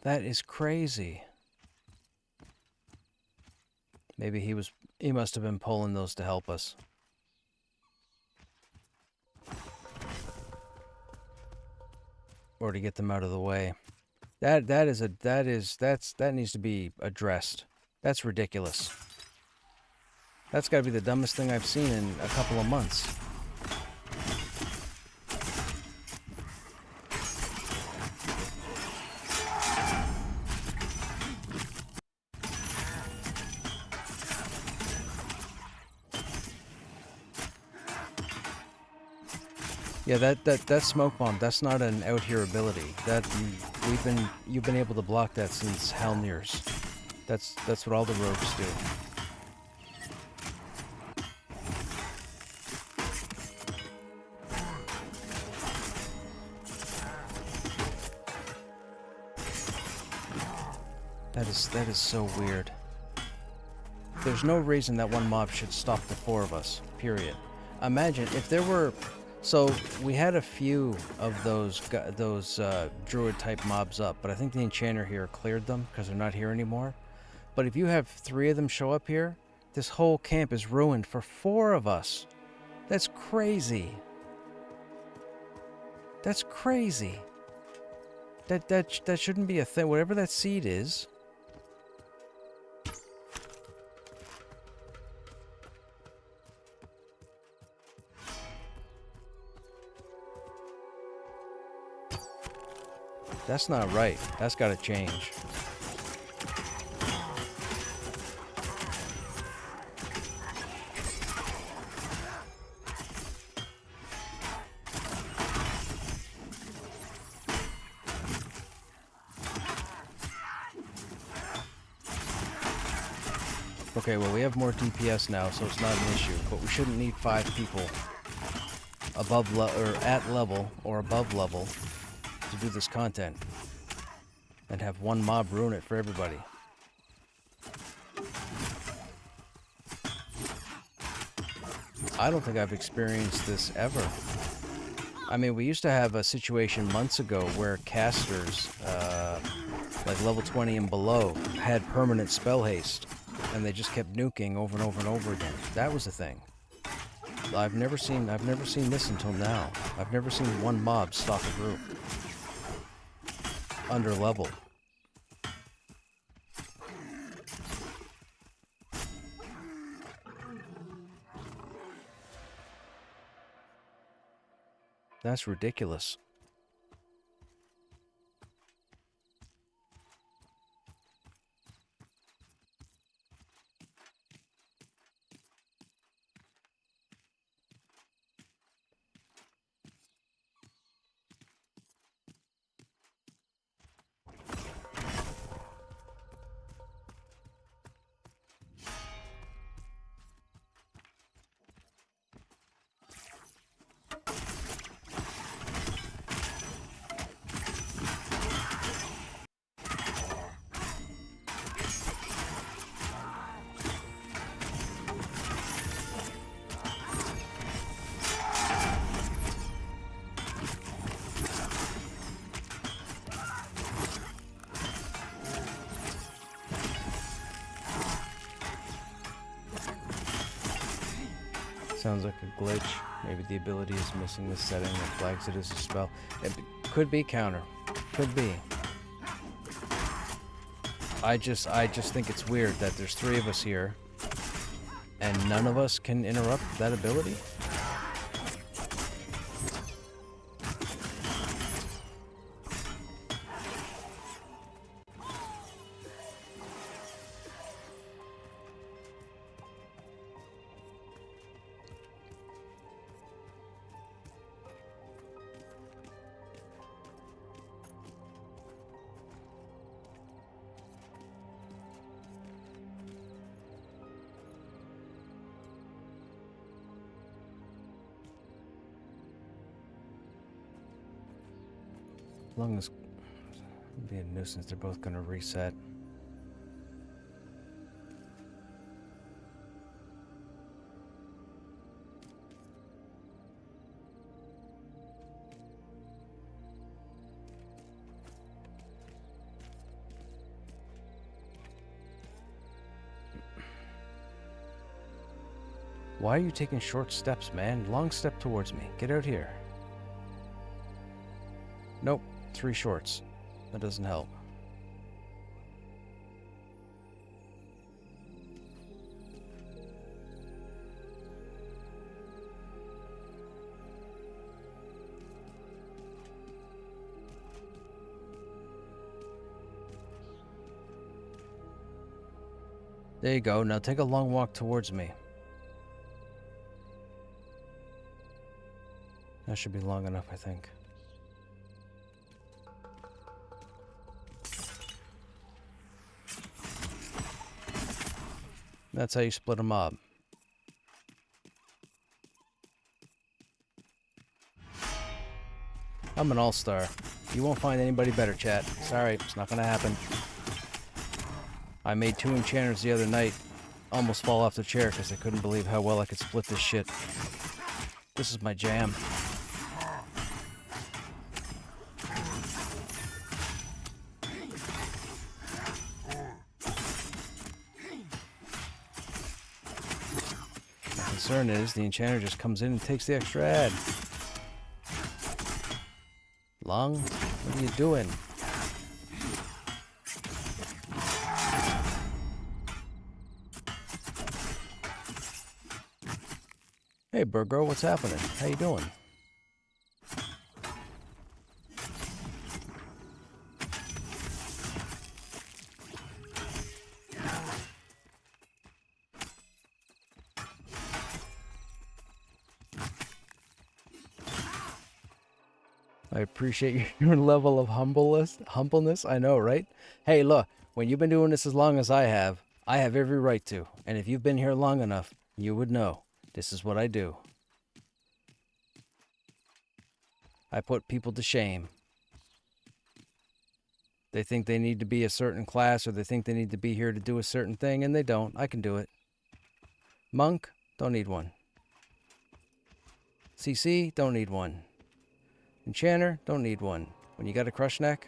That is crazy. Maybe he must have been pulling those to help us. Or to get them out of the way. That needs to be addressed. That's ridiculous. That's got to be the dumbest thing I've seen in a couple of months. Yeah, that smoke bomb, that's not an out here ability. You've been able to block that since Helnir's. That's what all the rogues do. That is so weird. There's no reason that one mob should stop the 4 of us. Period. Imagine if there were. So we had a few of those druid type mobs up, but I think the enchanter here cleared them because they're not here anymore. But if you have 3 of them show up here, this whole camp is ruined for 4 of us. That's crazy. That's crazy. That shouldn't be a thing. Whatever that seed is. That's not right. That's got to change. Okay, well, we have more DPS now, so it's not an issue, but we shouldn't need 5 people above or at level or above level to do this content and have one mob ruin it for everybody. I don't think I've experienced this ever. I mean, we used to have a situation months ago where casters, like level 20 and below, had permanent spell haste, and they just kept nuking over and over and over again. That was a thing. I've never seen this until now. I've never seen one mob stop a group under level. That's ridiculous. Sounds like a glitch. Maybe the ability is missing this setting that flags it as a spell. It could be counter. Could be. I just think it's weird that there's 3 of us here and none of us can interrupt that ability? As long as it'd be a nuisance, they're both gonna reset. Why are you taking short steps, man? Long step towards me. Get out here. Nope, 3 shorts. That doesn't help. There you go. Now take a long walk towards me. That should be long enough, I think. That's how you split a mob. I'm an all-star. You won't find anybody better, chat. Sorry, it's not gonna happen. I made 2 enchanters the other night almost fall off the chair because I couldn't believe how well I could split this shit. This is my jam. My concern is the enchanter just comes in and takes the extra ad. Long, what are you doing? Hey, Burgo, what's happening? How you doing? I appreciate your level of humbleness. I know, right? Hey, look, when you've been doing this as long as I have every right to. And if you've been here long enough, you would know. This is what I do. I put people to shame. They think they need to be a certain class, or they think they need to be here to do a certain thing, and they don't. I can do it. Monk, don't need one. CC, don't need one. Enchanter, don't need one. When you got a Krushnek,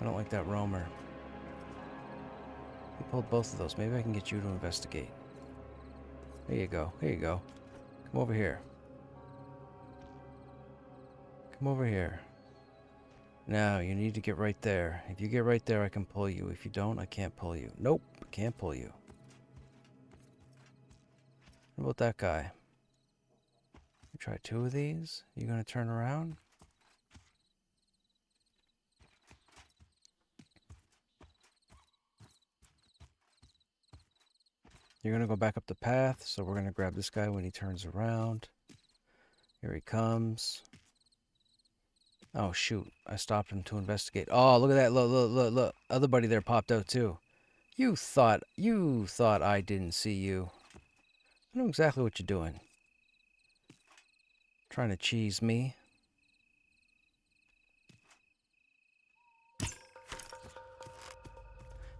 I don't like that roamer. He pulled both of those. Maybe I can get you to investigate. There you go. Here you go. Come over here. Come over here. Now, you need to get right there. If you get right there, I can pull you. If you don't, I can't pull you. Nope, I can't pull you. What about that guy? You try 2 of these? You gonna turn around? You're gonna go back up the path, so we're gonna grab this guy when he turns around. Here he comes. Oh shoot, I stopped him to investigate. Oh, look at that, look. Other buddy there popped out too. You thought I didn't see you. I know exactly what you're doing. Trying to cheese me.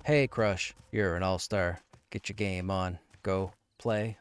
Hey Crush, you're an all-star. Get your game on. Go play.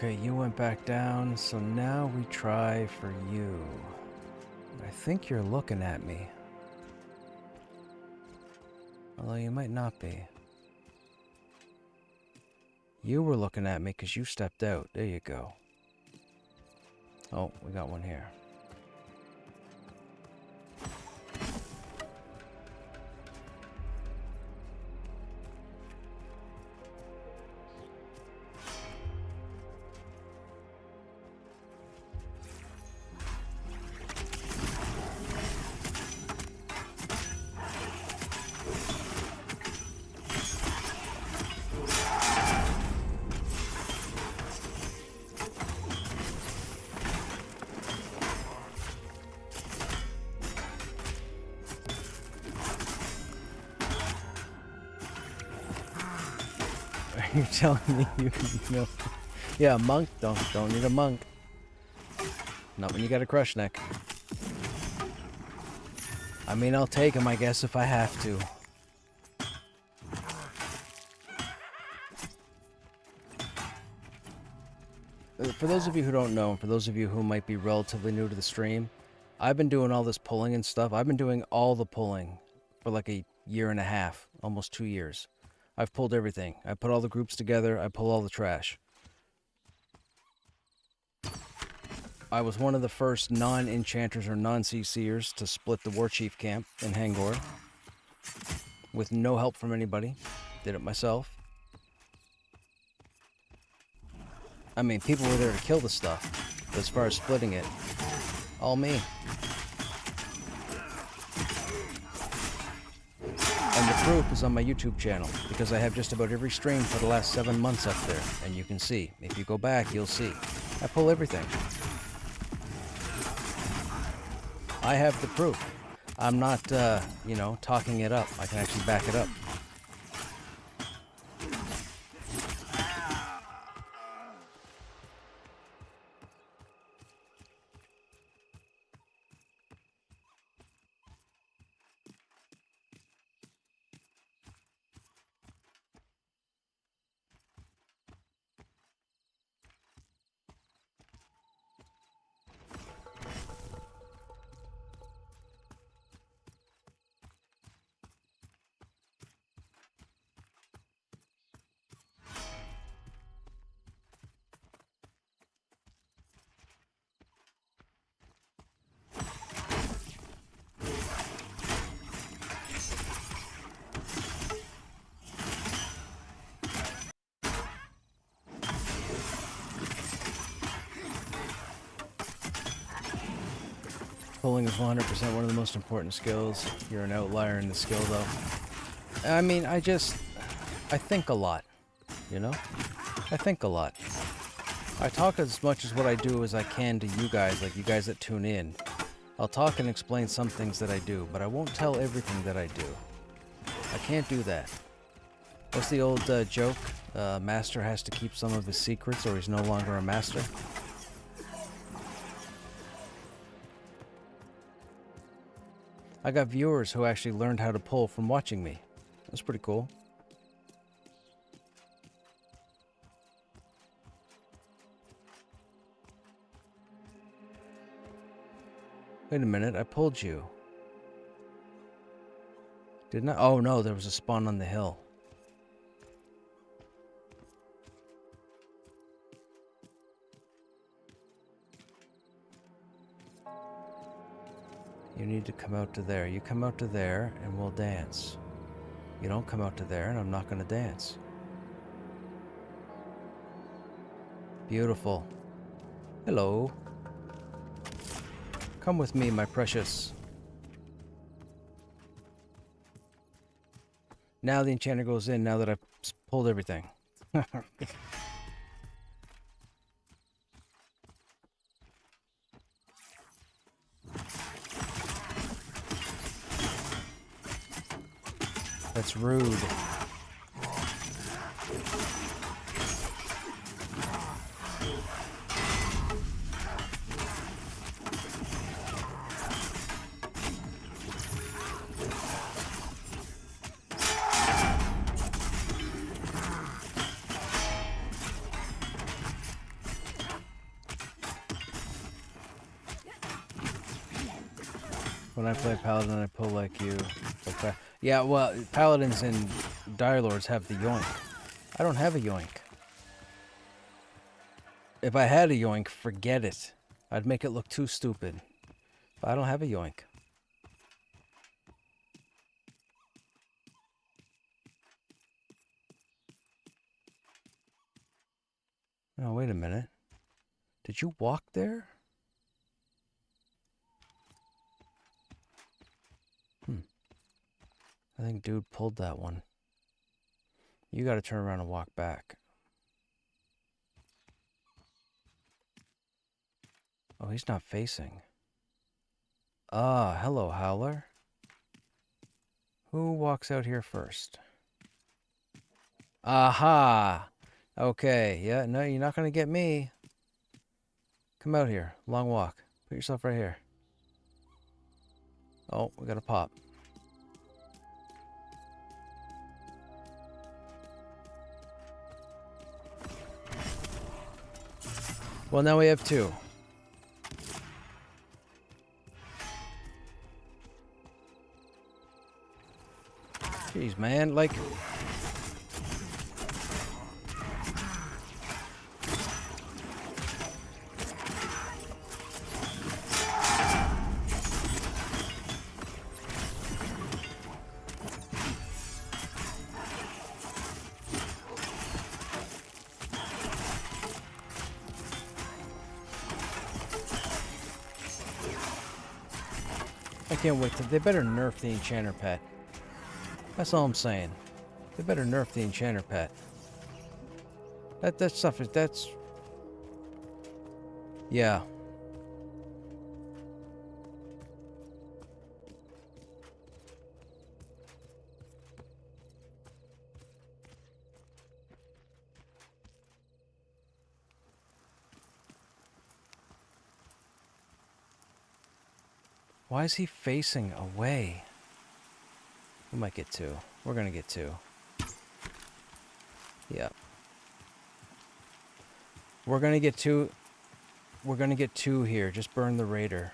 Okay, you went back down, so now we try for you. I think you're looking at me. Although you might not be. You were looking at me because you stepped out. There you go. Oh, we got one here. You're telling me you know? Yeah, a monk. Don't need a monk. Not when you got a Krushnek. I mean, I'll take him, I guess, if I have to. For those of you who don't know, and for those of you who might be relatively new to the stream, I've been doing all this pulling and stuff. I've been doing all the pulling for like a year and a half, almost 2 years. I've pulled everything. I put all the groups together. I pull all the trash. I was one of the first non-enchanters or non-CCers to split the War Chief camp in Hangor. With no help from anybody. Did it myself. I mean, people were there to kill the stuff. But as far as splitting it, all me. And the proof is on my YouTube channel, because I have just about every stream for the last 7 months up there. And you can see. If you go back, you'll see. I pull everything. I have the proof. I'm not, you know, talking it up. I can actually back it up. Pulling is 100% one of the most important skills. You're an outlier in the skill, though. I mean, I think a lot, you know? I think a lot. I talk as much as what I do as I can to you guys, like you guys that tune in. I'll talk and explain some things that I do, but I won't tell everything that I do. I can't do that. What's the old joke? Master has to keep some of his secrets or he's no longer a master. I got viewers who actually learned how to pull from watching me. That's pretty cool. Wait a minute, I pulled you. Didn't I? Oh no, there was a spawn on the hill. You need to come out to there. You come out to there and we'll dance. You don't come out to there and I'm not going to dance. Beautiful. Hello. Come with me, my precious. Now the enchanter goes in, now that I've pulled everything. That's rude. When I play Paladin, I pull like you. Okay. Yeah, well, Paladins and Dire Lords have the yoink. I don't have a yoink. If I had a yoink, forget it. I'd make it look too stupid. But I don't have a yoink. Oh, wait a minute. Did you walk there? I think dude pulled that one. You gotta turn around and walk back. Oh, he's not facing. Ah, hello, Howler. Who walks out here first? Aha! Okay, yeah, no, you're not gonna get me. Come out here. Long walk. Put yourself right here. Oh, we got a pop. Well, now we have two. Jeez, man, like... I can't wait they better nerf the Enchanter pet. That's all I'm saying. They better nerf the Enchanter pet. That stuff is... that's... Yeah. Why is he facing away? We might get two. We're gonna get two. Yeah. We're gonna get two. We're gonna get two here. Just burn the raider.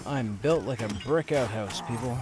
I'm built like a brick outhouse, people.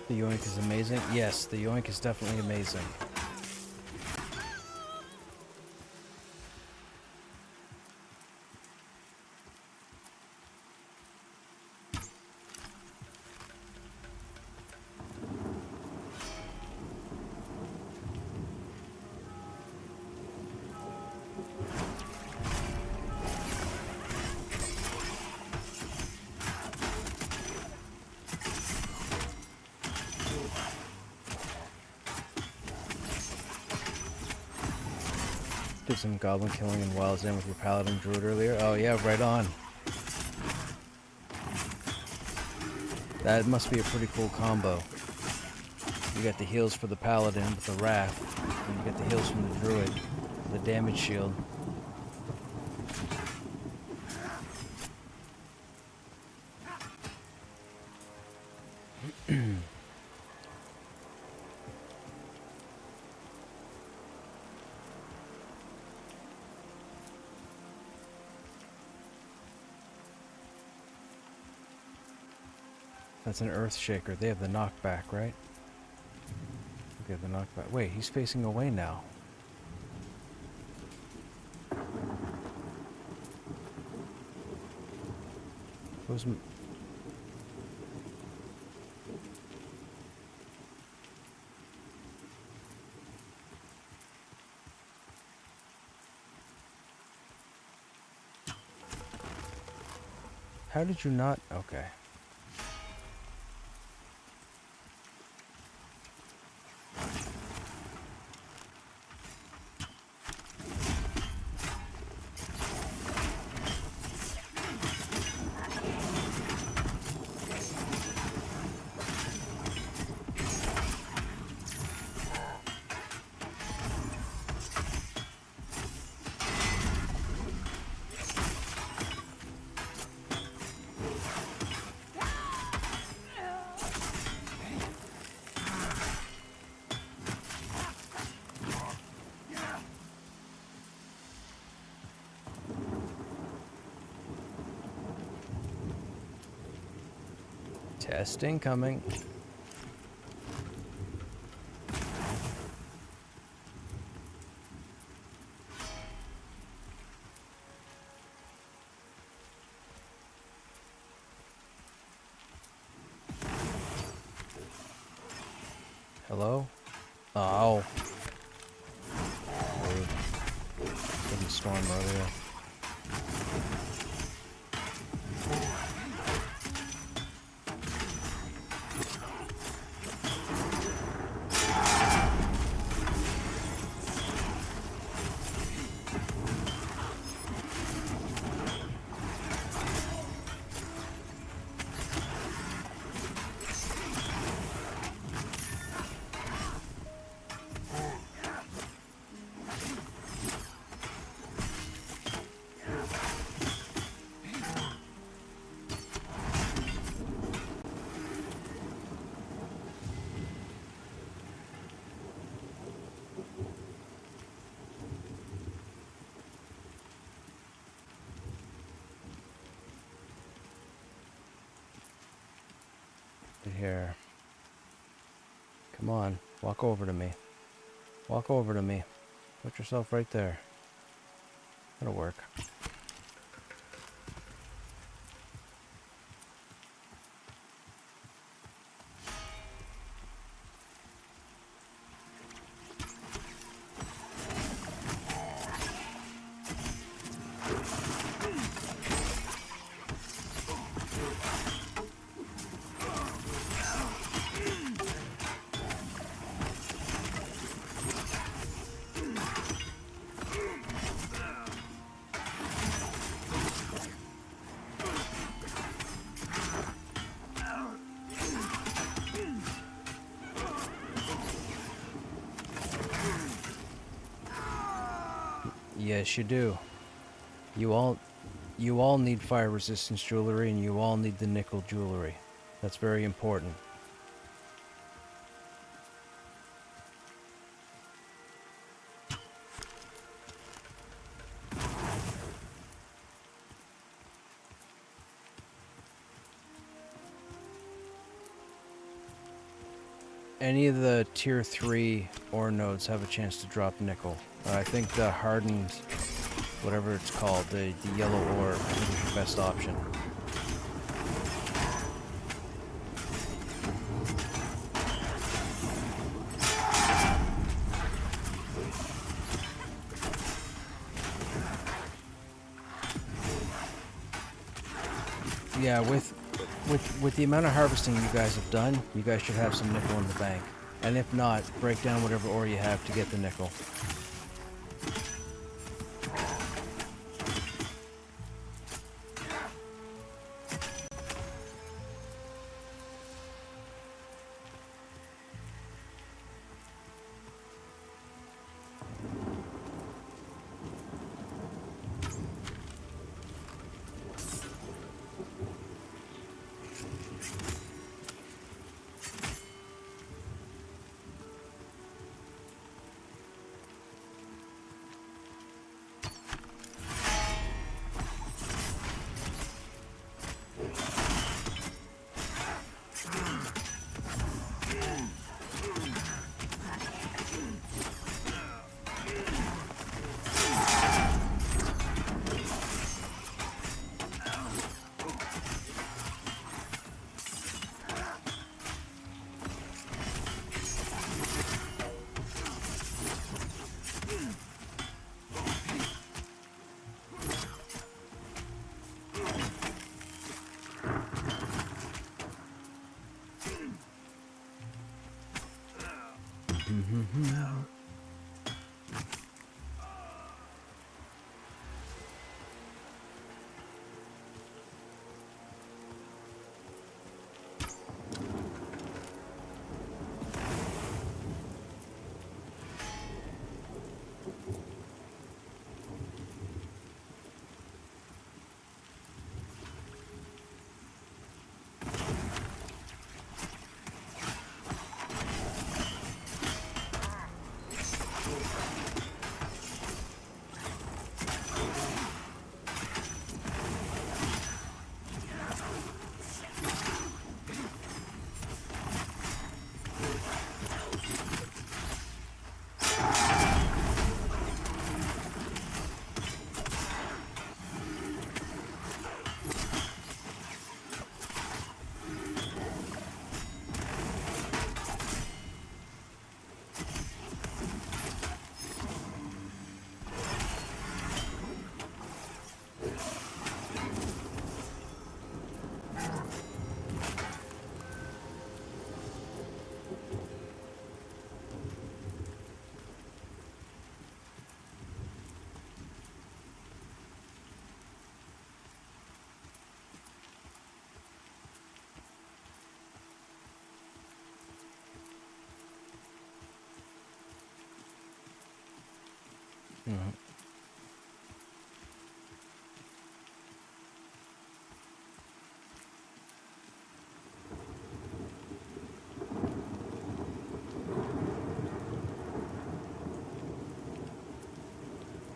The yoink is amazing. Yes, the yoink is definitely amazing. Did some goblin killing in Wild's End with your paladin druid earlier. Oh yeah, right on. That must be a pretty cool combo. You got the heals for the paladin with the wrath, and you got the heals from the druid, the damage shield. That's an earth shaker. They have the knockback, right? They have the knockback. Wait, he's facing away now. Who's... How did you not... Okay. Testing coming. Hello? Oh. Rude. Didn't storm earlier. Here. Come on, walk over to me. Walk over to me. Put yourself right there. That'll work. Yes, you do. You all need fire resistance jewelry, and you all need the nickel jewelry. That's very important. Any of the tier 3 ore nodes have a chance to drop nickel. I think the hardened, whatever it's called, the yellow ore, I think is your best option. Yeah, with the amount of harvesting you guys have done, you guys should have some nickel in the bank. And if not, break down whatever ore you have to get the nickel.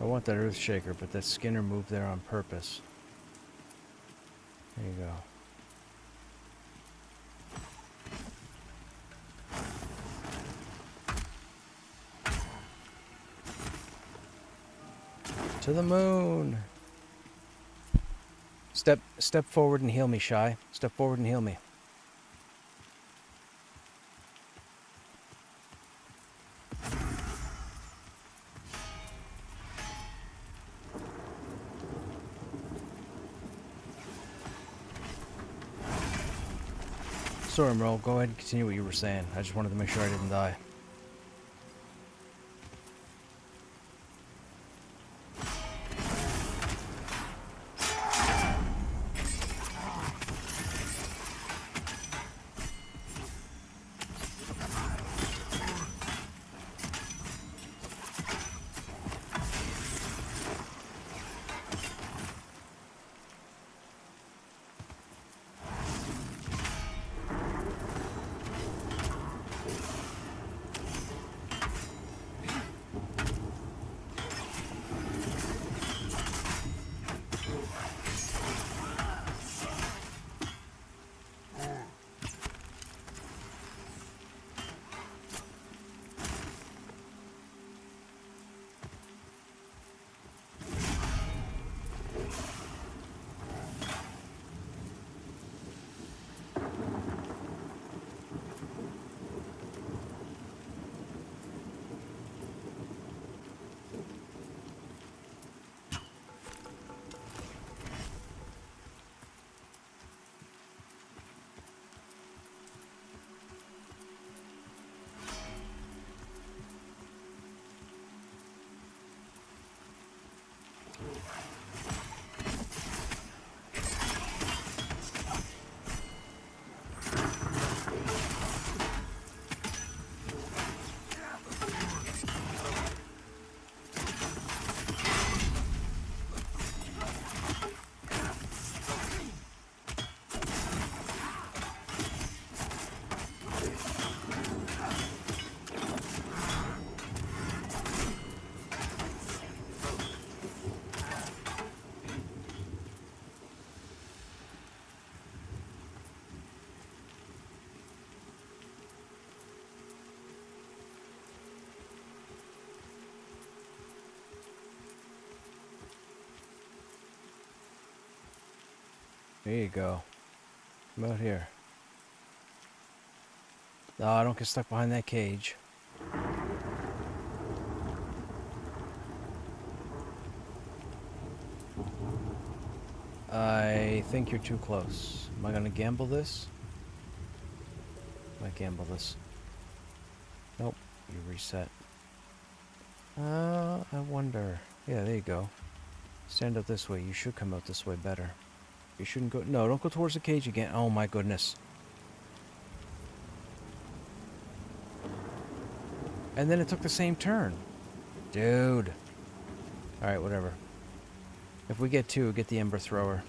I want that earth shaker, but that Skinner moved there on purpose. There you go. To the moon! Step forward and heal me, Shy. Step forward and heal me. Sorry, Merle. Go ahead and continue what you were saying. I just wanted to make sure I didn't die. There you go. Come out here. No, don't get stuck behind that cage. I think you're too close. Am I gonna gamble this? Might gamble this. Nope. You reset. I wonder. Yeah, there you go. Stand up this way. You should come out this way better. You shouldn't go. No, don't go towards the cage again. Oh my goodness. And then it took the same turn. Dude. Alright, whatever. If we get two, get the Ember Thrower.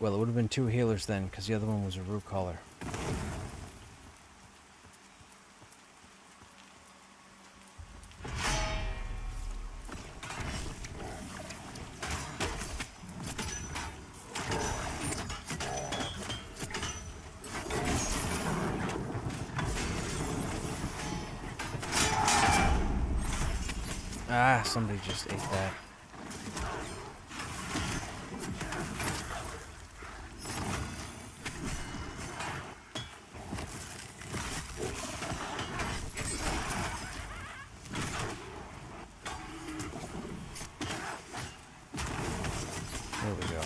Well, it would have been two healers then, because the other one was a root caller. Ah, somebody just ate that. There we go.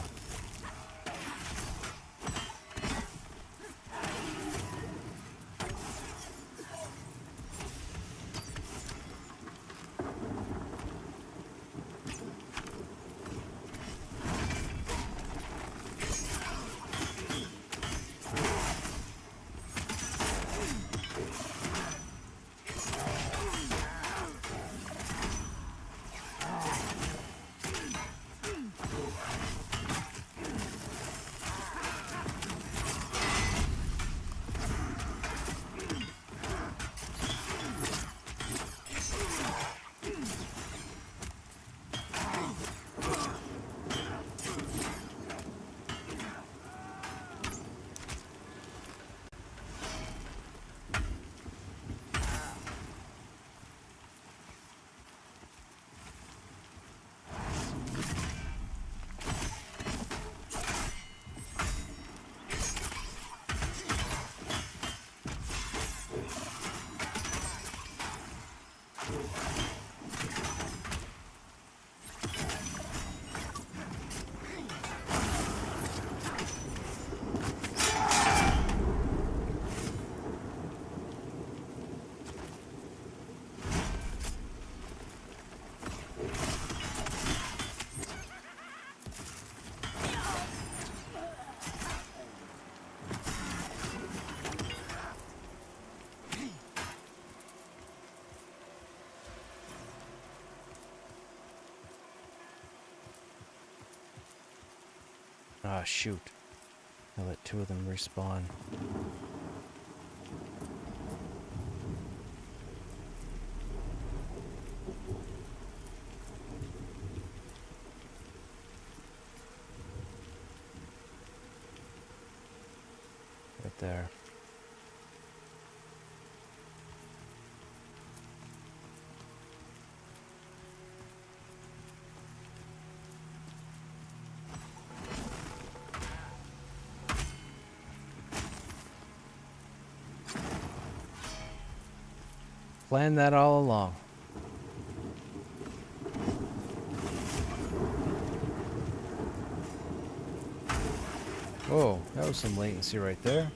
Ah, shoot. I let two of them respawn. Right there. Planned that all along. Whoa, that was some latency right there.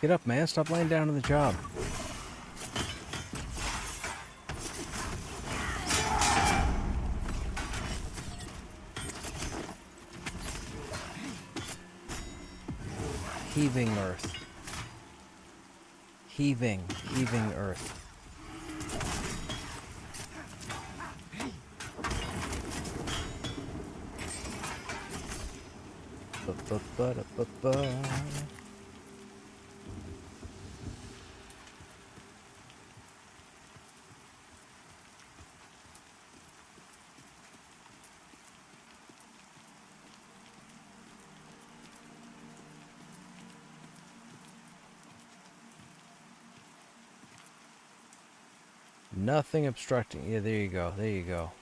Get up, man. Stop laying down on the job. Heaving earth. Heaving earth. Ba-ba-ba-da-ba-ba. Nothing obstructing. Yeah, there you go. There you go.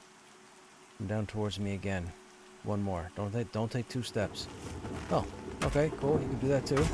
Come down towards me again. One more. Don't take 2 steps. Oh, okay, cool. You can do that too.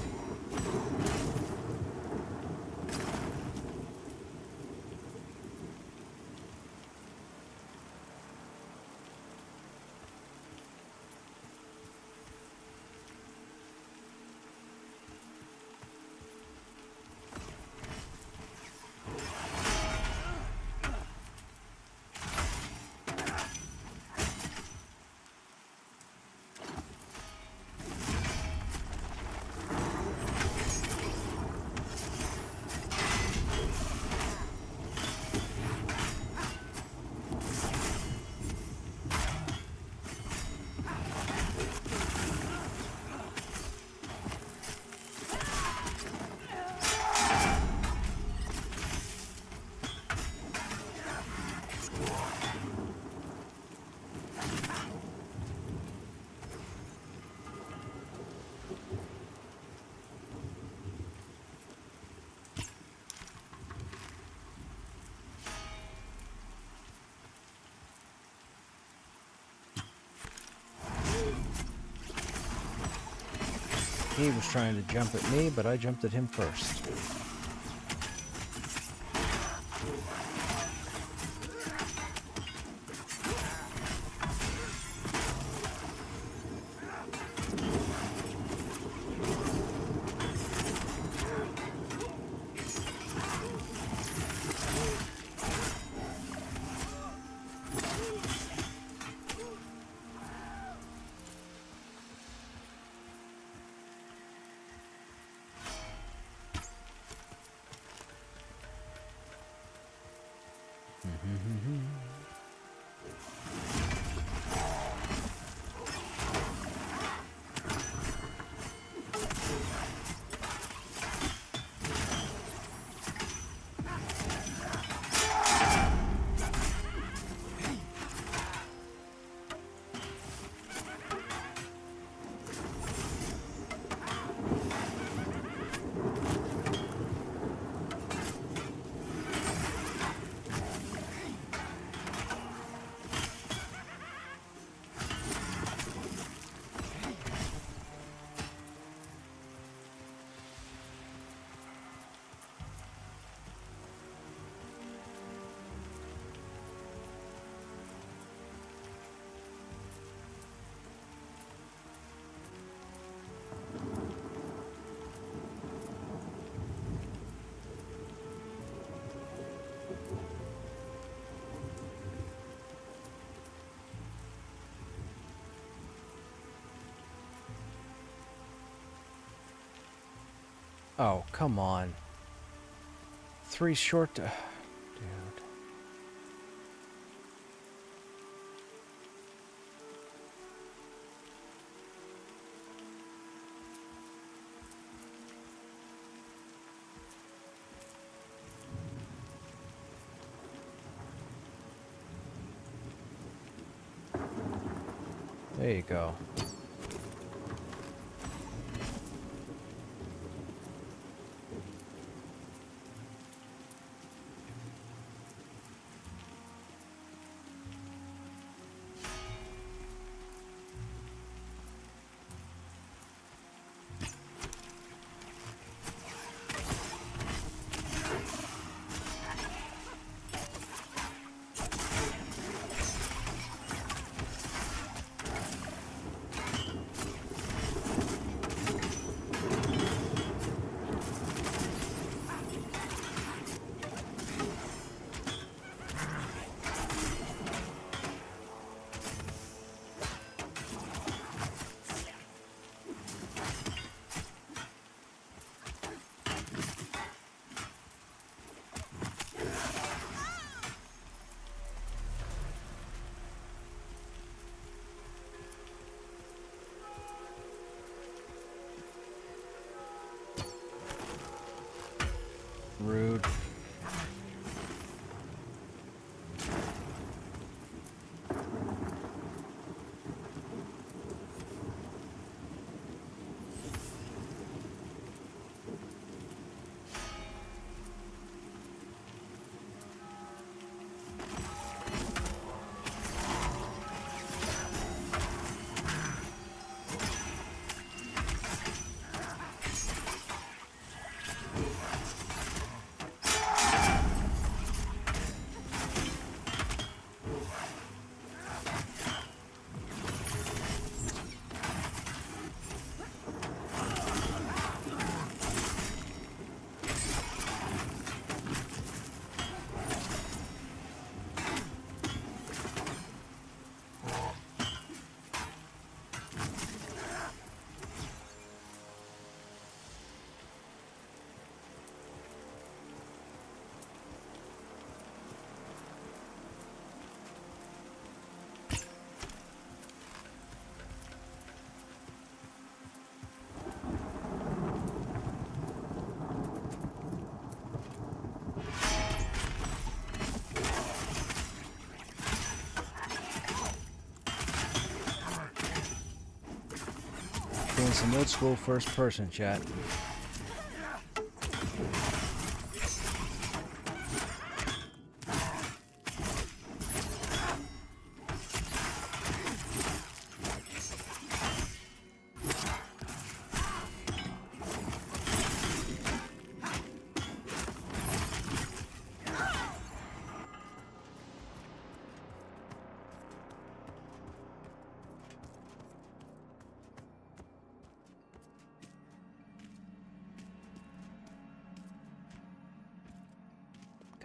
He was trying to jump at me, but I jumped at him first. Oh, come on. 3 short... dude. There you go. Rude. Doing some old school first person, chat.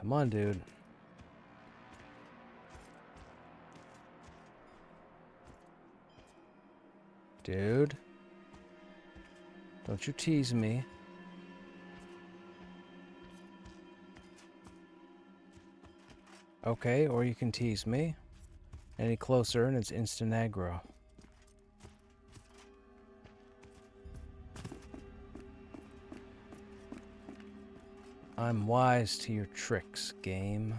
Come on, dude. Dude. Don't you tease me. Okay, or you can tease me. Any closer and it's instant aggro. I'm wise to your tricks, game.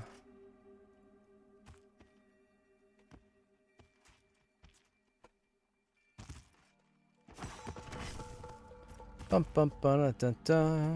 Bum bum ba da da da.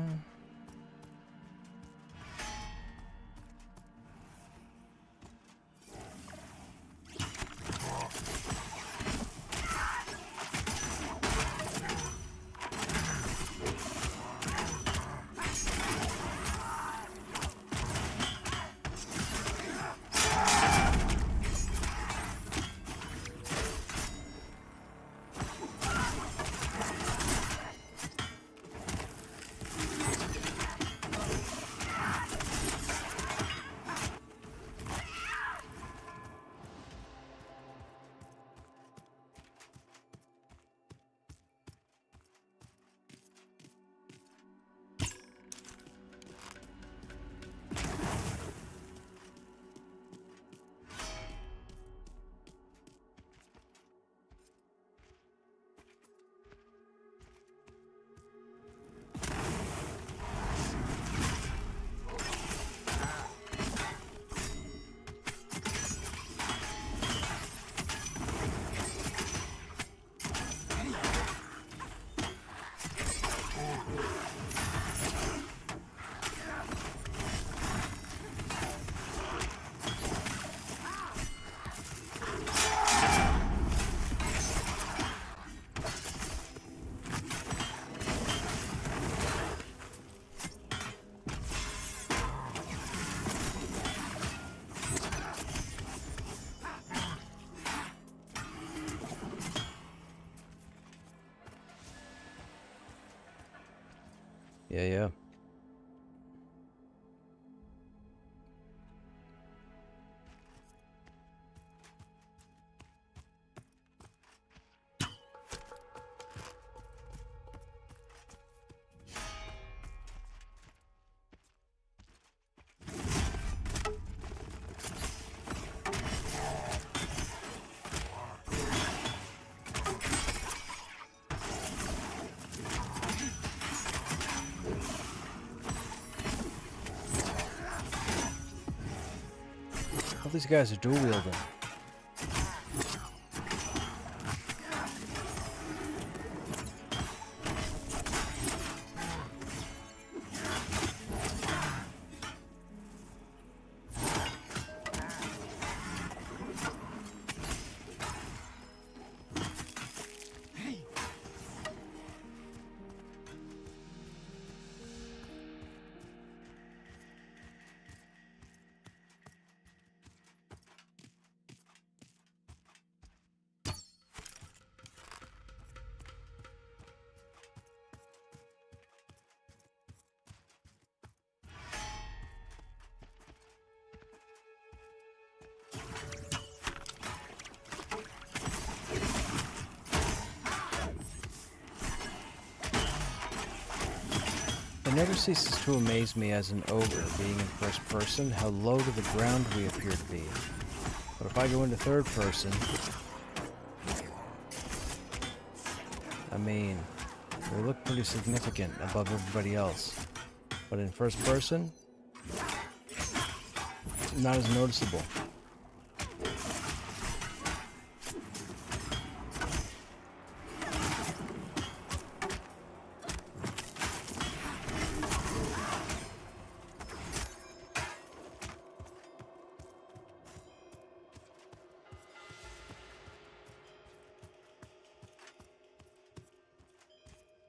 Yeah. All these guys are dual wielding. It never ceases to amaze me as an ogre, being in first person, how low to the ground we appear to be. But if I go into third person, I mean, we look pretty significant above everybody else. But in first person, not as noticeable.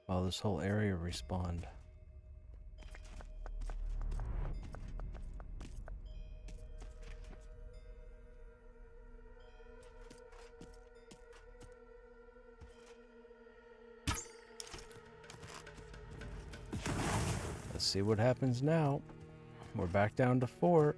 Wow, this whole area respawned. Let's see what happens now. We're back down to 4.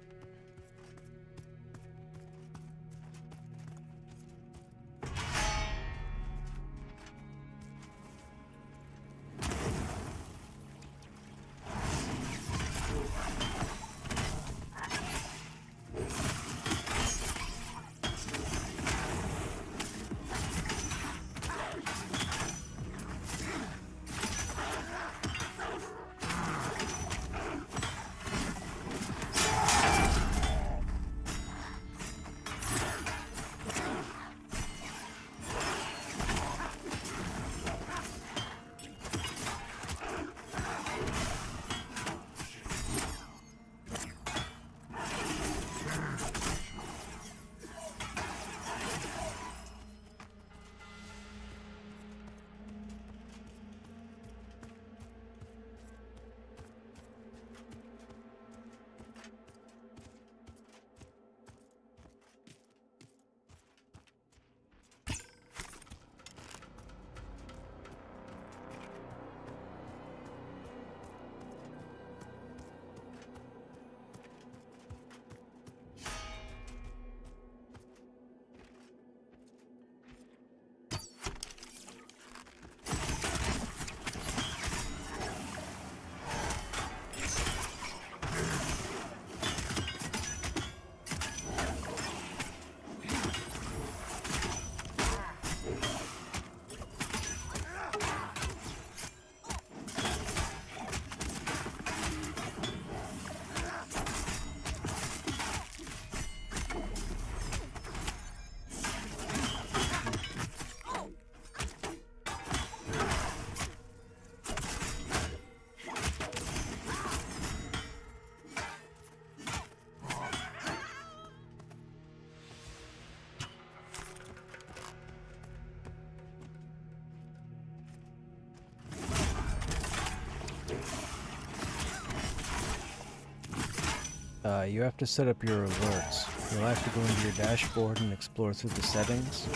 You have to set up your alerts. You'll have to go into your dashboard and explore through the settings,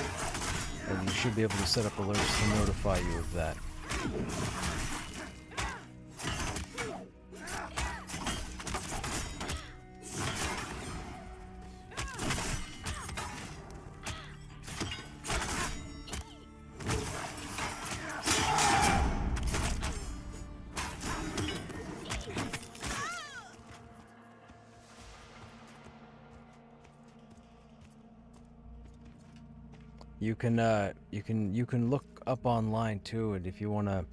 and you should be able to set up alerts to notify you of that. You can look up online too, and if you want to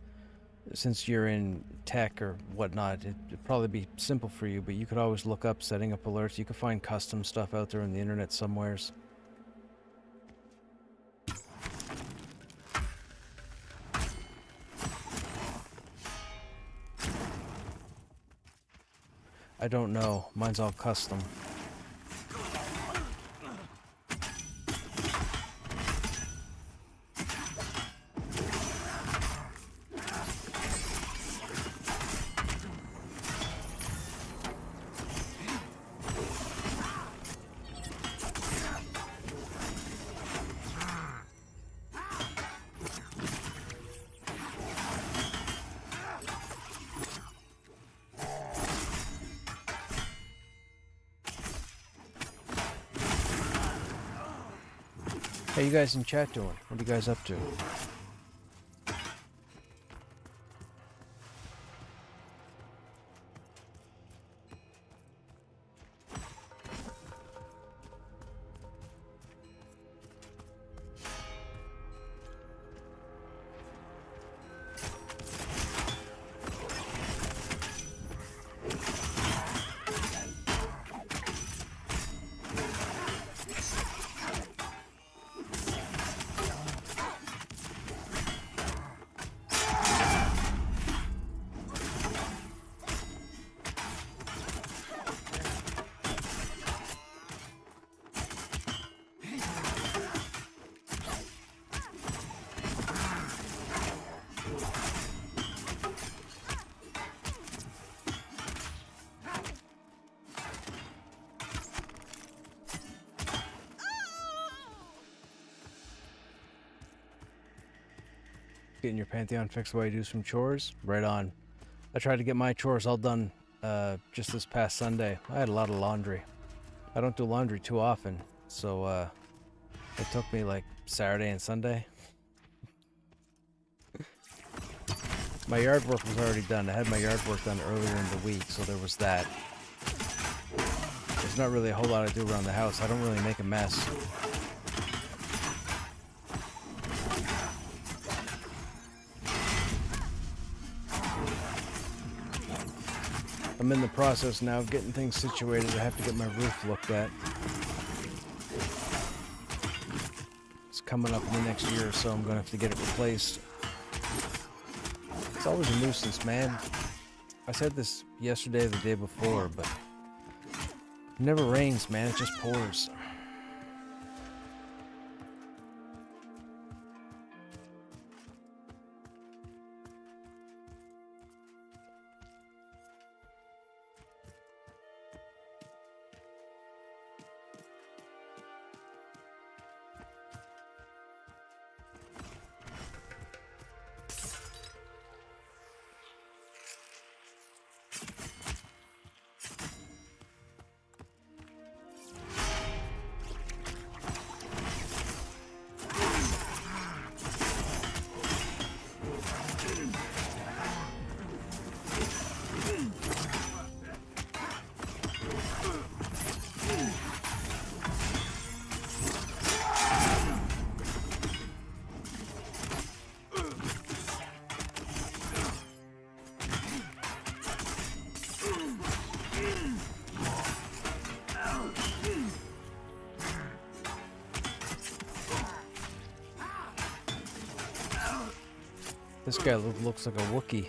since you're in tech or whatnot, it'd probably be simple for you, but you could always look up setting up alerts. You could find custom stuff out there on the internet somewheres. I don't know. Mine's all custom. How you guys in chat doing? What are you guys up to? Getting your Pantheon fixed while you do some chores? Right on. I tried to get my chores all done just this past Sunday. I had a lot of laundry. I don't do laundry too often, so it took me like Saturday and Sunday. My yard work was already done. I had my yard work done earlier in the week, so there was that. There's not really a whole lot to do around the house. I don't really make a mess. I'm in the process now of getting things situated. I have to get my roof looked at. It's coming up in the next year or so. I'm going to have to get it replaced. It's always a nuisance, man. I said this yesterday or the day before, but it never rains, man. It just pours. This guy looks like a Wookiee.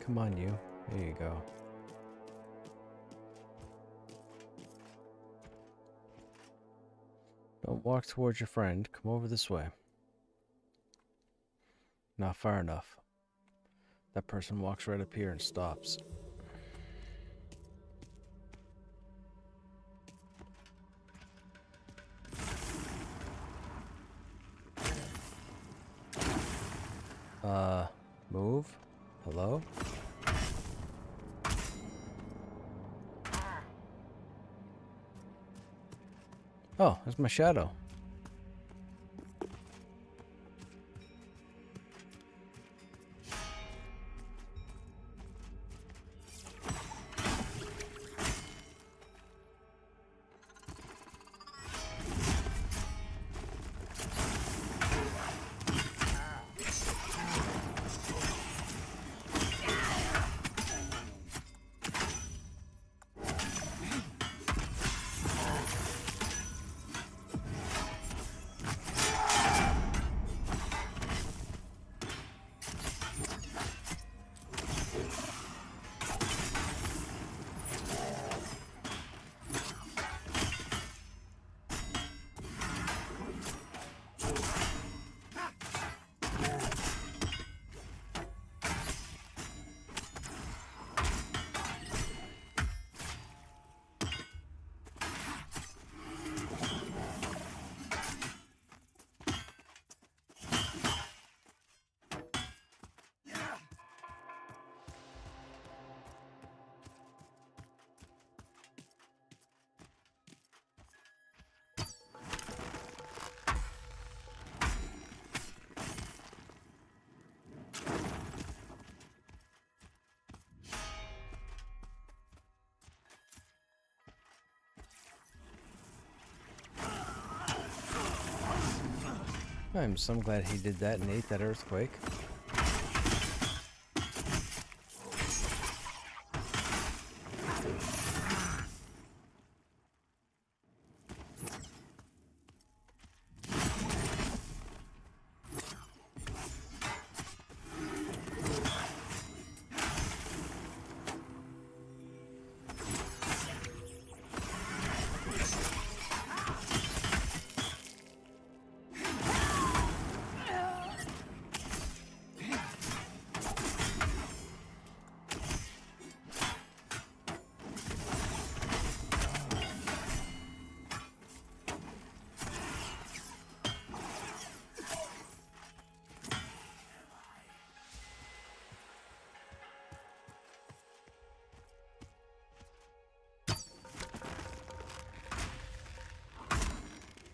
Come on, you. There you go. Don't walk towards your friend. Come over this way. Not far enough. That person walks right up here and stops. Move? Hello? Oh, there's my shadow. I'm so glad he did that and ate that earthquake.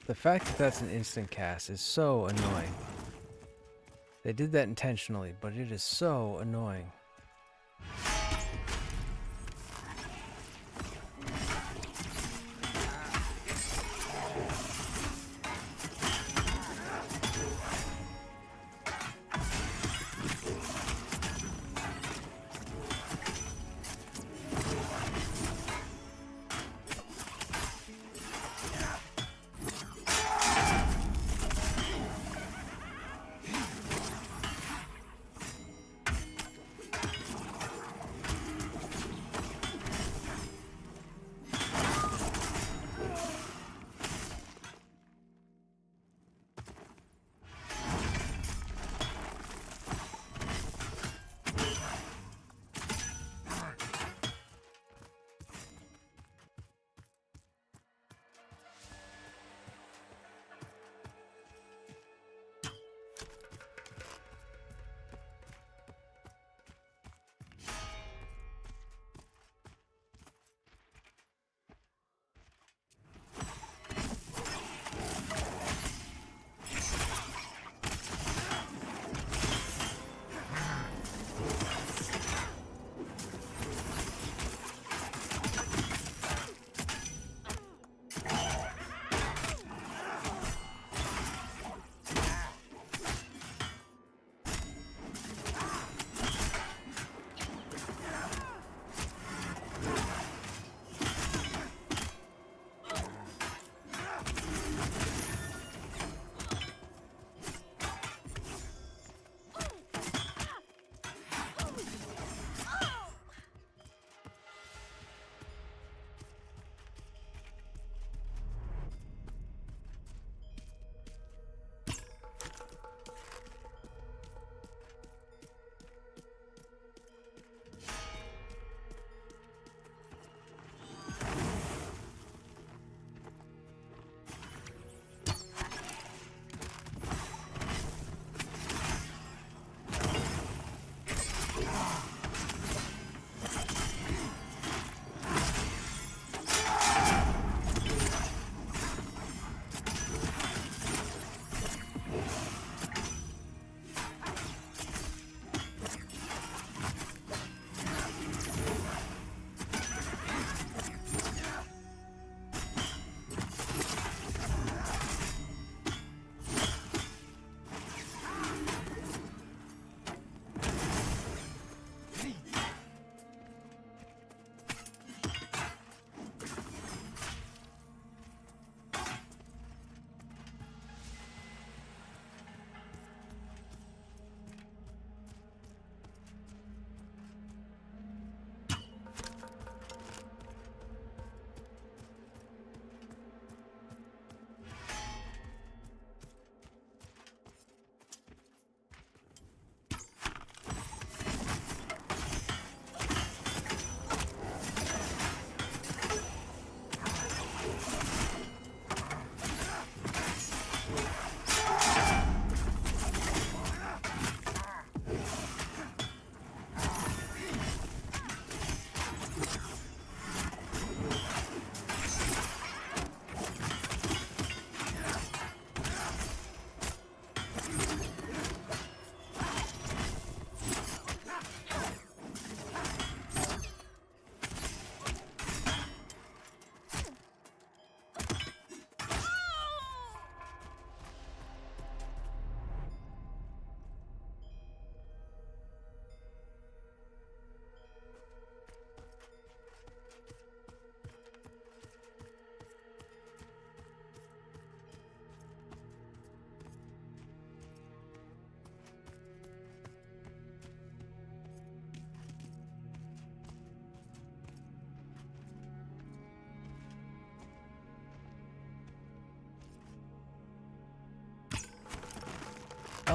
The fact that that's an instant cast is so annoying. They did that intentionally, but it is so annoying.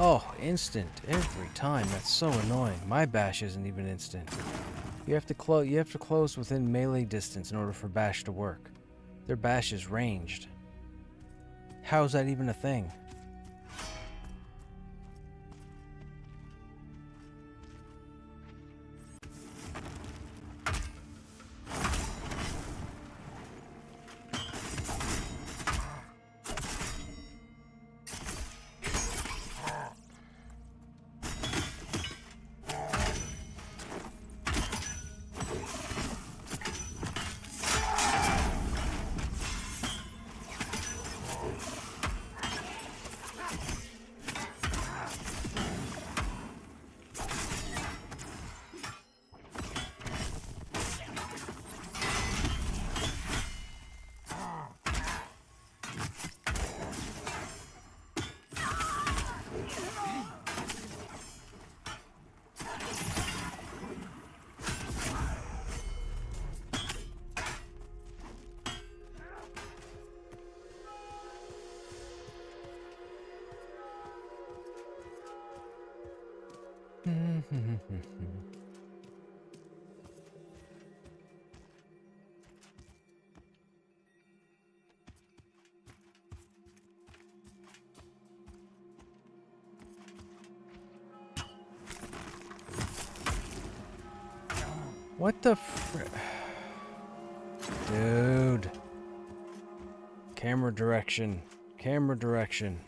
Oh, instant every time. That's so annoying. My bash isn't even instant. You have to close within melee distance in order for bash to work. Their bash is ranged. How is that even a thing? What the Dude. Camera direction. Camera direction.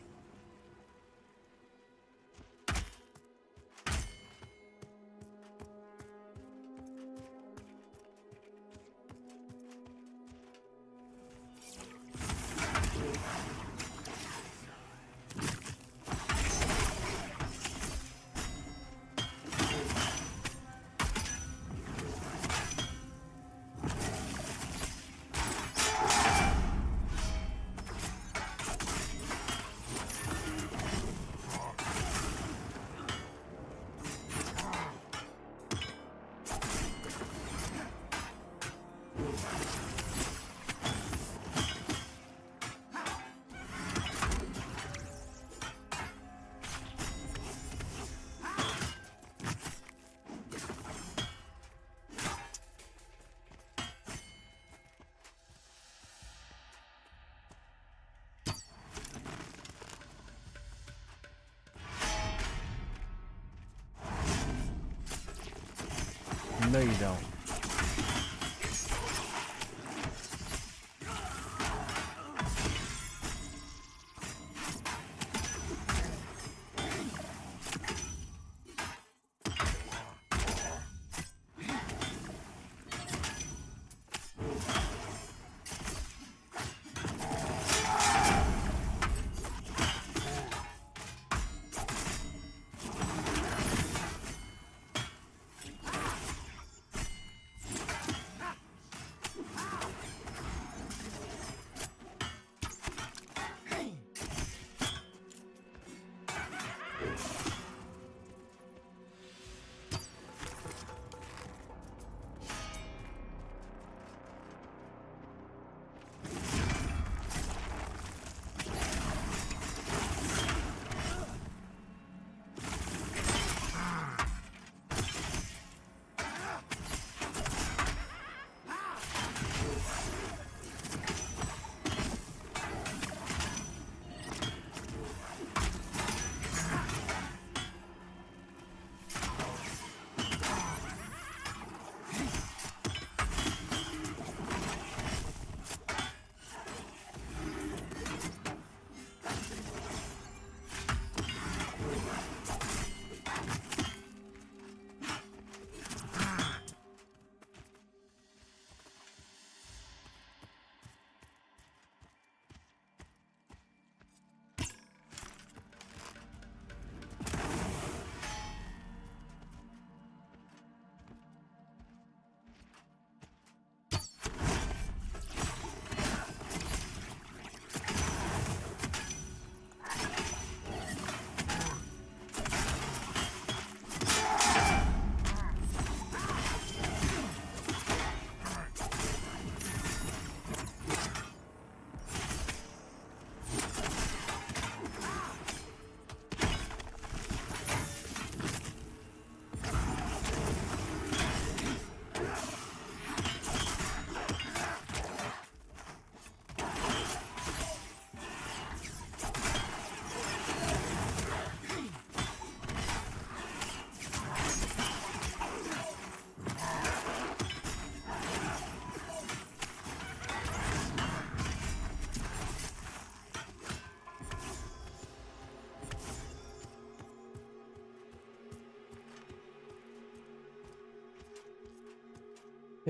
No, you don't.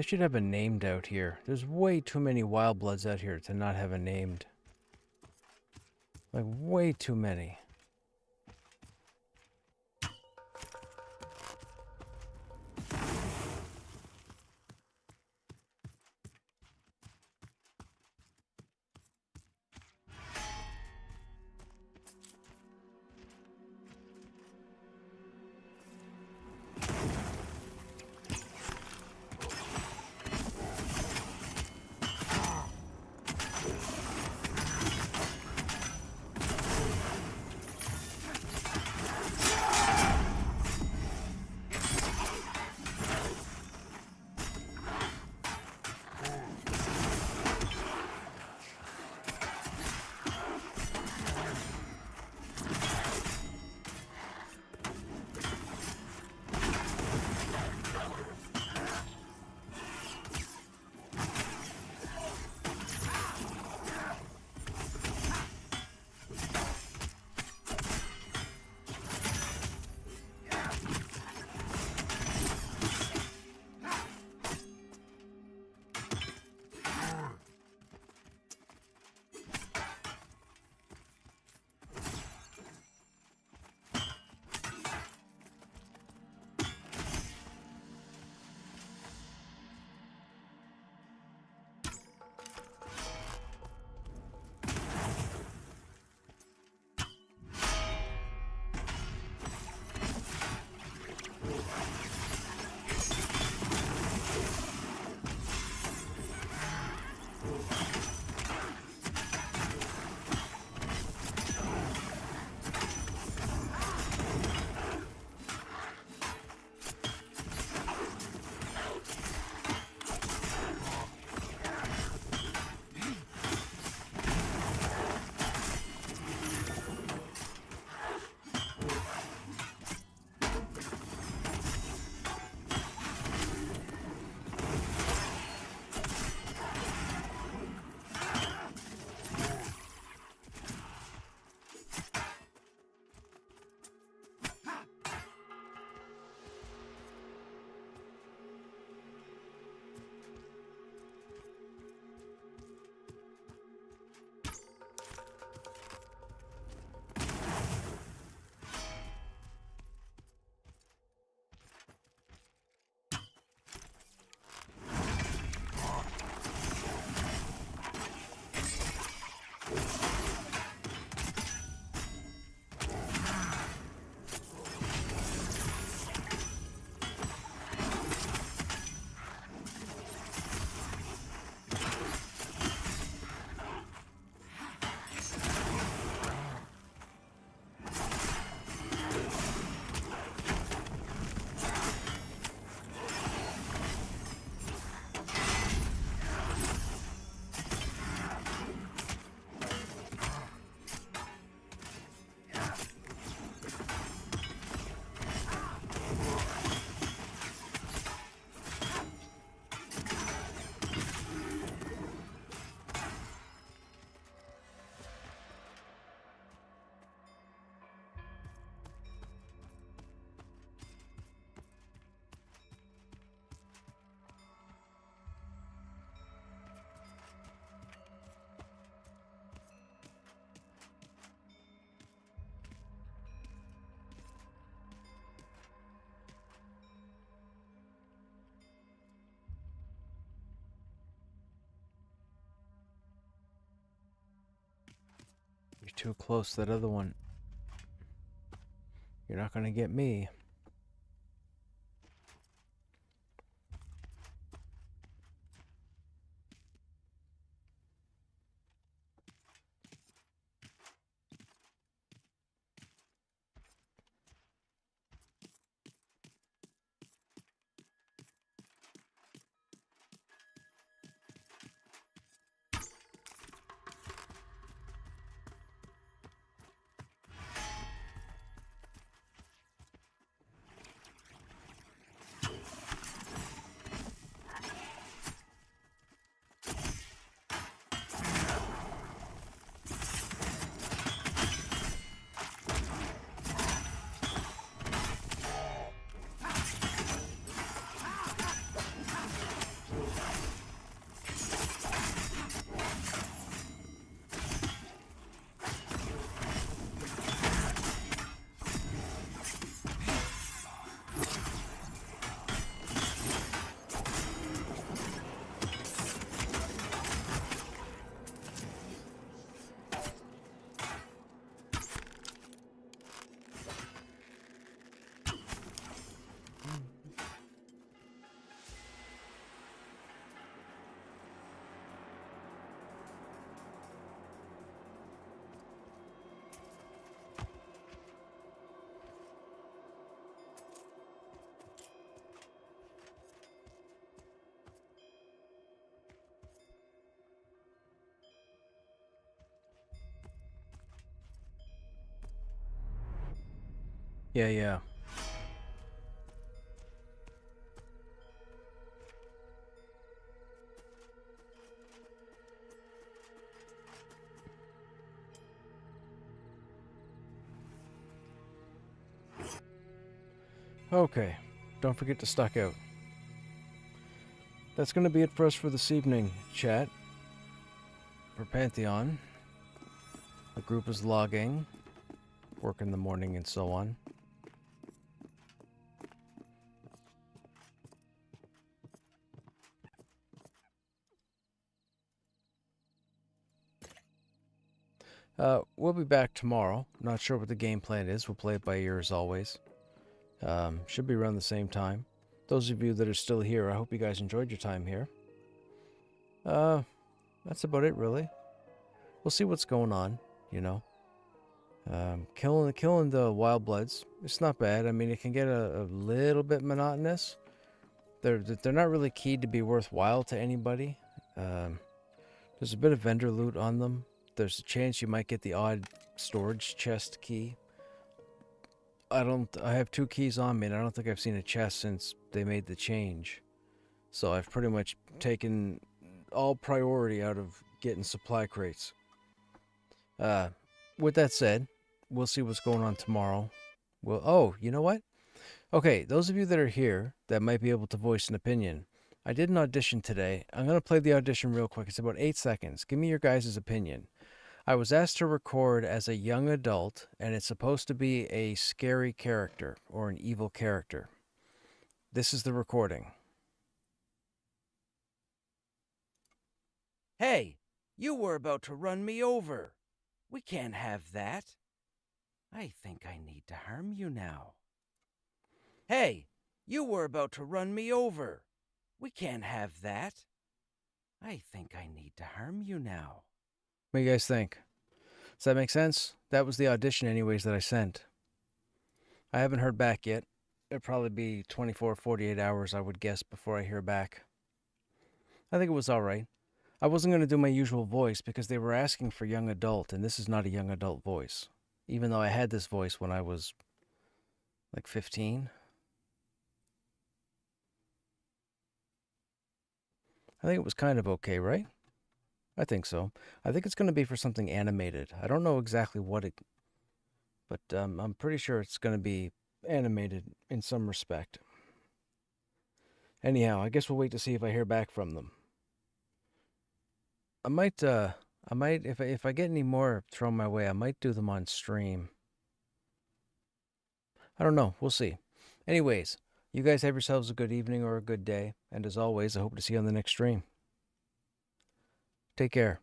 They should have a named out here. There's way too many wild bloods out here to not have a named. Like, way too many. You're too close to that other one. You're not gonna get me. Yeah. Okay, don't forget to stock out. That's going to be it for us for this evening, chat. For Pantheon, the group is logging, work in the morning, and so on. We'll be back tomorrow. Not sure what the game plan is. We'll play it by ear as always. Should be around the same time. Those of you that are still here, I hope you guys enjoyed your time here. That's about it, really. We'll see what's going on, you know. Killing the wild bloods. It's not bad. I mean, it can get a little bit monotonous. They're not really keyed to be worthwhile to anybody. There's a bit of vendor loot on them. There's a chance you might get the odd storage chest key. I have 2 keys on me, and I don't think I've seen a chest since they made the change. So I've pretty much taken all priority out of getting supply crates. With that said, we'll see what's going on tomorrow. Oh, you know what? Okay, those of you that are here that might be able to voice an opinion, I did an audition today. I'm going to play the audition real quick. It's about 8 seconds. Give me your guys' opinion. I was asked to record as a young adult, and it's supposed to be a scary character or an evil character. This is the recording. Hey, you were about to run me over. We can't have that. I think I need to harm you now. Hey, you were about to run me over. We can't have that. I think I need to harm you now. What do you guys think? Does that make sense? That was the audition anyways that I sent. I haven't heard back yet. It'll probably be 24, 48 hours, I would guess, before I hear back. I think it was alright. I wasn't going to do my usual voice because they were asking for young adult, and this is not a young adult voice. Even though I had this voice when I was like 15. I think it was kind of okay, right? I think so. I think it's going to be for something animated. I don't know exactly what it... But I'm pretty sure it's going to be animated in some respect. Anyhow, I guess we'll wait to see if I hear back from them. I might, if I get any more thrown my way, I might do them on stream. I don't know. We'll see. Anyways, you guys have yourselves a good evening or a good day. And as always, I hope to see you on the next stream. Take care.